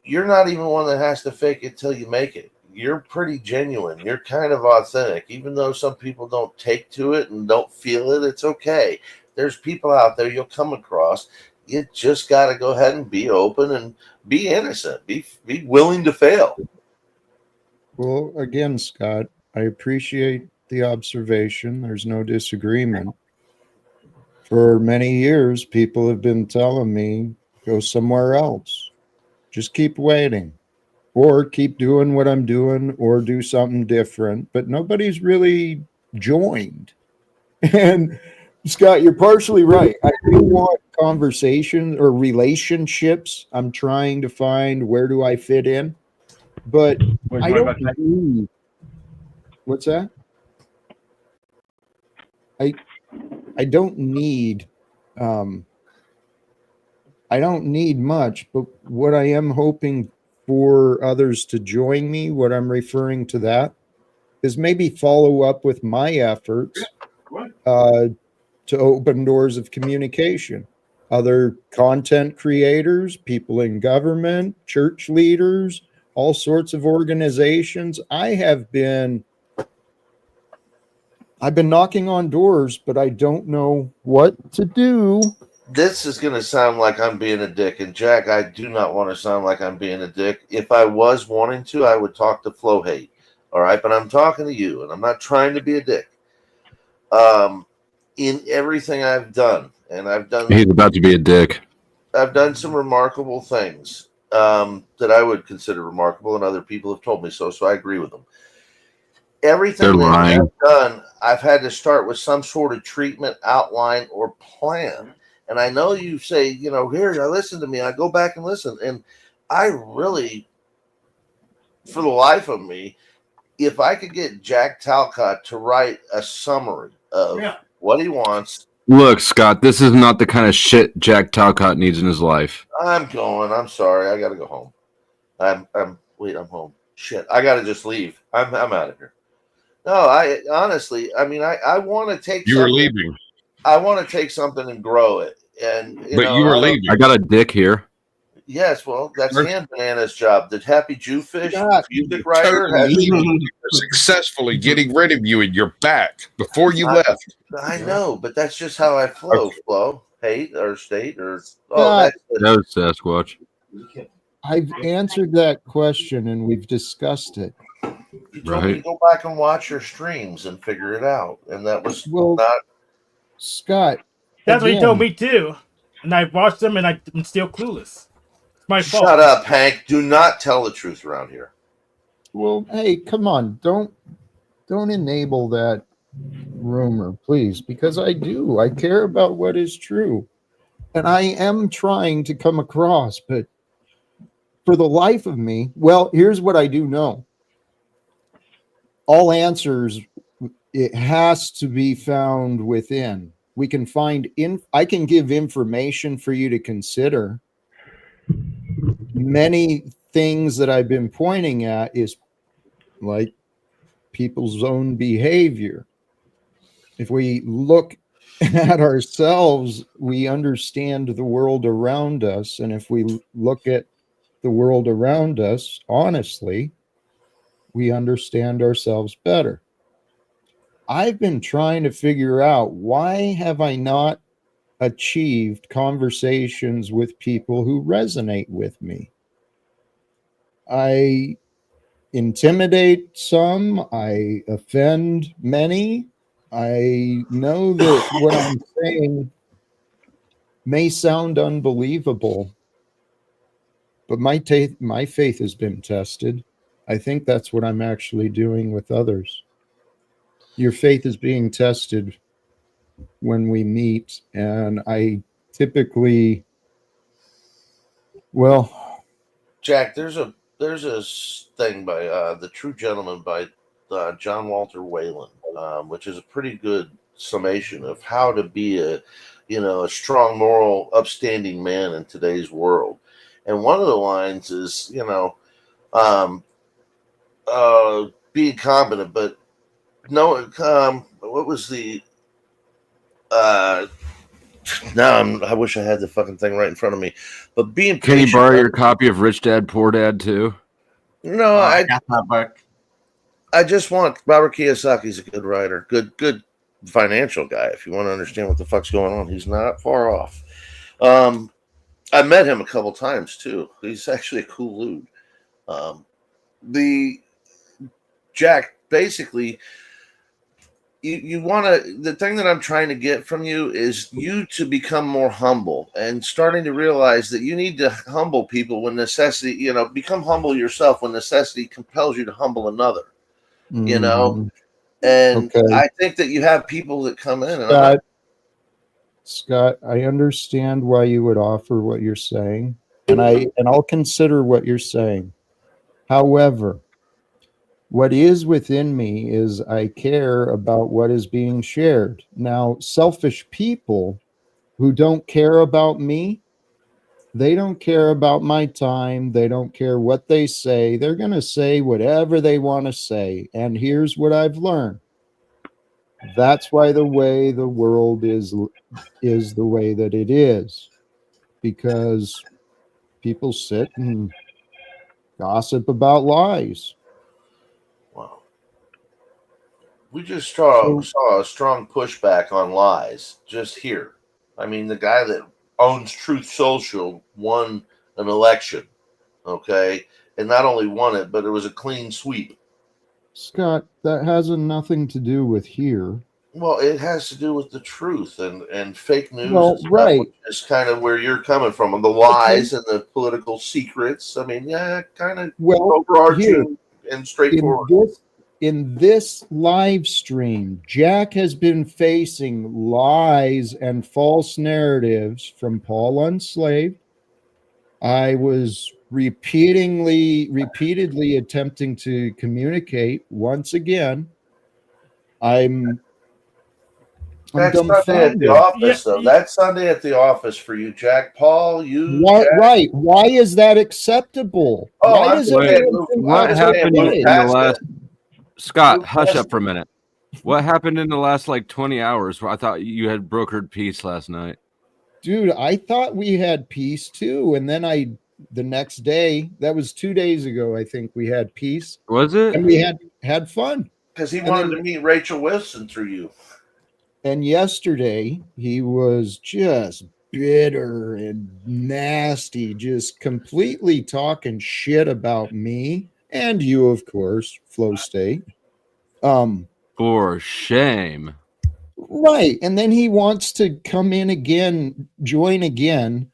not even one that has to fake it till you make it. You're pretty genuine. You're kind of authentic. Even though some people don't take to it and don't feel it, it's okay. There's people out there you'll come across. You just got to go ahead and be open and be innocent. Be willing to fail. Well, again, Scott, I appreciate the observation. There's no disagreement. For many years, people have been telling me, go somewhere else. Just keep waiting, or keep doing what I'm doing, or do something different. But nobody's really joined. And Scott, you're partially right. I do want conversation or relationships. I'm trying to find, where do I fit in? But I don't need. What's that? I don't need I don't need much, but what I am hoping for others to join me, what I'm referring to that, is maybe follow up with my efforts to open doors of communication. Other content creators, people in government, church leaders, all sorts of organizations. I've been knocking on doors, but I don't know what to do. This is going to sound like I'm being a dick. And Jack, I do not want to sound like I'm being a dick. If I was wanting to, I would talk to Flo Hate. All right. But I'm talking to you, and I'm not trying to be a dick. In everything I've done, and he's about to be a dick. I've done some remarkable things that I would consider remarkable, and other people have told me so. So I agree with them. Everything that I've done, I've had to start with some sort of treatment, outline, or plan. And I know you say, here, listen to me. I go back and listen. And I really, for the life of me, if I could get Jack Talcott to write a summary of what he wants. Look, Scott, this is not the kind of shit Jack Talcott needs in his life. I'm sorry. I got to go home. I'm home. Shit. I got to just leave. I'm out of here. No, I honestly, I want to take. You were leaving. I want to take something and grow it, you were leaving. I got a dick here. Yes, well, that's Han Banana's job. The Happy Jewfish music writer successfully getting rid of you, and you're back before you left. I know, but that's just how I flow. Okay. Flow, hate, or state, or no, Sasquatch. I've answered that question, and we've discussed it. You told me to go back and watch your streams and figure it out, and that was not Scott. That's what he told me too, and I watched them, and I'm still clueless. It's my fault. Shut up, Hank. Do not tell the truth around here. Well, hey, come on! Don't enable that rumor, please, because I do. I care about what is true. And I am trying to come across, but for the life of me, well, here's what I do know. All answers, it has to be found within. We can find I can give information for you to consider. Many things that I've been pointing at is like people's own behavior. If we look at ourselves, we understand the world around us. And if we look at the world around us honestly, we understand ourselves better. I've been trying to figure out, why have I not achieved conversations with people who resonate with me? I intimidate some, I offend many. I know that what I'm saying may sound unbelievable, but my faith has been tested. I think that's what I'm actually doing with others. Your faith is being tested when we meet, and I typically, well, Jack, there's a thing by The True Gentleman by John Walter Whalen, which is a pretty good summation of how to be a strong, moral, upstanding man in today's world. And one of the lines is, um, being competent, but no, what was the now I wish I had the fucking thing right in front of me, but being Can you patient. borrow your copy of Rich Dad Poor Dad too? No, I got that book. I just want Robert Kiyosaki's a good writer, good financial guy. If you want to understand what the fuck's going on, he's not far off. I met him a couple times too. He's actually a cool dude. The Jack, basically, you want to. The thing that I'm trying to get from you is you to become more humble and starting to realize that you need to humble people when necessity. Become humble yourself when necessity compels you to humble another. And okay. I think that you have people that come in. Scott, I understand why you would offer what you're saying, and I'll consider what you're saying. However, what is within me is I care about what is being shared. Now, selfish people who don't care about me, they don't care about my time. They don't care what they say. They're going to say whatever they want to say. And here's what I've learned. That's why the way the world is the way that it is, because people sit and gossip about lies. Wow. We just saw a strong pushback on lies just here. I mean, the guy that owns Truth Social won an election, okay? And not only won it, but it was a clean sweep. Scott, that has nothing to do with here. Well, it has to do with the truth and fake news. Well, right. Which is kind of where you're coming from, and the lies and the political secrets. I mean, yeah, kind of overarching and straightforward. In this live stream, Jack has been facing lies and false narratives from Paul Unslaved. I was repeatedly attempting to communicate. Once again, I'm That's Sunday at the office, though. That's Sunday at the office for you, Jack. Paul, you. What, Jack. right? Why is that acceptable? Oh, Why does what happened in the last? Scott, hush up for a minute. What happened in the last 20 hours? Where I thought you had brokered peace last night. Dude, I thought we had peace too, and then the next day, that was 2 days ago, I think we had peace. Was it? And we had fun. Because he wanted to meet Rachel Wilson through you. And yesterday, he was just bitter and nasty, just completely talking shit about me and you, of course, Flow State. For shame. Right. And then he wants to come in again, join again,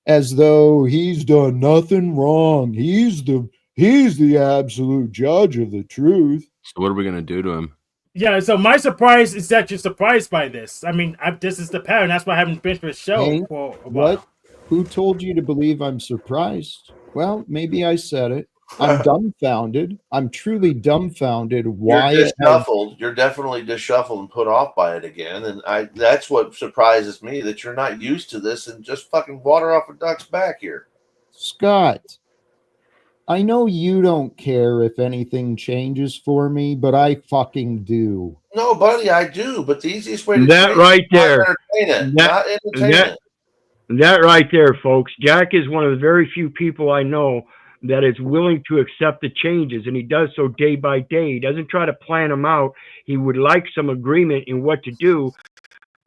as though he's done nothing wrong. He's the absolute judge of the truth. So what are we going to do to him? Yeah, so my surprise is that you're surprised by this. I mean, this is the pattern. That's why I haven't been to a show Hey, for a what? while. Who told you to believe I'm surprised? Well, maybe I said it. I'm dumbfounded. I'm truly dumbfounded You're why it has. disheveled. You're definitely disheveled and put off by it again. And that's what surprises me, that you're not used to this and just fucking water off a duck's back here. Scott, I know you don't care if anything changes for me, but I fucking do. No, buddy, I do. But the easiest way to That change right is not there. entertain it. That- Not entertain that- it. That right there, folks. Jack is one of the very few people I know that is willing to accept the changes, and he does so day by day. He doesn't try to plan them out. He would like some agreement in what to do,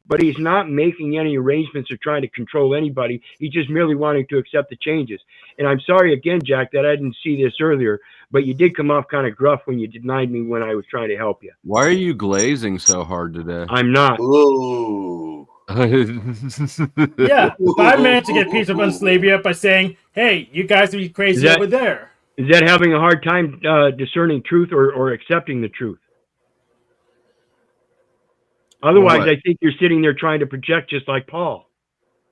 but he's not making any arrangements or trying to control anybody. He's just merely wanting to accept the changes. And I'm sorry again, Jack, that I didn't see this earlier, but you did come off kind of gruff when you denied me when I was trying to help you. Why are you glazing so hard today? I'm not. Ooh. Yeah, if I managed to get peace of Unslavia by saying, "Hey, you guys are crazy That- over there." Is that having a hard time discerning truth or accepting the truth? Otherwise, What? I think you're sitting there trying to project just like Paul.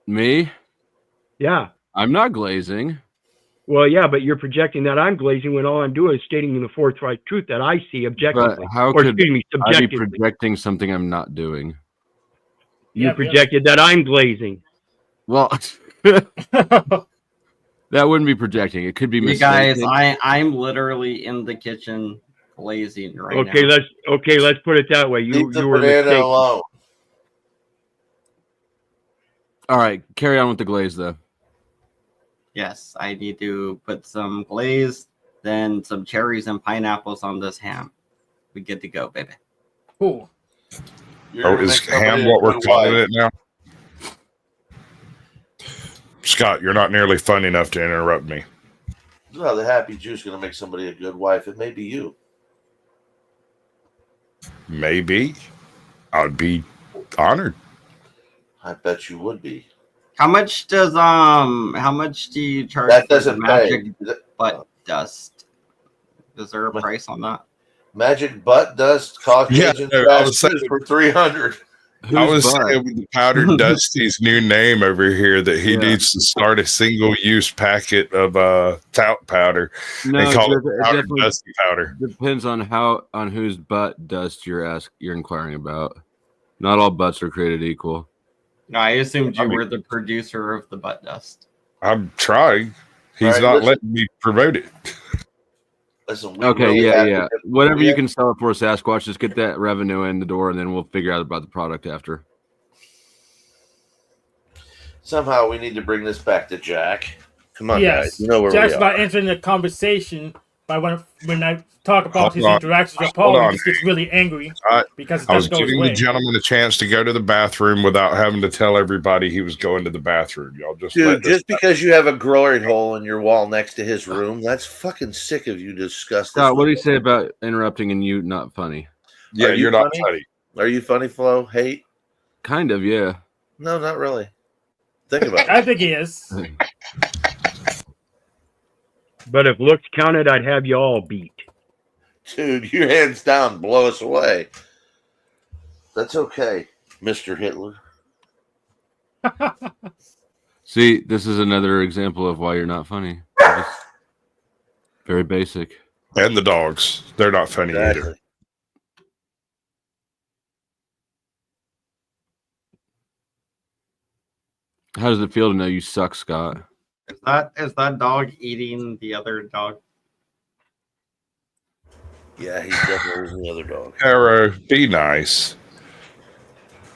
Me? Yeah. I'm not glazing. Well, yeah, but you're projecting that I'm glazing when all I'm doing is stating the forthright truth that I see objectively. But how or could excuse me, I be subjectively. projecting something I'm not doing? You Yeah, projected that I'm glazing. Well, that wouldn't be projecting. It could be You guys, mistaken. I'm literally in the kitchen glazing right Okay, now. let's put it that way. Leave the You were banana mistaken. alone. All right, carry on with the glaze though. Yes, I need to put some glaze, then some cherries and pineapples on this ham. We good to go, baby. Cool. You're Oh, gonna is make somebody ham a what we're good calling wife. it now? Scott, you're not nearly funny enough to interrupt me. No, the happy Jew's going to make somebody a good wife. It may be you. Maybe. I'd be honored. I bet you would be. How much do you charge That for doesn't the pay. magic butt dust? Is there a price on that? Magic butt dust Caucasian Yeah, I trash was saying- for 300. I was Whose butt? saying with the powdered Dusty's new name over here that he Yeah. needs to start a single-use packet of talc powder No, and call it it powdered definitely Dusty powder. depends on whose butt dust you're inquiring about. Not all butts are created equal. No, I assumed you I mean- were the producer of the butt dust. I'm trying. He's All right, not listen. letting me promote it. Listen, we Okay, really have to yeah. get- Whatever we you have- can sell it for, Sasquatch, just get that revenue in the door, and then we'll figure out about the product after. Somehow we need to bring this back to Jack. Come on, Yes, guys. You know where Jack's we about are. entering the conversation. But when I talk about Hold his on. interactions with Hold Paul, he on. just gets really angry because it I was doesn't go his giving way. the gentleman a chance to go to the bathroom without having to tell everybody he was going to the bathroom. Y'all just let Dude, this just because you have a glory hole in your wall next to his room, that's fucking sick of you to discuss this. Scott, what do you with say him. about interrupting and you not funny? Yeah, Are you you're not funny? funny. Are you funny, Flo? Hate? Kind of, yeah. No, not really. Think about it. I think he is. But if looks counted, I'd have you all beat. Dude, your hands down, blow us away. That's okay, Mr. Hitler. See, this is another example of why you're not funny. You're just very basic. And the dogs. They're not funny either. Exactly. How does it feel to know you suck, Scott? Is that dog eating the other dog? Yeah, he's definitely the other dog. Arrow, be nice.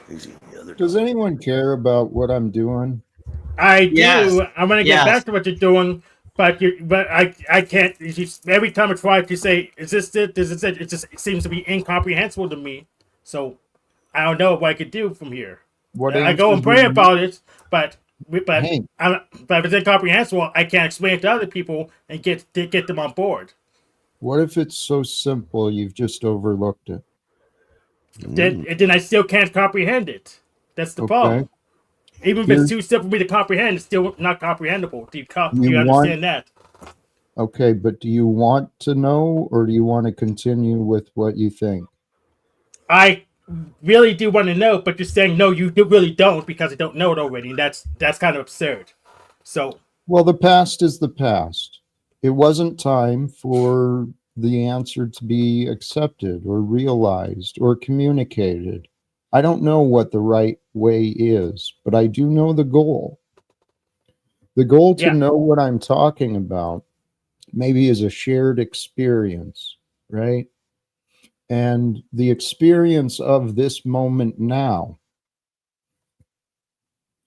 He's eating the other Does dog. anyone care about what I'm doing? I do. Yes. I'm gonna get Yes. back to what you're doing, but I can't. Every time I try to say, "Is this it? This is it?" It just seems to be incomprehensible to me. So I don't know what I could do from here. What I go and answer pray do you about it, but Hey. if it's incomprehensible, I can't explain it to other people and get them on board. What if it's so simple you've just overlooked it? Then I still can't comprehend it. That's the Okay. problem. Even if Here's- it's too simple for me to comprehend, it's still not comprehensible. Do you You understand that? Okay, but do you want to know or do you want to continue with what you think? I really do want to know, but you're saying no, you really don't because you don't know it already, and that's kind of absurd. So, Well, the past is the past. It wasn't time for the answer to be accepted or realized or communicated. I don't know what the right way is, but I do know the goal. The goal to yeah, know what I'm talking about maybe is a shared experience, right? And the experience of this moment now,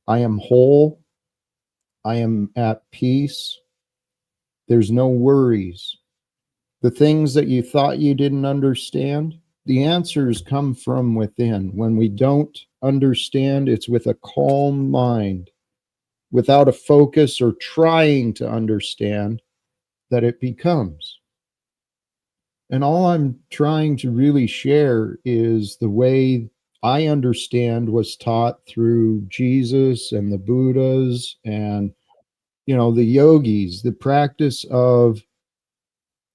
I am whole, I am at peace, there's no worries. The things that you thought you didn't understand, the answers come from within. When we don't understand, it's with a calm mind, without a focus or trying to understand, that it becomes. And all I'm trying to really share is the way I understand was taught through Jesus and the Buddhas and, the yogis, the practice of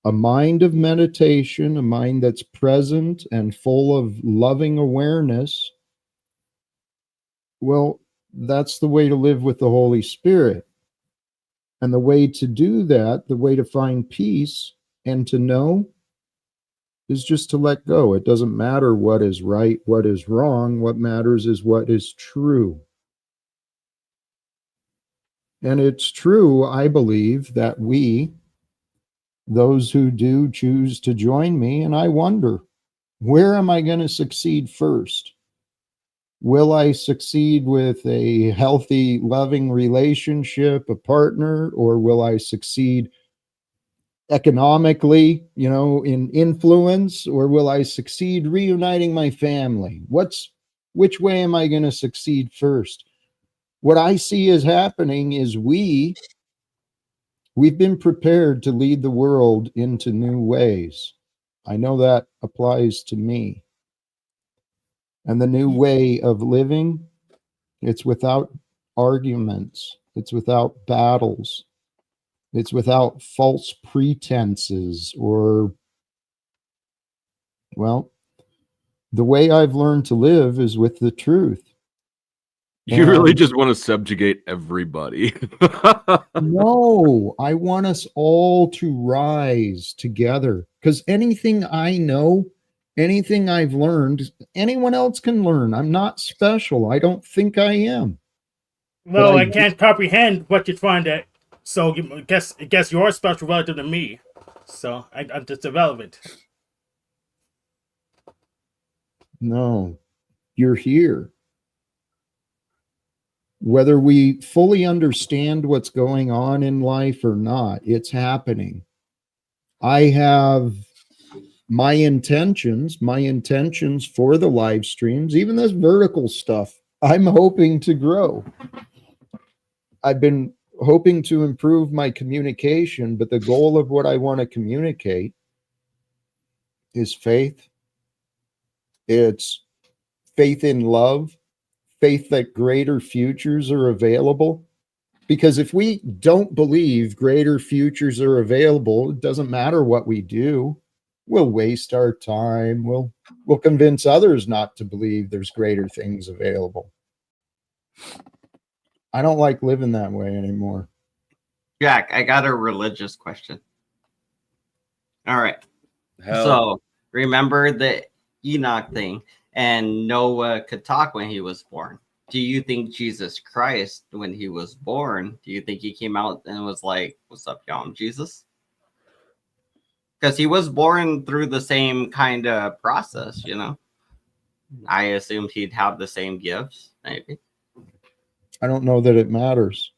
a mind of meditation, a mind that's present and full of loving awareness. Well, that's the way to live with the Holy Spirit. And the way to do that, the way to find peace and to know, is just to let go. It doesn't matter what is right, what is wrong. What matters is what is true. And it's true, I believe, that those who do choose to join me, and I wonder, where am I going to succeed first? Will I succeed with a healthy, loving relationship, a partner, or will I succeed economically, in influence, or will I succeed reuniting my family? Which way am I going to succeed first? What I see is happening is we've been prepared to lead the world into new ways. I know that applies to me. And the new way of living, it's without arguments, it's without battles, it's without false pretenses or, well, the way I've learned to live is with the truth. You really And just want to subjugate everybody. no, I want us all to rise together, because anything I know, anything I've learned, anyone else can learn. I'm not special. I don't think I am. But well, I can't comprehend what you're trying to. So, I guess you're special relative to me. So, I'm just irrelevant. no, you're here. Whether we fully understand what's going on in life or not, it's happening. I have my intentions for the live streams, even this vertical stuff, I'm hoping to grow. I've been hoping to improve my communication, but the goal of what I want to communicate is faith. It's faith in love, faith that greater futures are available. Because if we don't believe greater futures are available, it doesn't matter what we do. We'll waste our time. We'll convince others not to believe there's greater things available. I don't like living that way anymore. Jack, I got a religious question. All right. Hell, So remember the Enoch thing, and Noah could talk when he was born. Do you think Jesus Christ, when he was born, do you think he came out and was like, "What's up, y'all? I'm Jesus"? Because he was born through the same kind of process, I assumed he'd have the same gifts, maybe. I don't know that it matters.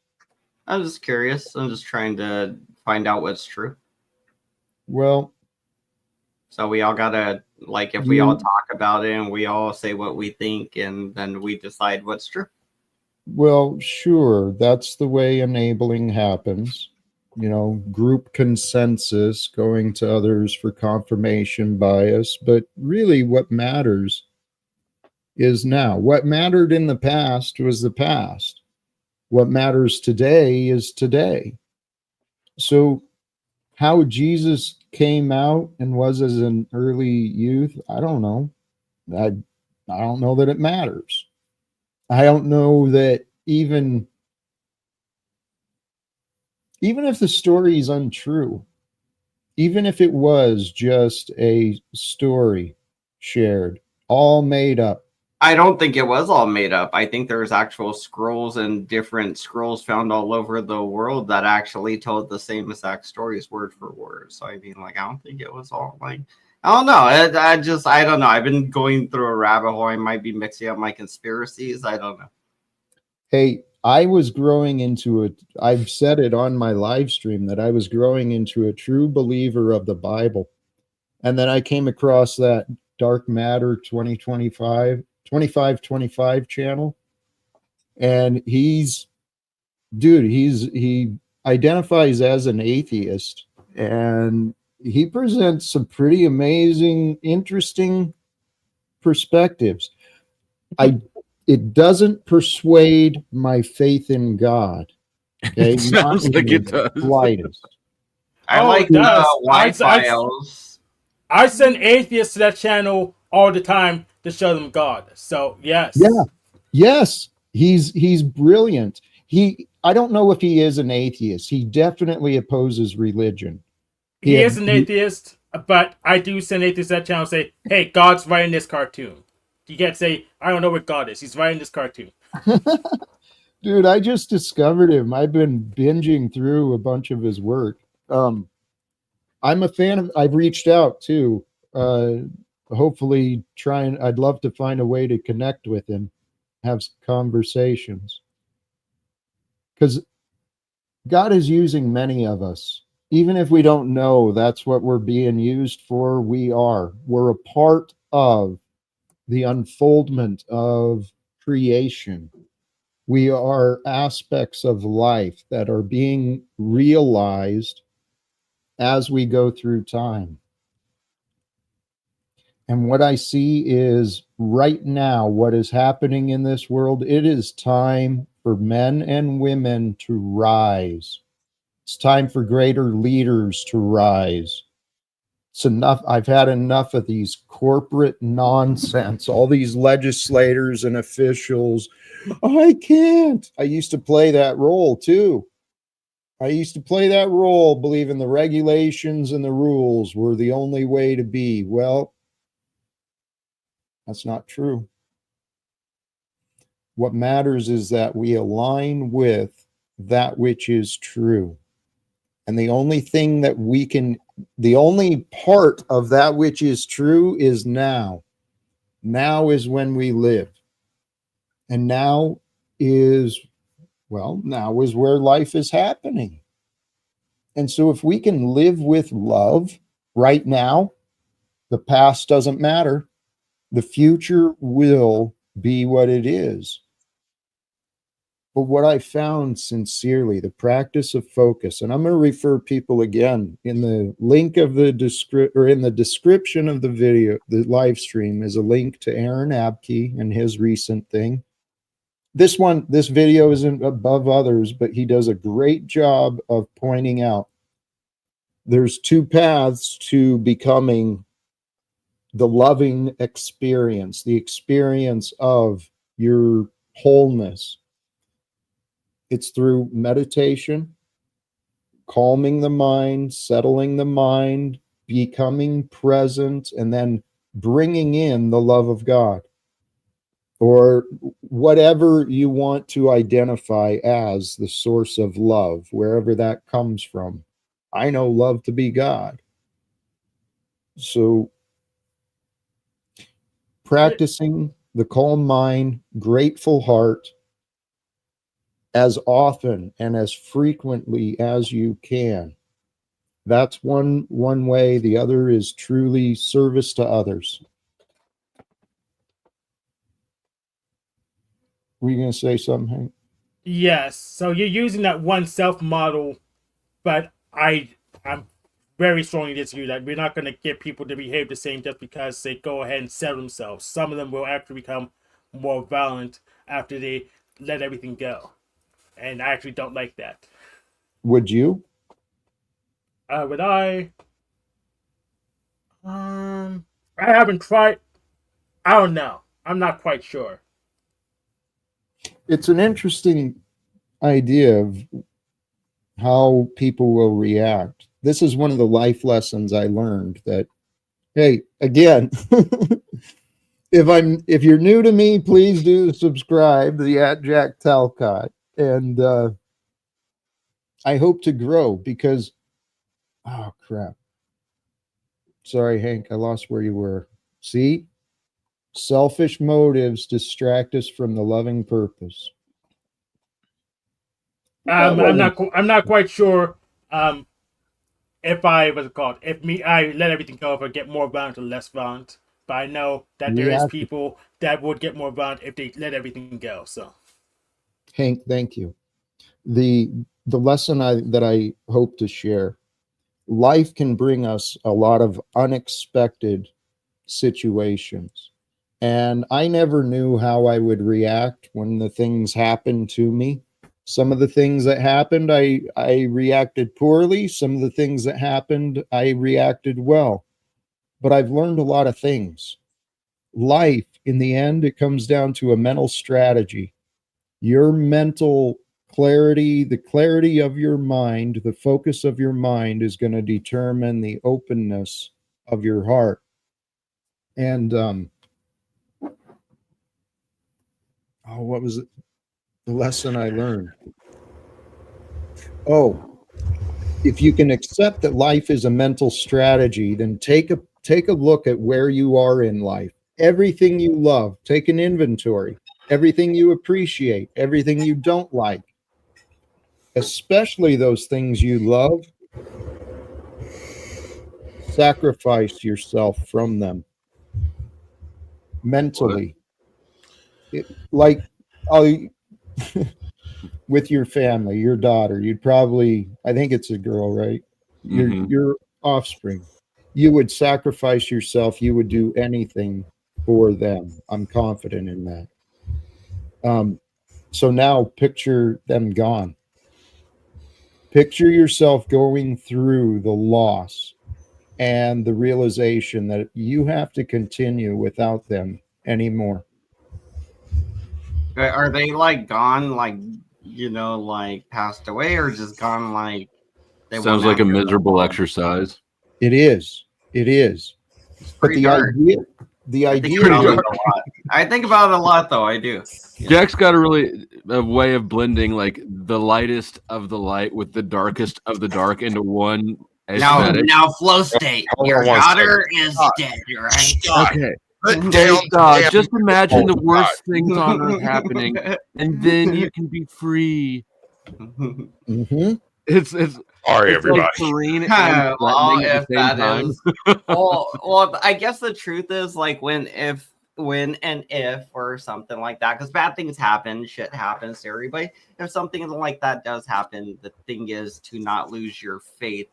I'm just curious. I'm just trying to find out what's true. Well, So we all gotta, like, if we all talk about it and we all say what we think, and then we decide what's true. well, sure, that's the way enabling happens. Group consensus, going to others for confirmation bias. But really, what matters is now. What mattered in the past was the past. What matters today is today. So, how Jesus came out and was as an early youth, I don't know. I don't know that it matters. I don't know that even if the story is untrue, even if it was just a story shared, all made up. I don't think it was all made up. I think there's actual scrolls and different scrolls found all over the world that actually told the same exact stories word for word. So I mean, like, I don't think it was all like, I don't know. I don't know. I've been going through a rabbit hole. I might be mixing up my conspiracies. I don't know. Hey, I was growing into it. I've said it on my live stream that I was growing into a true believer of the Bible. And then I came across that Dark Matter 2525 channel. And he identifies as an atheist, and he presents some pretty amazing, interesting perspectives. It doesn't persuade my faith in God. Okay, It sounds not like in it the does. slightest. I Oh, like it does. white files. I send atheists to that channel all the time to show them God. So yes. Yeah. Yes, he's brilliant. I don't know if he is an atheist. He definitely opposes religion. He is an atheist, but I do send atheists to that channel and say, hey, God's writing this cartoon. You can't say, I don't know what God is. He's writing this cartoon. Dude, I just discovered him. I've been binging through a bunch of his work. I'm a fan of, I've reached out too. Hopefully I'd love to find a way to connect with him, have conversations. Because God is using many of us. Even if we don't know that's what we're being used for, we're a part of the unfoldment of creation. We are aspects of life that are being realized as we go through time. And what I see is right now, what is happening in this world, it is time for men and women to rise. It's time for greater leaders to rise. It's enough. I've had enough of these corporate nonsense, all these legislators and officials. I can't. I used to play that role too. Believing the regulations and the rules were the only way to be. Well, that's not true. What matters is that we align with that which is true. And the only part of that which is true is now. Now is when we live. And now is where life is happening. And so if we can live with love right now, the past doesn't matter. The future will be what it is. But what I found sincerely, the practice of focus, and I'm going to refer people again in the link of the in the description of the video, the live stream is a link to Aaron Abke and his recent thing. This video isn't above others, but he does a great job of pointing out there's two paths to becoming the loving experience, the experience of your wholeness. It's through meditation, calming the mind, settling the mind, becoming present, and then bringing in the love of God, or whatever you want to identify as the source of love, wherever that comes from. I know love to be God. So practicing the calm mind, grateful heart, as often and as frequently as you can. That's one way. The other is truly service to others. Were you going to say something, Hank? Yes. So you're using that one self model, but I'm very strongly disagree that we're not going to get people to behave the same just because they go ahead and sell themselves. Some of them will actually become more violent after they let everything go. And I actually don't like that. Would you? Would I? I haven't tried. I don't know. I'm not quite sure. It's an interesting idea of how people will react. This is one of the life lessons I learned that, hey, again, if you're new to me, please do subscribe to the @Jack Talcott. And I hope to grow because, oh crap. Sorry, Hank, I lost where you were. See? Selfish motives distract us from the loving purpose. I'm not quite sure. If I what's it called? If I let everything go, if I get more violent or less violent. But I know that there is people that would get more violent if they let everything go. So, Hank, thank you. The lesson that I hope to share. Life can bring us a lot of unexpected situations. And I never knew how I would react when the things happened to me. Some of the things that happened, I reacted poorly. Some of the things that happened, I reacted well. But I've learned a lot of things. Life, in the end, it comes down to a mental strategy. Your mental clarity, the clarity of your mind, the focus of your mind is going to determine the openness of your heart. And what was it? The lesson I learned. Oh, if you can accept that life is a mental strategy, then take a look at where you are in life. Everything you love, take an inventory. Everything you appreciate, everything you don't like, especially those things you love, sacrifice yourself from them mentally. Like, with your family, your daughter, you'd probably, I think it's a girl, right? Your offspring. You would sacrifice yourself. You would do anything for them. I'm confident in that. So now picture them gone. Picture yourself going through the loss and the realization that you have to continue without them anymore. Are they like gone, like like passed away, or just gone like they Sounds like a miserable exercise. It is. It is. But the dark. idea. I think about it a lot, though. I do. Jack's got a way of blending like the lightest of the light with the darkest of the dark into one aesthetic. Now flow state. Your daughter is dead, right? Okay. Just imagine the worst things on earth happening, and then you can be free. Mm-hmm. It's sorry, everybody. Like serene and threatening at the same time. well, I guess the truth is like when and if or something like that, because bad things happen, shit happens to everybody. If something like that does happen, the thing is to not lose your faith,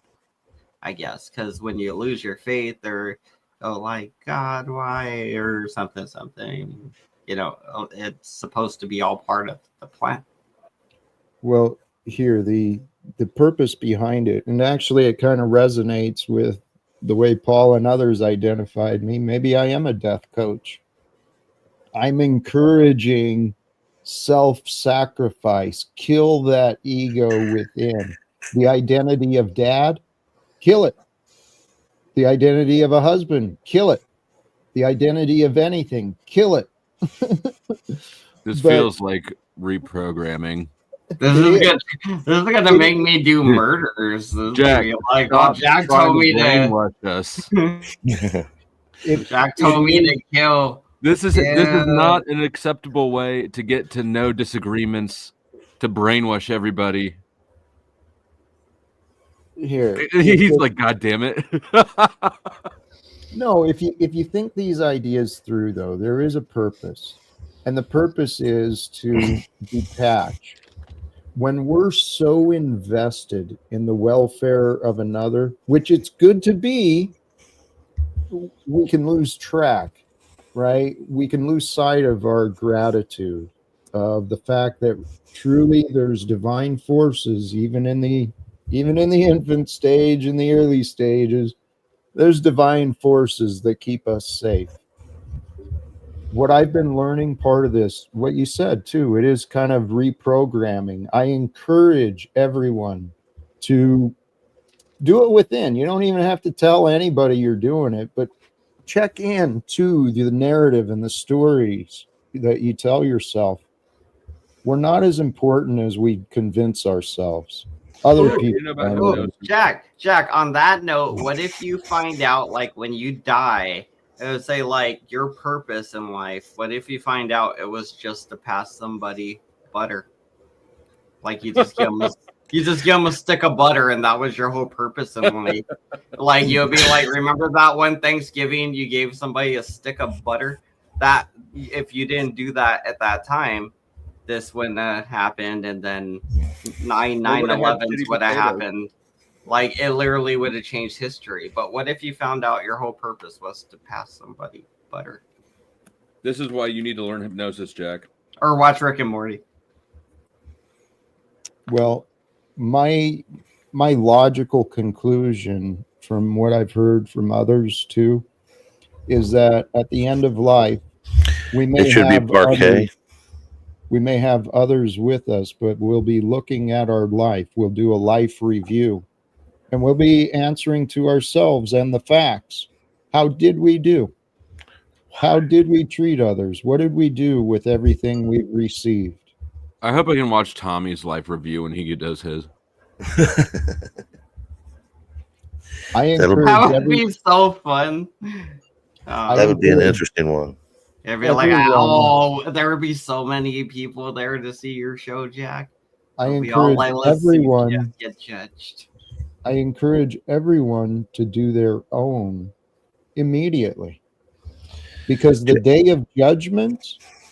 I guess, because when you lose your faith, or like, God, why, or something, it's supposed to be all part of the plan. Well, here the purpose behind it, and actually it kind of resonates with the way Paul and others identified me. Maybe I am a death coach. I'm encouraging self-sacrifice. Kill that ego within. The identity of dad, kill it. The identity of a husband, kill it. The identity of anything, kill it. This feels like reprogramming. This is gonna make me do murders. Jack, Jack told me to brainwash us. Jack told me to kill. This is not an acceptable way to get to know disagreements, to brainwash everybody. Here, he's like, God damn it. No, if you think these ideas through, though, there is a purpose, and the purpose is to detach. When we're so invested in the welfare of another, which it's good to be, we can lose track, right? We can lose sight of our gratitude, of the fact that truly there's divine forces, even in the infant stage, in the early stages, there's divine forces that keep us safe. what I've been learning, part of this, what you said too, it is kind of reprogramming. I encourage everyone to do it within. You don't even have to tell anybody you're doing it, but check in to the narrative and the stories that you tell yourself. We're not as important as we convince ourselves. Other Ooh, people are. Ooh, Jack, on that note, what if you find out, like, when you die, it would say, like, your purpose in life? What if you find out it was just to pass somebody butter? Like, you just give them a stick of butter, and that was your whole purpose in life. Like, you'll be like, remember that one Thanksgiving you gave somebody a stick of butter? That, if you didn't do that at that time, this wouldn't have happened, and then 9/11s would have happened. Like, it literally would have changed history. But what if you found out your whole purpose was to pass somebody butter? This is why you need to learn hypnosis, Jack. Or watch Rick and Morty. Well, my logical conclusion from what I've heard from others too is that at the end of life, we may have others with us, but we'll be looking at our life. We'll do a life review, and we'll be answering to ourselves and the facts. How did we do? How did we treat others? What did we do with everything we've received? I hope I can watch Tommy's life review when he does his. That would be so fun. That would be an interesting one. It'd be like, oh, there would be so many people there to see your show, Jack. I encourage everyone. Get judged. I encourage everyone to do their own immediately, because the day of judgment,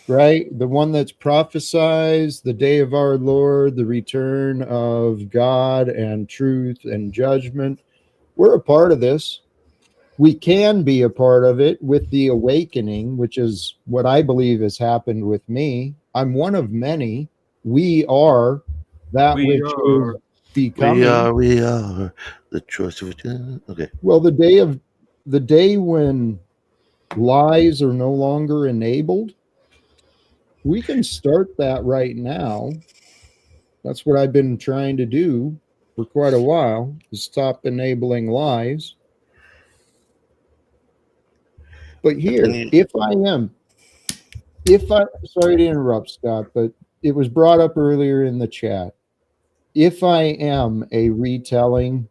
right? The one that's prophesied, the day of our Lord, the return of God and truth and judgment. We're a part of this. We can be a part of it with the awakening, which is what I believe has happened with me. I'm one of many. We are that which is becoming. We are the choice of it. Okay. Well, the day when lies are no longer enabled, we can start that right now. That's what I've been trying to do for quite a while, is stop enabling lies. But here, sorry to interrupt, Scott, but it was brought up earlier in the chat. If I am a retelling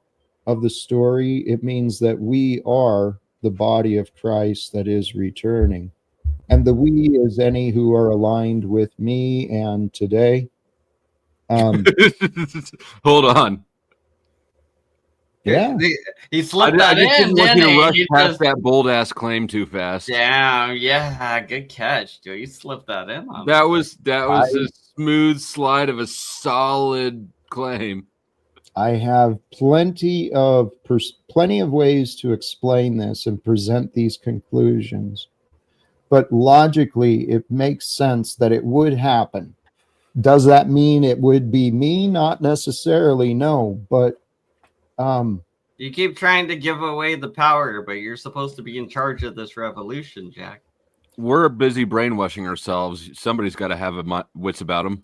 of the story, it means that we are the body of Christ that is returning. And the we is any who are aligned with me and today. Hold on. Yeah. He slipped that in, didn't he? Rush past that bold ass claim too fast. Yeah, good catch, dude. You slipped that in. That was a smooth slide of a solid claim. I have plenty of ways to explain this and present these conclusions, but logically, it makes sense that it would happen. Does that mean it would be me? Not necessarily, no, but you keep trying to give away the power, but you're supposed to be in charge of this revolution, Jack. We're busy brainwashing ourselves. Somebody's got to have wits about them.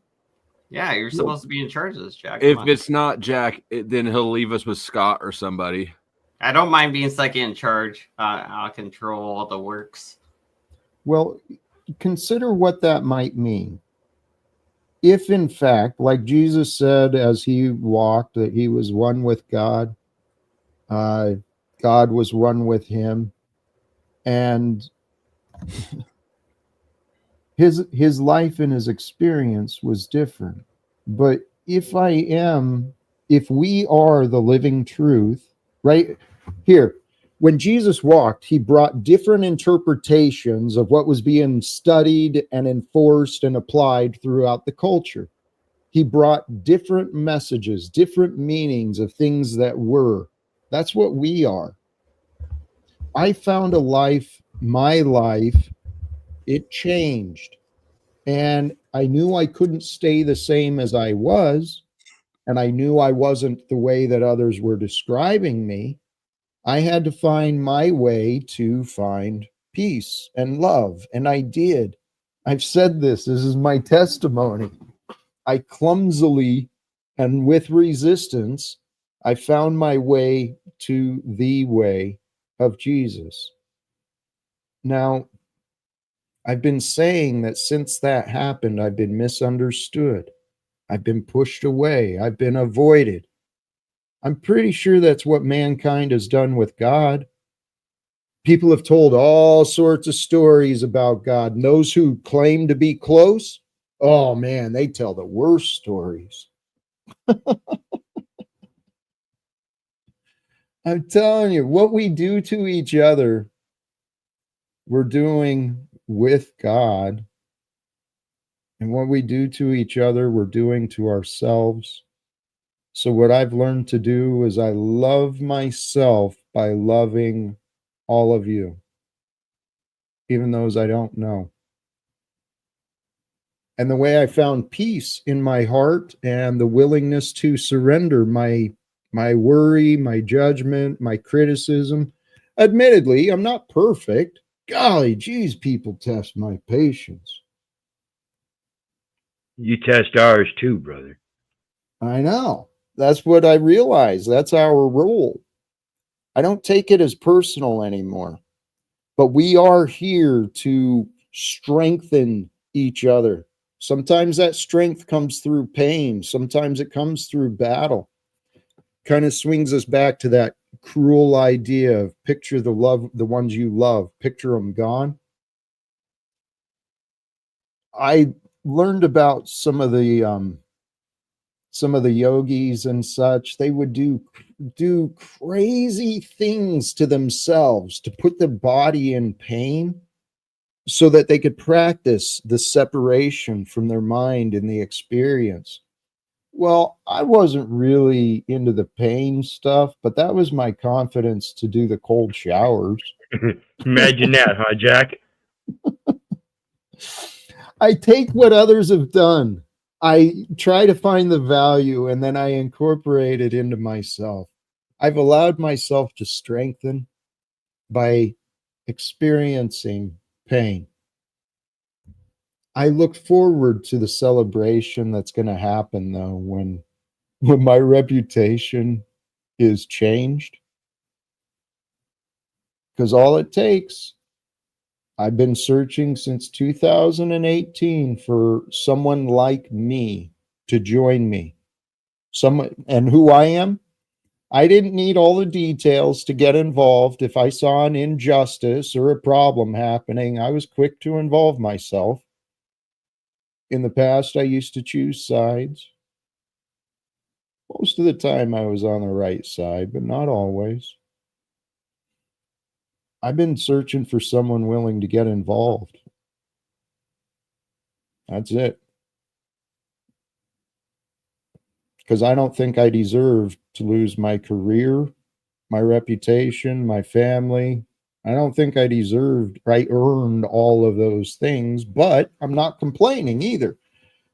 Yeah, you're supposed to be in charge of this, Jack. If it's not Jack, then he'll leave us with Scott or somebody. I don't mind being second in charge. I'll control all the works. Well, consider what that might mean. If in fact, like Jesus said as he walked, that he was one with God, God was one with him, and his life and his experience was different. But if we are the living truth, right here, when Jesus walked, he brought different interpretations of what was being studied and enforced and applied throughout the culture. He brought different messages, different meanings of things that were. That's what we are. I found my life, it changed. And I knew I couldn't stay the same as I was. And I knew I wasn't the way that others were describing me. I had to find my way to find peace and love, and I did. I've said this is my testimony. I clumsily and with resistance, I found my way to the way of Jesus. Now, I've been saying that since that happened, I've been misunderstood. I've been pushed away. I've been avoided. I'm pretty sure that's what mankind has done with God. People have told all sorts of stories about God. And those who claim to be close, oh man, they tell the worst stories. I'm telling you, what we do to each other, we're doing with God. And what we do to each other, we're doing to ourselves. So what I've learned to do is I love myself by loving all of you, even those I don't know. And the way I found peace in my heart and the willingness to surrender my worry, my judgment, my criticism. Admittedly, I'm not perfect. Golly, geez, people test my patience. You test ours too, brother. I know. That's what I realize. That's our role. I don't take it as personal anymore. But we are here to strengthen each other. Sometimes that strength comes through pain. Sometimes it comes through battle. Kind of swings us back to that cruel idea of picture the ones you love, picture them gone. I learned about some of the yogis and such. They would do crazy things to themselves to put their body in pain so that they could practice the separation from their mind in the experience. Well, I wasn't really into the pain stuff, but that was my confidence to do the cold showers. Imagine that, huh, Jack? I take what others have done. I try to find the value and then I incorporate it into myself. I've allowed myself to strengthen by experiencing pain. I look forward to the celebration that's going to happen, though, when my reputation is changed. Because all it takes, I've been searching since 2018 for someone like me to join me. And who I am? I didn't need all the details to get involved. If I saw an injustice or a problem happening, I was quick to involve myself. In the past, I used to choose sides. Most of the time, I was on the right side, but not always. I've been searching for someone willing to get involved. That's it. Because I don't think I deserve to lose my career, my reputation, my family. I don't think I earned all of those things, but I'm not complaining either.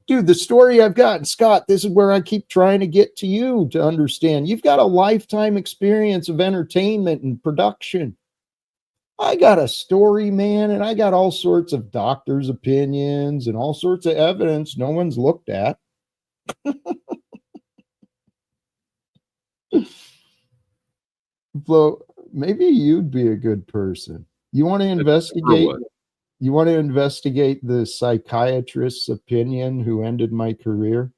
Dude, the story I've got, and Scott, this is where I keep trying to get to you to understand. You've got a lifetime experience of entertainment and production. I got a story, man, and I got all sorts of doctors' opinions and all sorts of evidence no one's looked at. Flo, maybe you'd be a good person. You want to investigate? You want to investigate the psychiatrist's opinion who ended my career?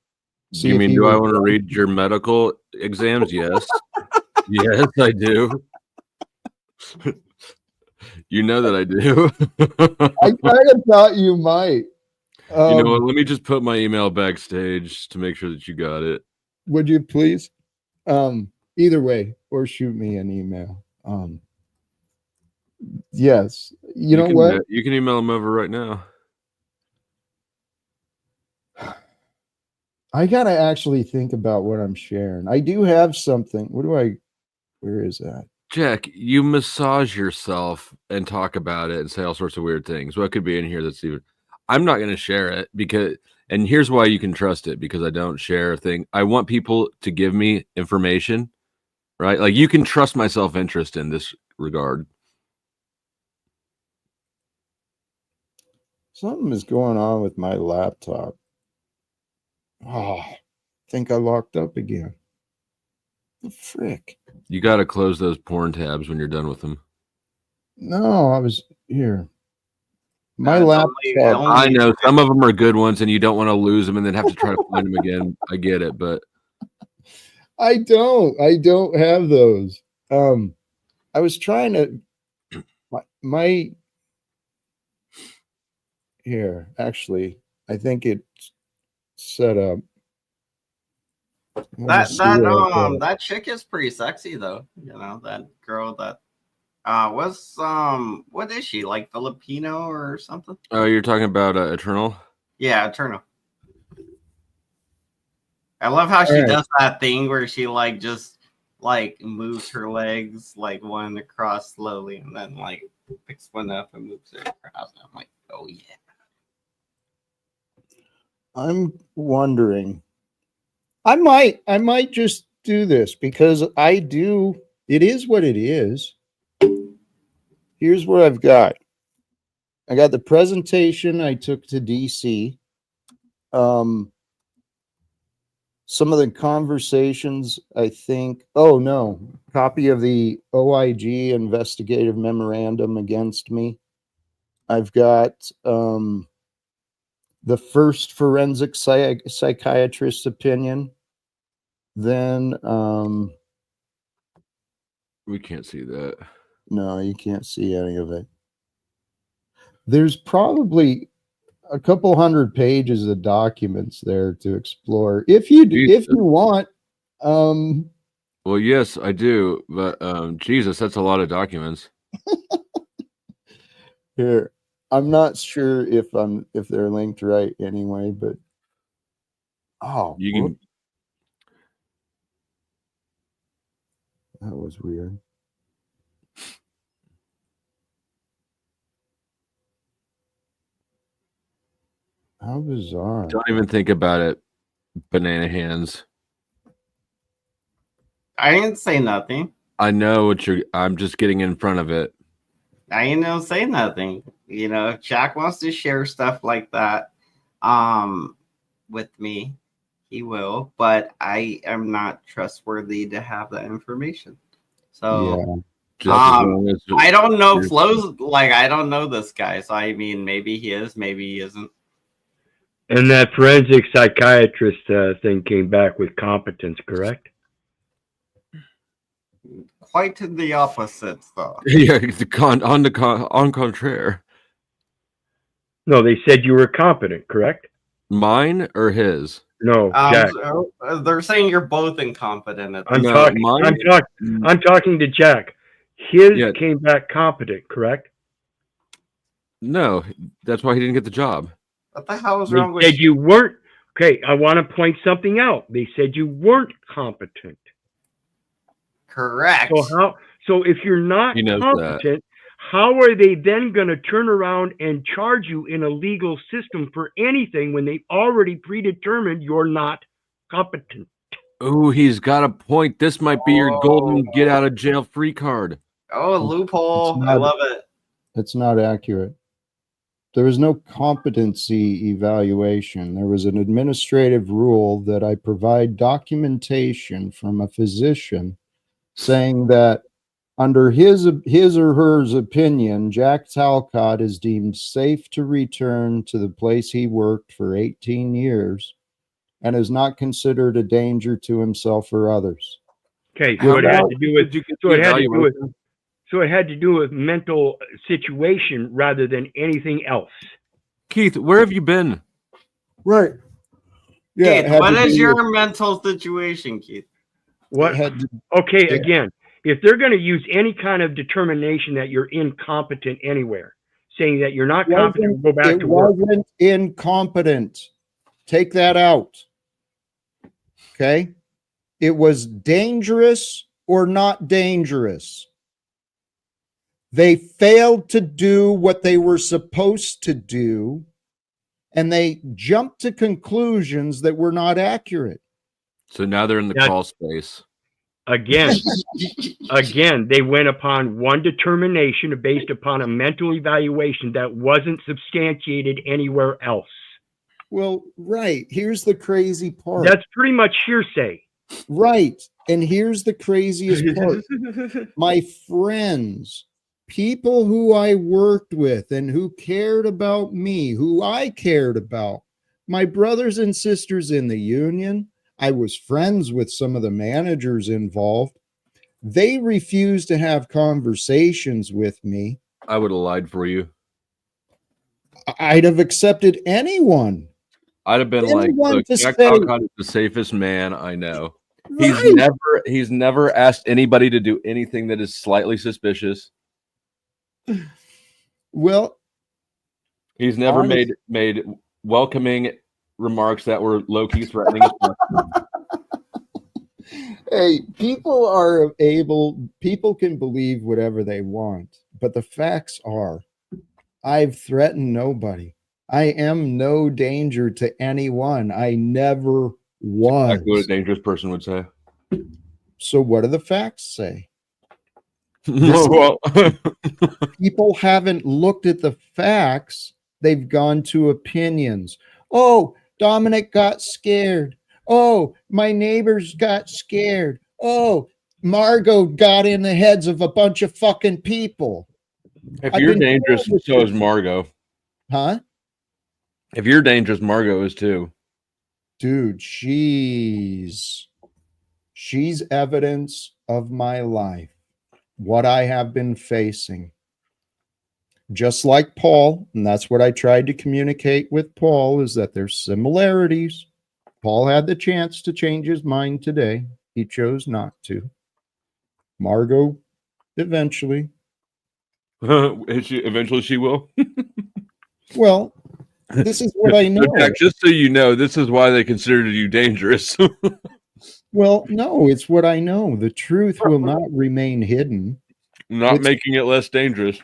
You mean, do I want to read your medical exams? Yes. Yes, I do. You know that I do. I kind of thought you might. You know what? Let me just put my email backstage to make sure that you got it. Would you please? Either way, or shoot me an email. Yes. You know what? You can email them over right now. I got to actually think about what I'm sharing. I do have something. Where is that? Jack, you massage yourself and talk about it and say all sorts of weird things. What could be in here that's even... I'm not going to share it and here's why you can trust it, because I don't share a thing. I want people to give me information, right? Like, you can trust my self-interest in this regard. Something is going on with my laptop. Oh, I think I locked up again. The frick? You got to close those porn tabs when you're done with them. No, I was here. My It's laptop. I know some of them are good ones, and you don't want to lose them and then have to try to find them again. I get it, but I don't have those. I was trying to my here, actually, I think it's set up. That chick is pretty sexy though. You know, that girl that was what is she, like Filipino or something? oh, you're talking about Eternal? Yeah, Eternal. I love how she does that thing where she like just like moves her legs like one across slowly and then like picks one up and moves it across. I'm like, oh yeah. I'm wondering. I might just do this because I do. It is what it is. Here's what I've got. I got the presentation I took to DC. Some of the conversations, I think. Oh no, copy of the OIG investigative memorandum against me. I've got the first forensic psychiatrist's opinion. Then We can't see that. no, you can't see any of it. There's probably a couple hundred pages of documents there to explore if you want. Well, yes, I do, but Jesus, that's a lot of documents. Here, I'm not sure if they're linked right anyway, but You can. that was weird. How bizarre. Don't even think about it, banana hands. I didn't say nothing. I know what you're. I'm just getting in front of it. I didn't say nothing. You know, if Jack wants to share stuff like that with me, he will, but I am not trustworthy to have that information. So I don't know flows, like I don't know this guy. So I mean, maybe he is, maybe he isn't. And that forensic psychiatrist thing came back with competence, correct? Quite to the opposite, though. Yeah, on contraire. No, they said you were competent, correct? Mine or his? No, Jack. They're saying you're both incompetent. I'm talking to Jack. His came back competent, correct? No, that's why he didn't get the job. What the hell is wrong with you? Said you weren't. Okay, I want to point something out. They said you weren't competent. Correct. So if you're not competent, how are they then going to turn around and charge you in a legal system for anything when they've already predetermined you're not competent? Oh, he's got a point. This might be your golden get out of jail free card. Oh, loophole. I love it. It's not accurate. There was no competency evaluation. There was an administrative rule that I provide documentation from a physician saying that under his or her opinion, Jack Talcott is deemed safe to return to the place he worked for 18 years and is not considered a danger to himself or others. Okay, so it had to do with mental situation rather than anything else. Keith, where have you been? Right. Yeah. Keith, what is your mental situation, Keith? What? Again, if they're going to use any kind of determination that you're incompetent anywhere, saying that you're not competent, go back to work. It wasn't incompetent. Take that out. Okay? It was dangerous or not dangerous. They failed to do what they were supposed to do, and they jumped to conclusions that were not accurate. So now they're in the crawl space. Again, they went upon one determination based upon a mental evaluation that wasn't substantiated anywhere else. Well, right. Here's the crazy part. That's pretty much hearsay. Right. And here's the craziest part. My friends, people who I worked with and who cared about me, who I cared about, my brothers and sisters in the union, I was friends with some of the managers involved. They refused to have conversations with me. I would have lied for you. I'd have accepted anyone. I'd have been like, look, Jack Talcott is the safest man I know. Right. He's never asked anybody to do anything that is slightly suspicious. Well, he's never made welcoming remarks that were low-key threatening. Hey, people can believe whatever they want, but the facts are I've threatened nobody. I am no danger to anyone. I never was. Exactly what a dangerous person would say. So what do the facts say? Well, people haven't looked at the facts. They've gone to opinions. Oh, Dominic got scared. Oh, my neighbors got scared. Oh, Margot got in the heads of a bunch of fucking people. If you're dangerous, so is Margot. Huh? If you're dangerous, Margot is too. Dude, she's evidence of my life, what I have been facing. Just like Paul, and that's what I tried to communicate with Paul, is that there's similarities. Paul had the chance to change his mind today. He chose not to. Margot, eventually. Eventually she will. Well, this is what I know. Jack, just so you know, this is why they considered you dangerous. Well, no, it's what I know. The truth will not remain hidden. Not making it less dangerous.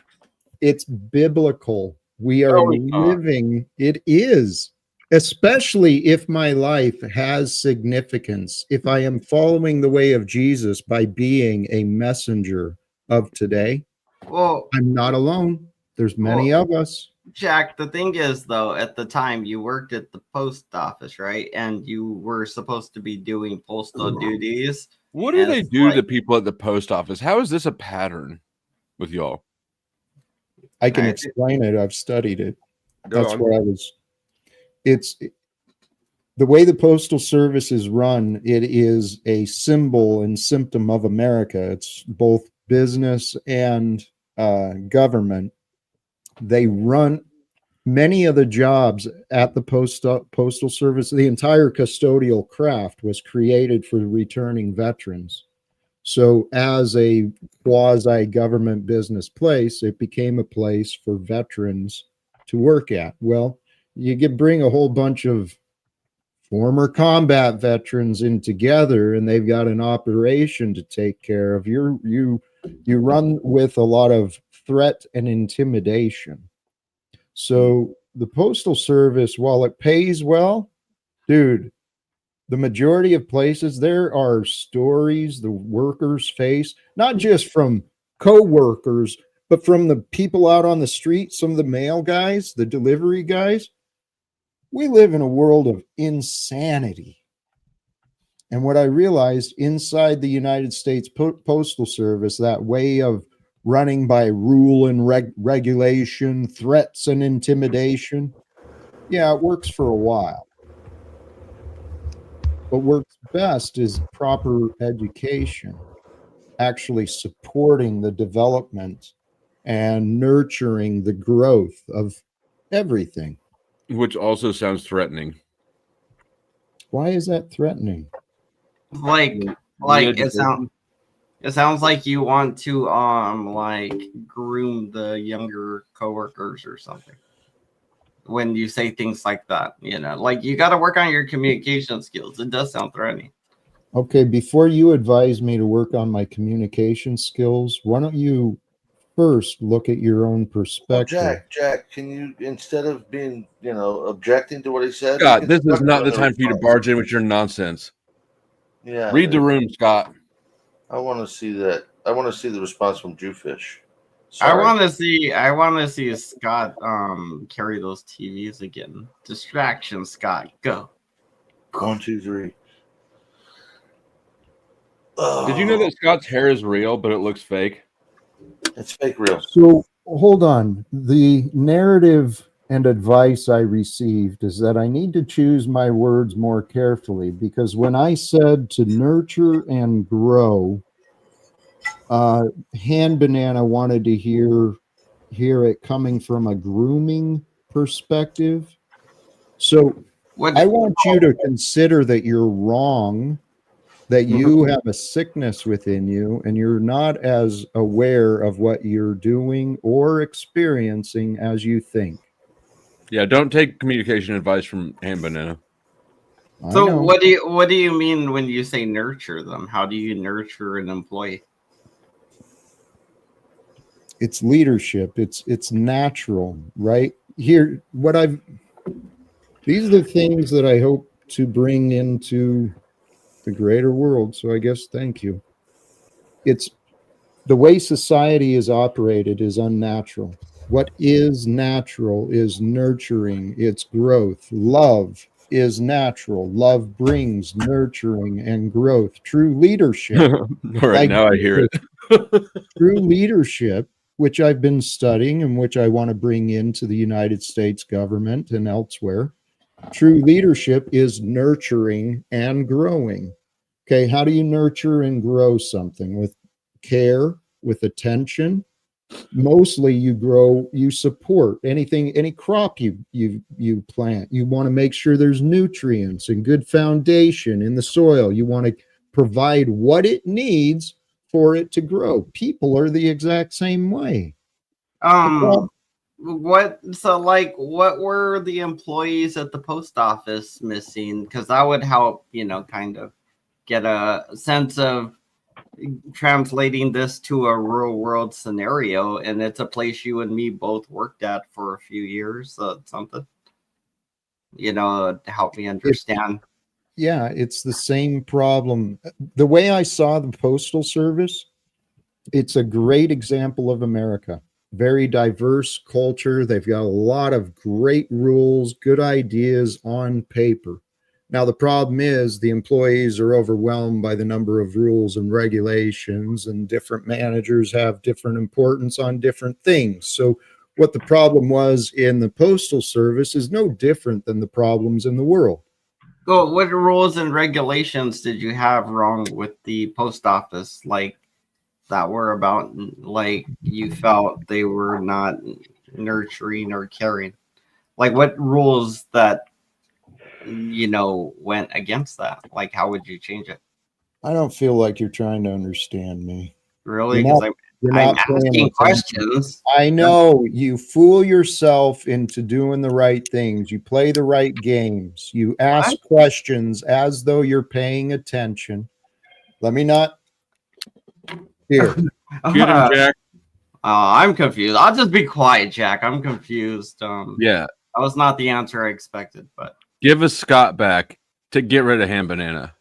It's biblical. We are living. It is. Especially if my life has significance. If I am following the way of Jesus by being a messenger of today, Well, I'm not alone. There's many of us. Jack, the thing is, though, at the time you worked at the post office, right? And you were supposed to be doing postal duties. What do they do to people at the post office? How is this a pattern with y'all? I can explain it. I've studied it. That's where I was. It's the way the Postal Service is run. It is a symbol and symptom of America. It's both business and government. They run many of the jobs at the Postal Service. The entire custodial craft was created for returning veterans. So as a quasi-government business place, it became a place for veterans to work at. Well, you could bring a whole bunch of former combat veterans in together, and they've got an operation to take care of. You run with a lot of threat and intimidation. So the Postal Service, while it pays well, dude, the majority of places, there are stories the workers face, not just from co-workers, but from the people out on the street, some of the mail guys, the delivery guys. We live in a world of insanity. And what I realized inside the United States Postal Service, that way of running by rule and regulation, threats and intimidation, yeah, it works for a while. What works best is proper education, actually supporting the development and nurturing the growth of everything. Which also sounds threatening. Why is that threatening? Like it sounds like you want to groom the younger coworkers or something. When you say things like that, like you got to work on your communication skills. It does sound threatening. Okay, before you advise me to work on my communication skills, why don't you first look at your own perspective? Well, Jack, can you, instead of being, objecting to what he said? Scott, this is not the time for you to barge in with your nonsense. Yeah. Read the room, Scott. I want to see that. I want to see the response from Jewfish. I Sorry. want to see Scott carry those TVs again. Distraction, Scott, go. 1, 2, 3. Did you know that Scott's hair is real, but it looks fake? It's fake real? So hold on. The narrative and advice I received is that I need to choose my words more carefully, because when I said to nurture and grow, Hand Banana wanted to hear it coming from a grooming perspective. So I want you to consider that you're wrong, that you have a sickness within you and you're not as aware of what you're doing or experiencing as you think. Yeah, don't take communication advice from Hand Banana. So what do you mean when you say nurture them? How do you nurture an employee? It's leadership. It's natural, right? These are the things that I hope to bring into the greater world. So I guess thank you. It's the way society is operated is unnatural. What is natural is nurturing, it's growth. Love is natural. Love brings nurturing and growth. True leadership. All right, now I hear it. True leadership, which I've been studying and which I want to bring into the United States government and elsewhere. True leadership is nurturing and growing. Okay, how do you nurture and grow something? With care, with attention. Mostly you support any crop you plant. You want to make sure there's nutrients and good foundation in the soil. You want to provide what it needs for it to grow. People are the exact same way. What were the employees at the post office missing? Because that would help, kind of get a sense of translating this to a real world scenario. And it's a place you and me both worked at for a few years, something, to help me understand. Yeah, it's the same problem. The way I saw the Postal Service, it's a great example of America. Very diverse culture. They've got a lot of great rules, good ideas on paper. Now, the problem is the employees are overwhelmed by the number of rules and regulations, and different managers have different importance on different things. So what the problem was in the Postal Service is no different than the problems in the world. So what rules and regulations did you have wrong with the post office, that were about, you felt they were not nurturing or caring? What rules that went against that? How would you change it? I don't feel like you're trying to understand me. Really? Because I'm asking questions. I know you fool yourself into doing the right things. You play the right games. You ask questions as though you're paying attention. Let me not. Here. Get him, Jack. I'm confused. I'll just be quiet, Jack. I'm confused. Yeah. That was not the answer I expected, but give us Scott back to get rid of Hand Banana.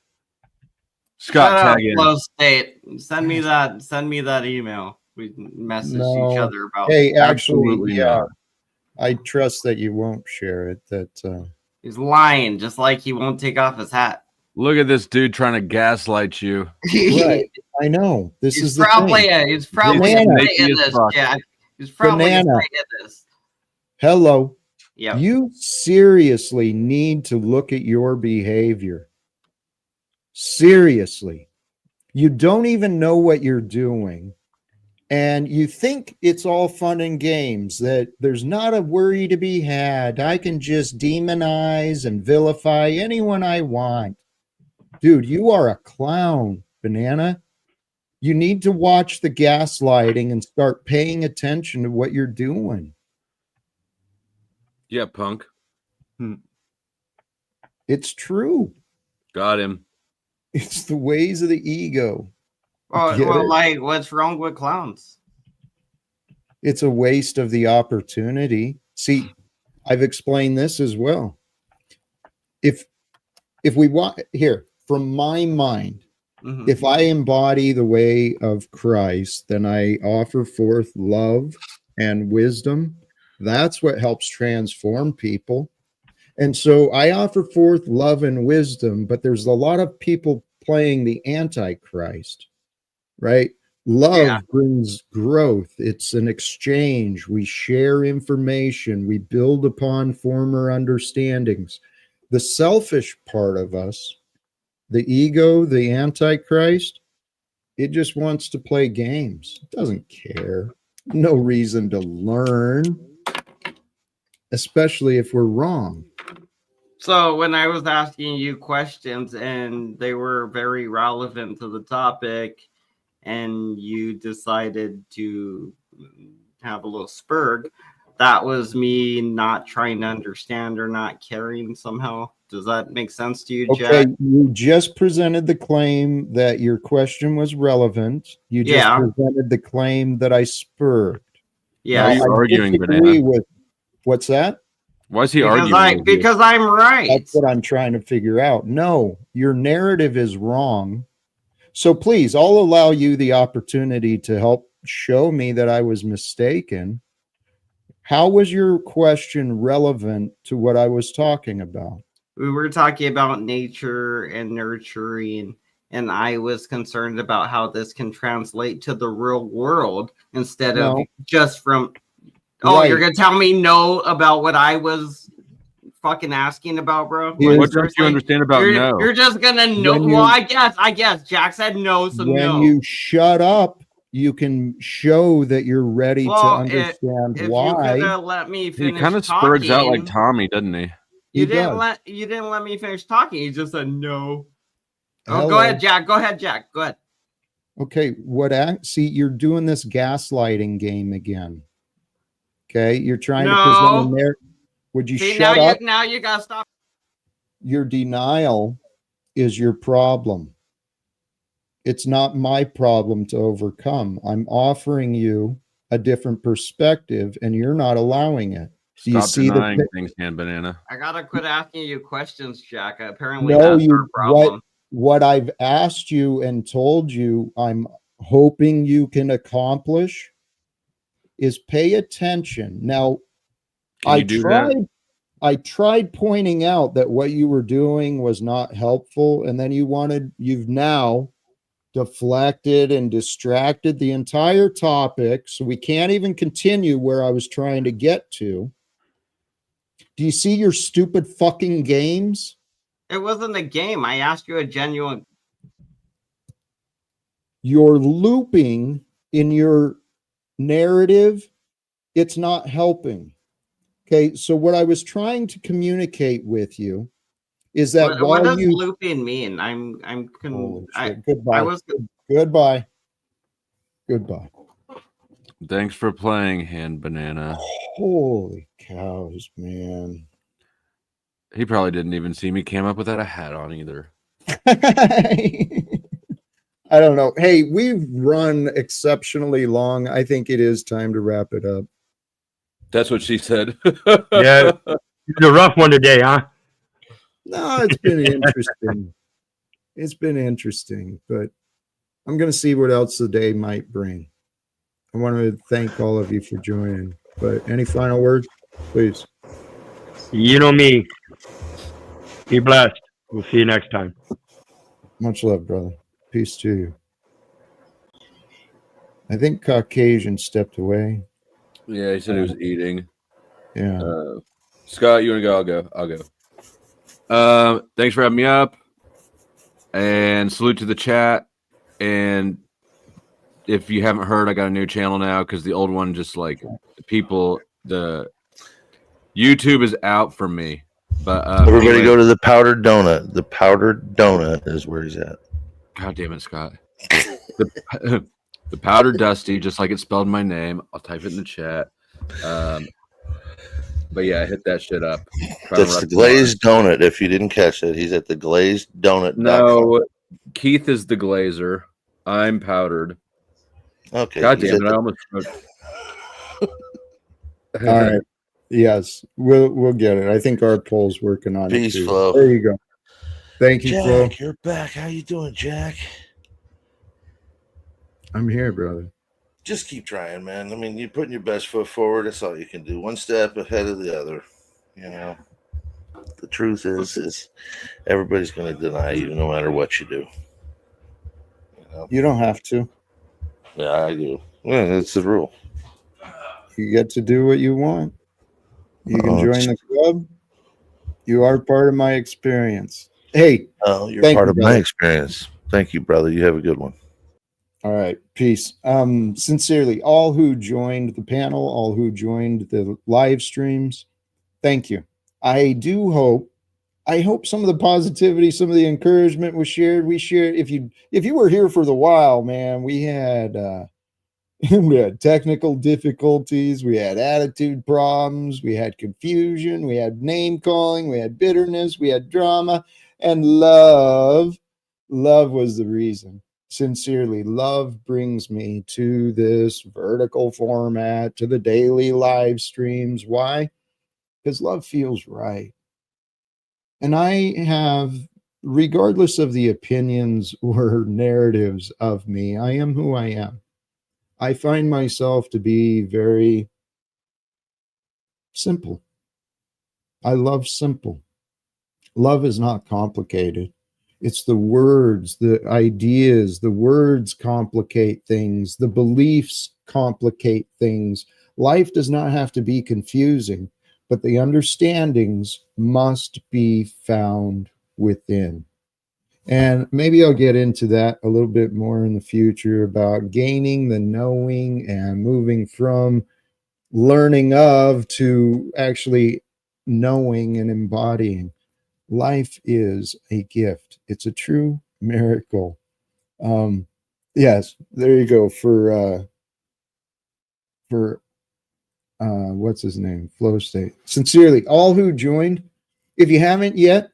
Scott, tag in. Flow State. Send me that email. We message each other about. Hey, actually, yeah. I trust that you won't share it. That he's lying, just like he won't take off his hat. Look at this dude trying to gaslight you. Right. I know. He's probably this, Jack. He's probably this. Hello. Yeah. You seriously need to look at your behavior. Seriously. You don't even know what you're doing. And you think it's all fun and games, that there's not a worry to be had. I can just demonize and vilify anyone I want. Dude, you are a clown, Banana. You need to watch the gaslighting and start paying attention to what you're doing. Yeah, punk. It's true. Got him. It's the ways of the ego. What's wrong with clowns? It's a waste of the opportunity. See, I've explained this as well. If we want here, from my mind, Mhm. If I embody the way of Christ, then I offer forth love and wisdom. That's what helps transform people. And so I offer forth love and wisdom, but there's a lot of people playing the Antichrist, right? Love Yeah. brings growth. It's an exchange. We share information. We build upon former understandings. The selfish part of us, the ego, the Antichrist, it just wants to play games. It doesn't care. No reason to learn, especially if we're wrong. So when I was asking you questions and they were very relevant to the topic, and you decided to have a little spurg, that was me not trying to understand or not caring somehow. Does that make sense to you, Okay, Jack? you just presented the claim that your question was relevant. You just Yeah. presented the claim that I spurred. Yeah. Why are you I arguing, disagree Banana? with what's that? Why is he Because arguing? with you? because I'm right. That's what I'm trying to figure out. No, your narrative is wrong. So please, I'll allow you the opportunity to help show me that I was mistaken. How was your question relevant to what I was talking about? We were talking about nature and nurturing, and I was concerned about how this can translate to the real world instead of No. just from. Oh, Right. you're gonna tell me no about what I was fucking asking about, bro? Here's- What don't you understand about no? You're just gonna know. When you- Well, I guess Jack said no, so When no. you shut up, you can show that you're ready to Well, understand if you why. could have let me He finish kind of talking, spurgs out like Tommy, doesn't he? you He didn't does. let me finish talking. You just said no. Oh, Hello. go ahead, Jack. Go ahead, Jack. Go ahead. Okay, see, you're doing this gaslighting game again. Okay, you're trying to present No. a narrative. Would you See, shut up? now you gotta stop. Your denial is your problem. It's not my problem to overcome. I'm offering you a different perspective, and you're not allowing it. Do you Stop see denying the? things, Hand Banana. I gotta quit asking you questions, Jack. Apparently, No, that's our problem. what I've asked you and told you, I'm hoping you can accomplish is pay attention. Now, Can you do that? I tried pointing out that what you were doing was not helpful, and then you've now deflected and distracted the entire topic, so we can't even continue where I was trying to get to. Do you see your stupid fucking games? It wasn't a game. I asked you a genuine. You're looping in your narrative. It's not helping. Okay, so what I was trying to communicate with you is that What does looping mean? Holy I shit. Goodbye. was. Goodbye. Goodbye. Thanks for playing, Hand Banana. Holy cows, man. He probably didn't even see me came up without a hat on either. I don't know. Hey, we've run exceptionally long. I think it is time to wrap it up. That's what she said. Yeah. It's a rough one today, huh? No, it's been interesting. It's been interesting, but I'm going to see what else the day might bring. I want to thank all of you for joining. But any final words, please? You know me. Be blessed. We'll see you next time. Much love, brother. Peace to you. I think Caucasian stepped away. Yeah, he said he was eating. Yeah. Scott, you want to go? I'll go. Thanks for having me up. And salute to the chat. And if you haven't heard, I got a new channel now because the old one just the YouTube is out for me. But Everybody anyway, go to the Powdered Donut. The Powdered Donut is where he's at. God damn it, Scott. The Powdered Dusty, just like it spelled my name. I'll type it in the chat. But yeah, hit that shit up. That's the Glazed Donut. If you didn't catch it, he's at the Glazed Donut. No, Keith is the glazer. I'm powdered. Okay. God damn it! I almost. All right. Yes, we'll get it. I think our poll's working on Peace, it too. Flo. There you go. Thank you, Flo. Jack, you're back. How you doing, Jack? I'm here, brother. Just keep trying, man. I mean, you're putting your best foot forward. That's all you can do. One step ahead of the other. You know, the truth is everybody's going to deny you no matter what you do. You know? You don't have to. Yeah, I do. Yeah, that's the rule. You get to do what you want. You can Oh, join the club. You are part of my experience. Hey, Oh, you're thank part you, of my brother. experience. Thank you, brother. You have a good one. All right, peace. Sincerely, all who joined the panel, all who joined the live streams, thank you. I hope some of the positivity, some of the encouragement was shared. We shared. If you were here for the while, man, we had we had technical difficulties, we had attitude problems, we had confusion, we had name calling, we had bitterness, we had drama, and love. Love was the reason. Sincerely, love brings me to this vertical format, to the daily live streams. Why? Because love feels right. And I have, regardless of the opinions or narratives of me, I am who I am. I find myself to be very simple. I love simple. Love is not complicated. It's the words, the ideas, the words complicate things, the beliefs complicate things. Life does not have to be confusing, but the understandings must be found within. And maybe I'll get into that a little bit more in the future about gaining the knowing and moving from learning of to actually knowing and embodying. Life is a gift. It's a true miracle. Yes, there you go for what's his name? Flow State. Sincerely, all who joined, if you haven't yet,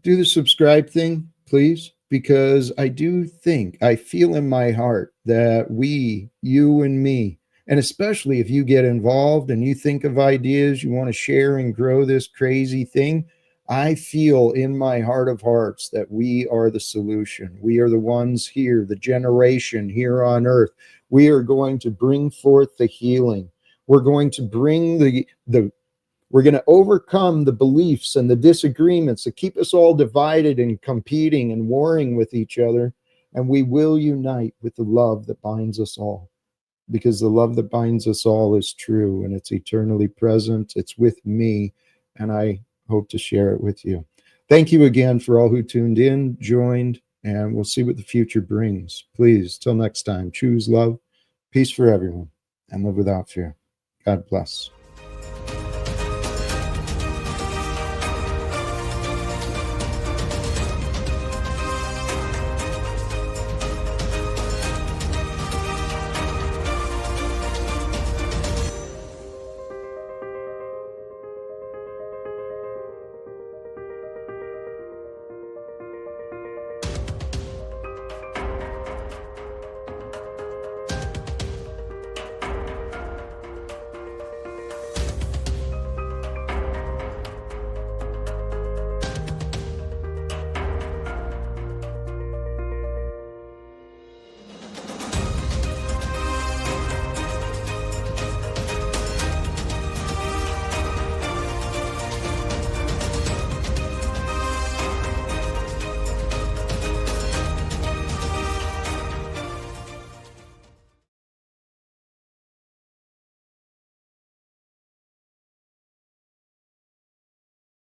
do the subscribe thing, please, because I do think, I feel in my heart that we, you and me, and especially if you get involved and you think of ideas, you want to share and grow this crazy thing, I feel in my heart of hearts that we are the solution. We are the ones here, the generation here on earth. We are going to bring forth the healing. We're going to bring we're going to overcome the beliefs and the disagreements that keep us all divided and competing and warring with each other. And we will unite with the love that binds us all, because the love that binds us all is true and it's eternally present. It's with me, and I hope to share it with you. Thank you again for all who tuned in, joined, and we'll see what the future brings. Please, till next time, choose love, peace for everyone, and live without fear. God bless.